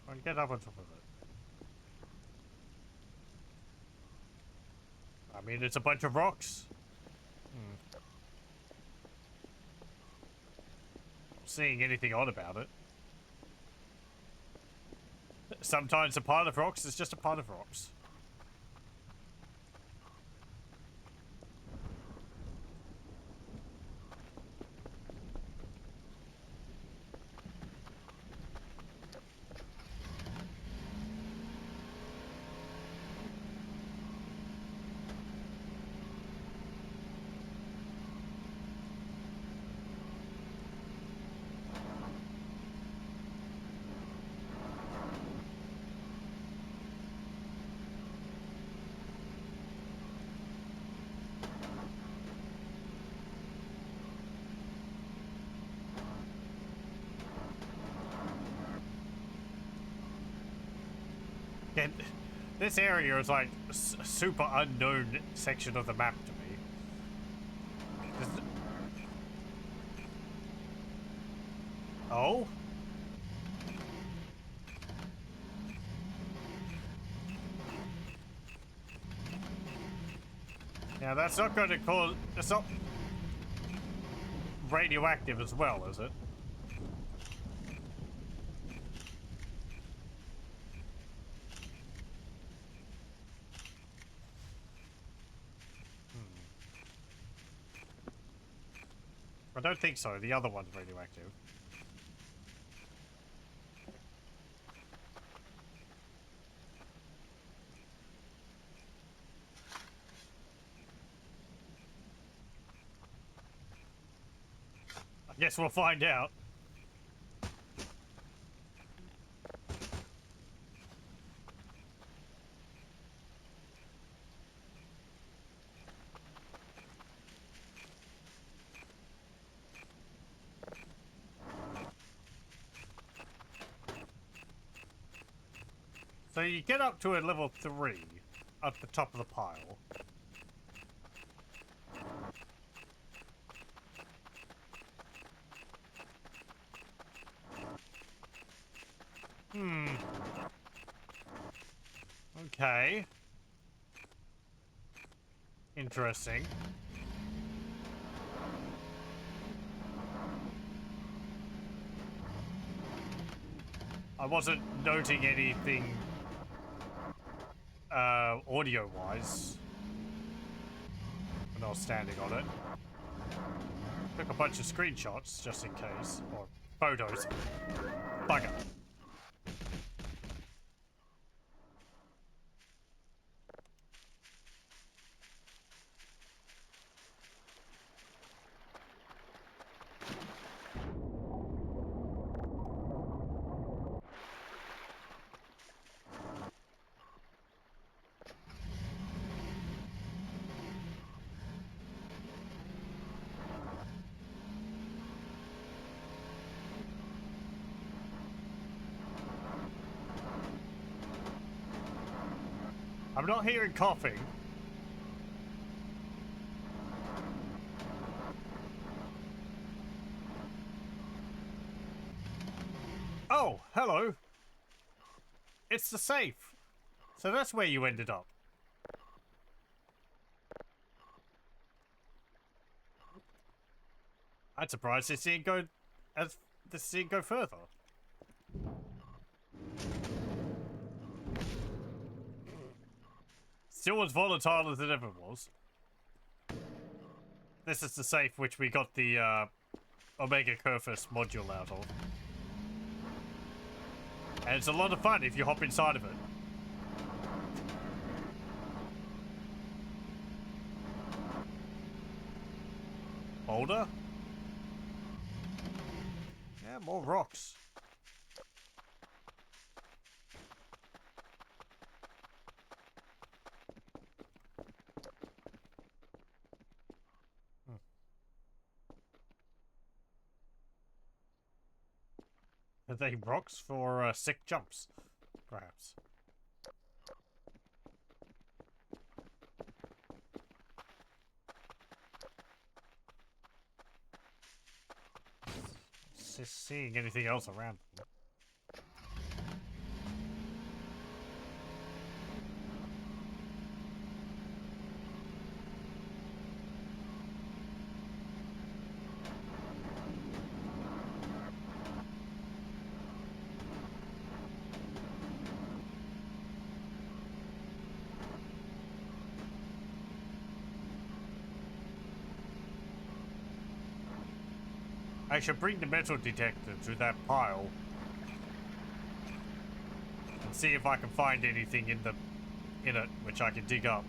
Try and get up on top of it. I mean, it's a bunch of rocks. Not seeing anything odd about it. Sometimes a pile of rocks is just a pile of rocks. Yeah, this area is like a super unknown section of the map to me. Oh? Yeah, that's not going to cause... It's not radioactive as well, is it? I don't think so. The other one's radioactive. I guess we'll find out. So you get up to a level 3 at the top of the pile. Okay. Interesting. I wasn't noting anything audio-wise when I was standing on it. Took a bunch of screenshots just in case, or photos. Bugger. I'm not hearing coughing. Oh, hello. It's the safe. So that's where you ended up. I'm surprised this didn't go further. Still as volatile as it ever was. This is the safe which we got the Omega Curfus module out of. And it's a lot of fun if you hop inside of it. Boulder? Yeah, more rocks. Are they rocks for sick jumps? Perhaps. Just seeing anything else around them. I should bring the metal detector to that pile and see if I can find anything in it which I can dig up.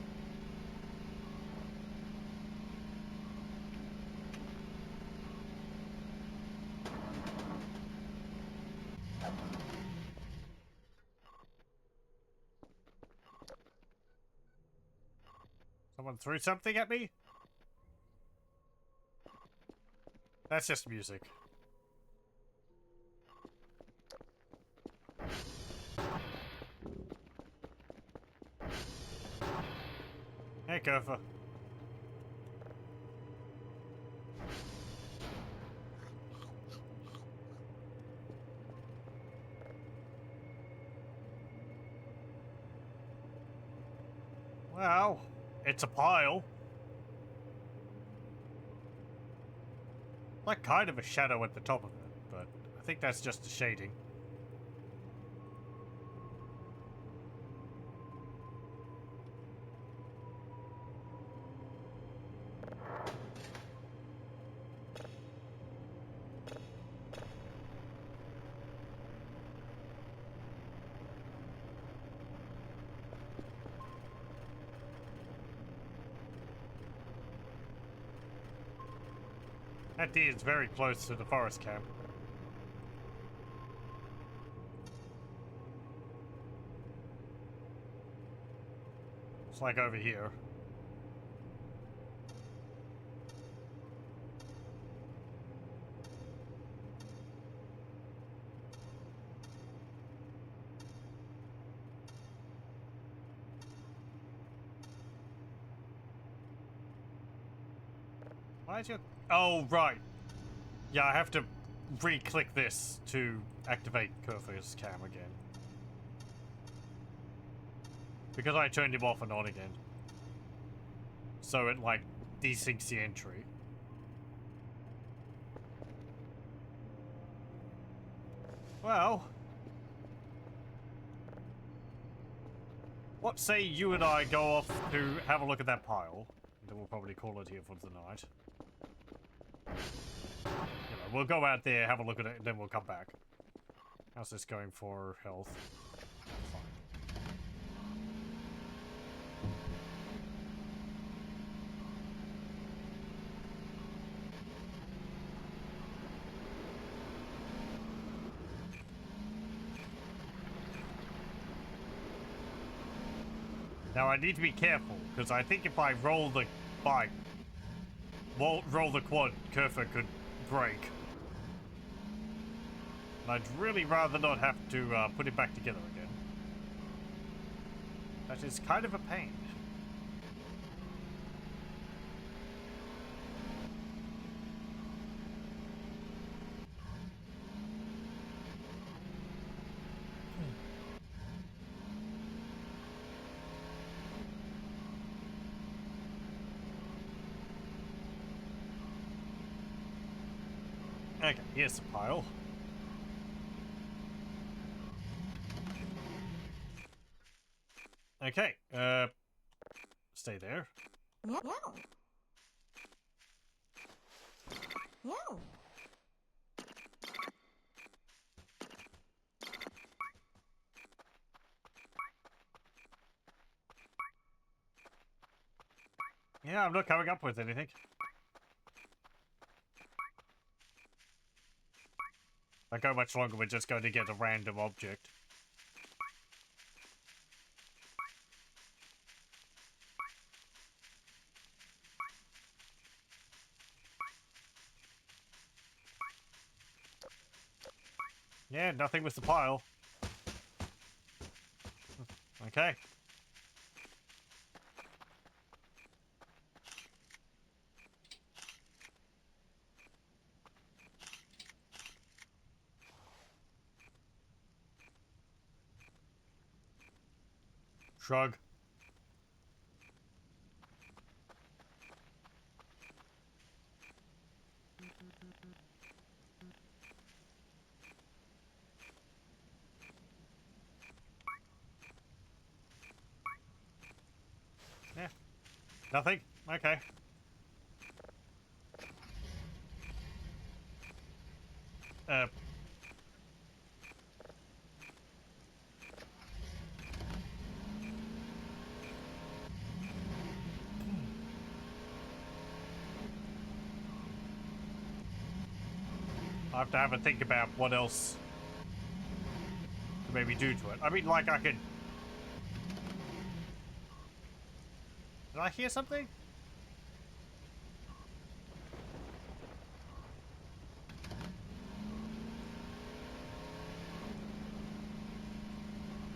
Someone threw something at me? That's just music. Hey, Gopher. Well, it's a pile. Like kind of a shadow at the top of it, but I think that's just a shading. That deer is very close to the forest camp. It's like over here. Why is your... Oh, right. Yeah, I have to re-click this to activate Kerfer's cam again. Because I turned him off and on again. So it, like, desyncs the entry. Well... What say you and I go off to have a look at that pile? And then we'll probably call it here for the night. You know, we'll go out there, have a look at it, and then we'll come back. How's this going for health? Fine. Now I need to be careful, because I think if I roll the bike, roll the quad, Kerfer could break. And I'd really rather not have to put it back together again. That is kind of a pain. Okay, here's the pile. Okay, stay there. Meow. Meow. Yeah, I'm not coming up with anything. If I go much longer, we're just going to get a random object. Yeah, nothing with the pile. Okay. Shrug. Yeah. Nothing? Okay. Uh... I have to have a think about what else to maybe do to it. I mean, like, I could... Did I hear something?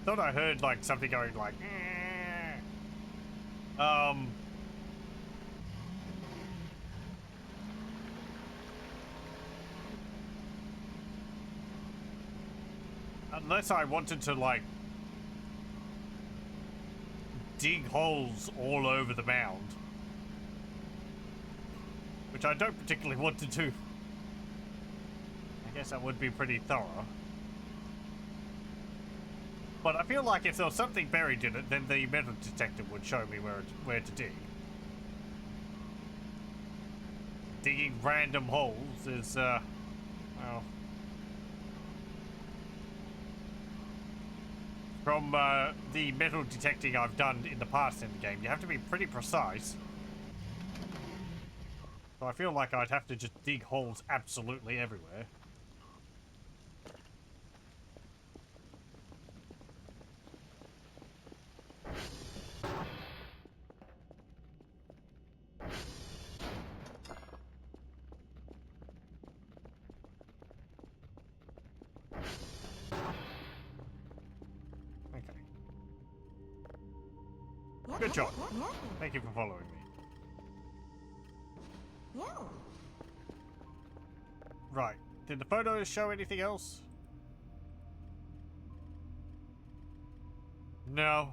Thought I heard, like, something going, like... Unless I wanted to, like... dig holes all over the mound. Which I don't particularly want to do. I guess that would be pretty thorough. But I feel like if there was something buried in it, then the metal detector would show me where to dig. Digging random holes is, well... From the metal detecting I've done in the past in the game, you have to be pretty precise. So I feel like I'd have to just dig holes absolutely everywhere. Okay. Good job. Thank you for following me. Yeah. Right. Did the photos show anything else? No.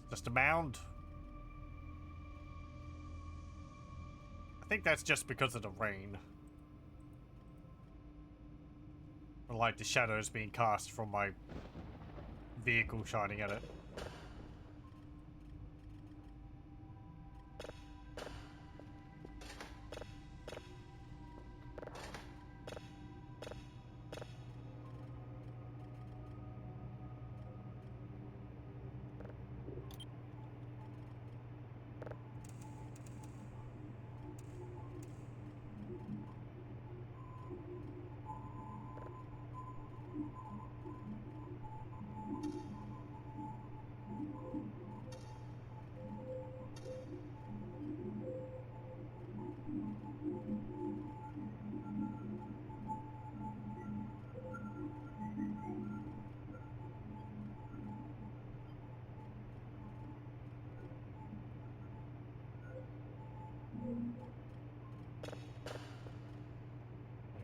It's just a mound. I think that's just because of the rain. Or like the shadows being cast from my vehicle shining at it.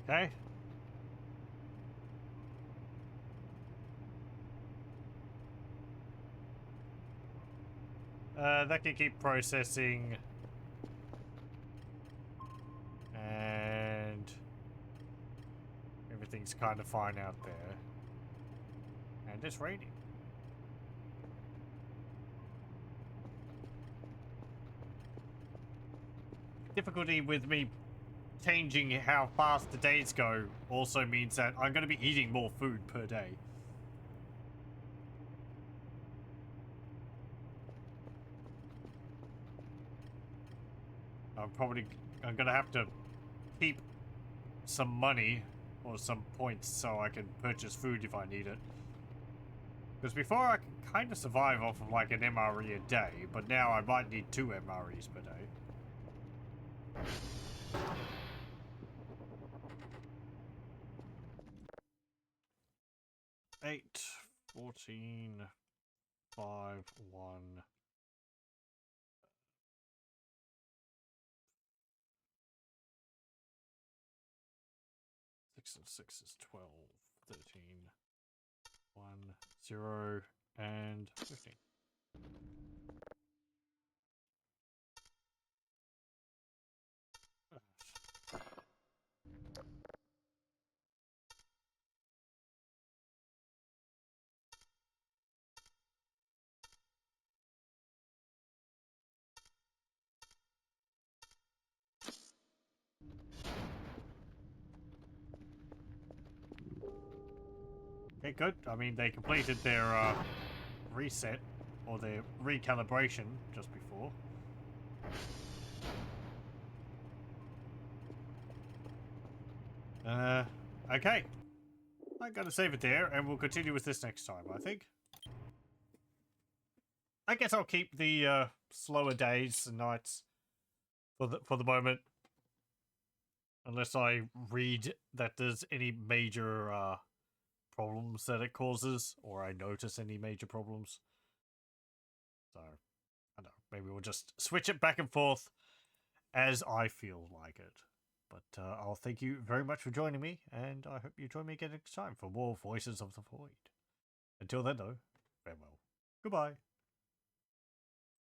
Okay. That can keep processing. And everything's kind of fine out there. And it's raining. Difficulty with me changing how fast the days go also means that I'm going to be eating more food per day. I'm going to have to keep some money or some points so I can purchase food if I need it. Because before I could kind of survive off of like an MRE a day, but now I might need 2 MREs per day. 8, 14, 5, 1. 6 and 6 is 12, 13, 1, 0, and 15. Okay, good. I mean, they completed their reset or their recalibration just before. Okay. I'm gonna save it there, and we'll continue with this next time, I think. I guess I'll keep the slower days and nights for the moment. Unless I read that there's any major problems that it causes, or I notice any major problems. So, I don't know, maybe we'll just switch it back and forth as I feel like it. But I'll thank you very much for joining me, and I hope you join me again next time for more Voices of the Void. Until then, though, farewell. Goodbye.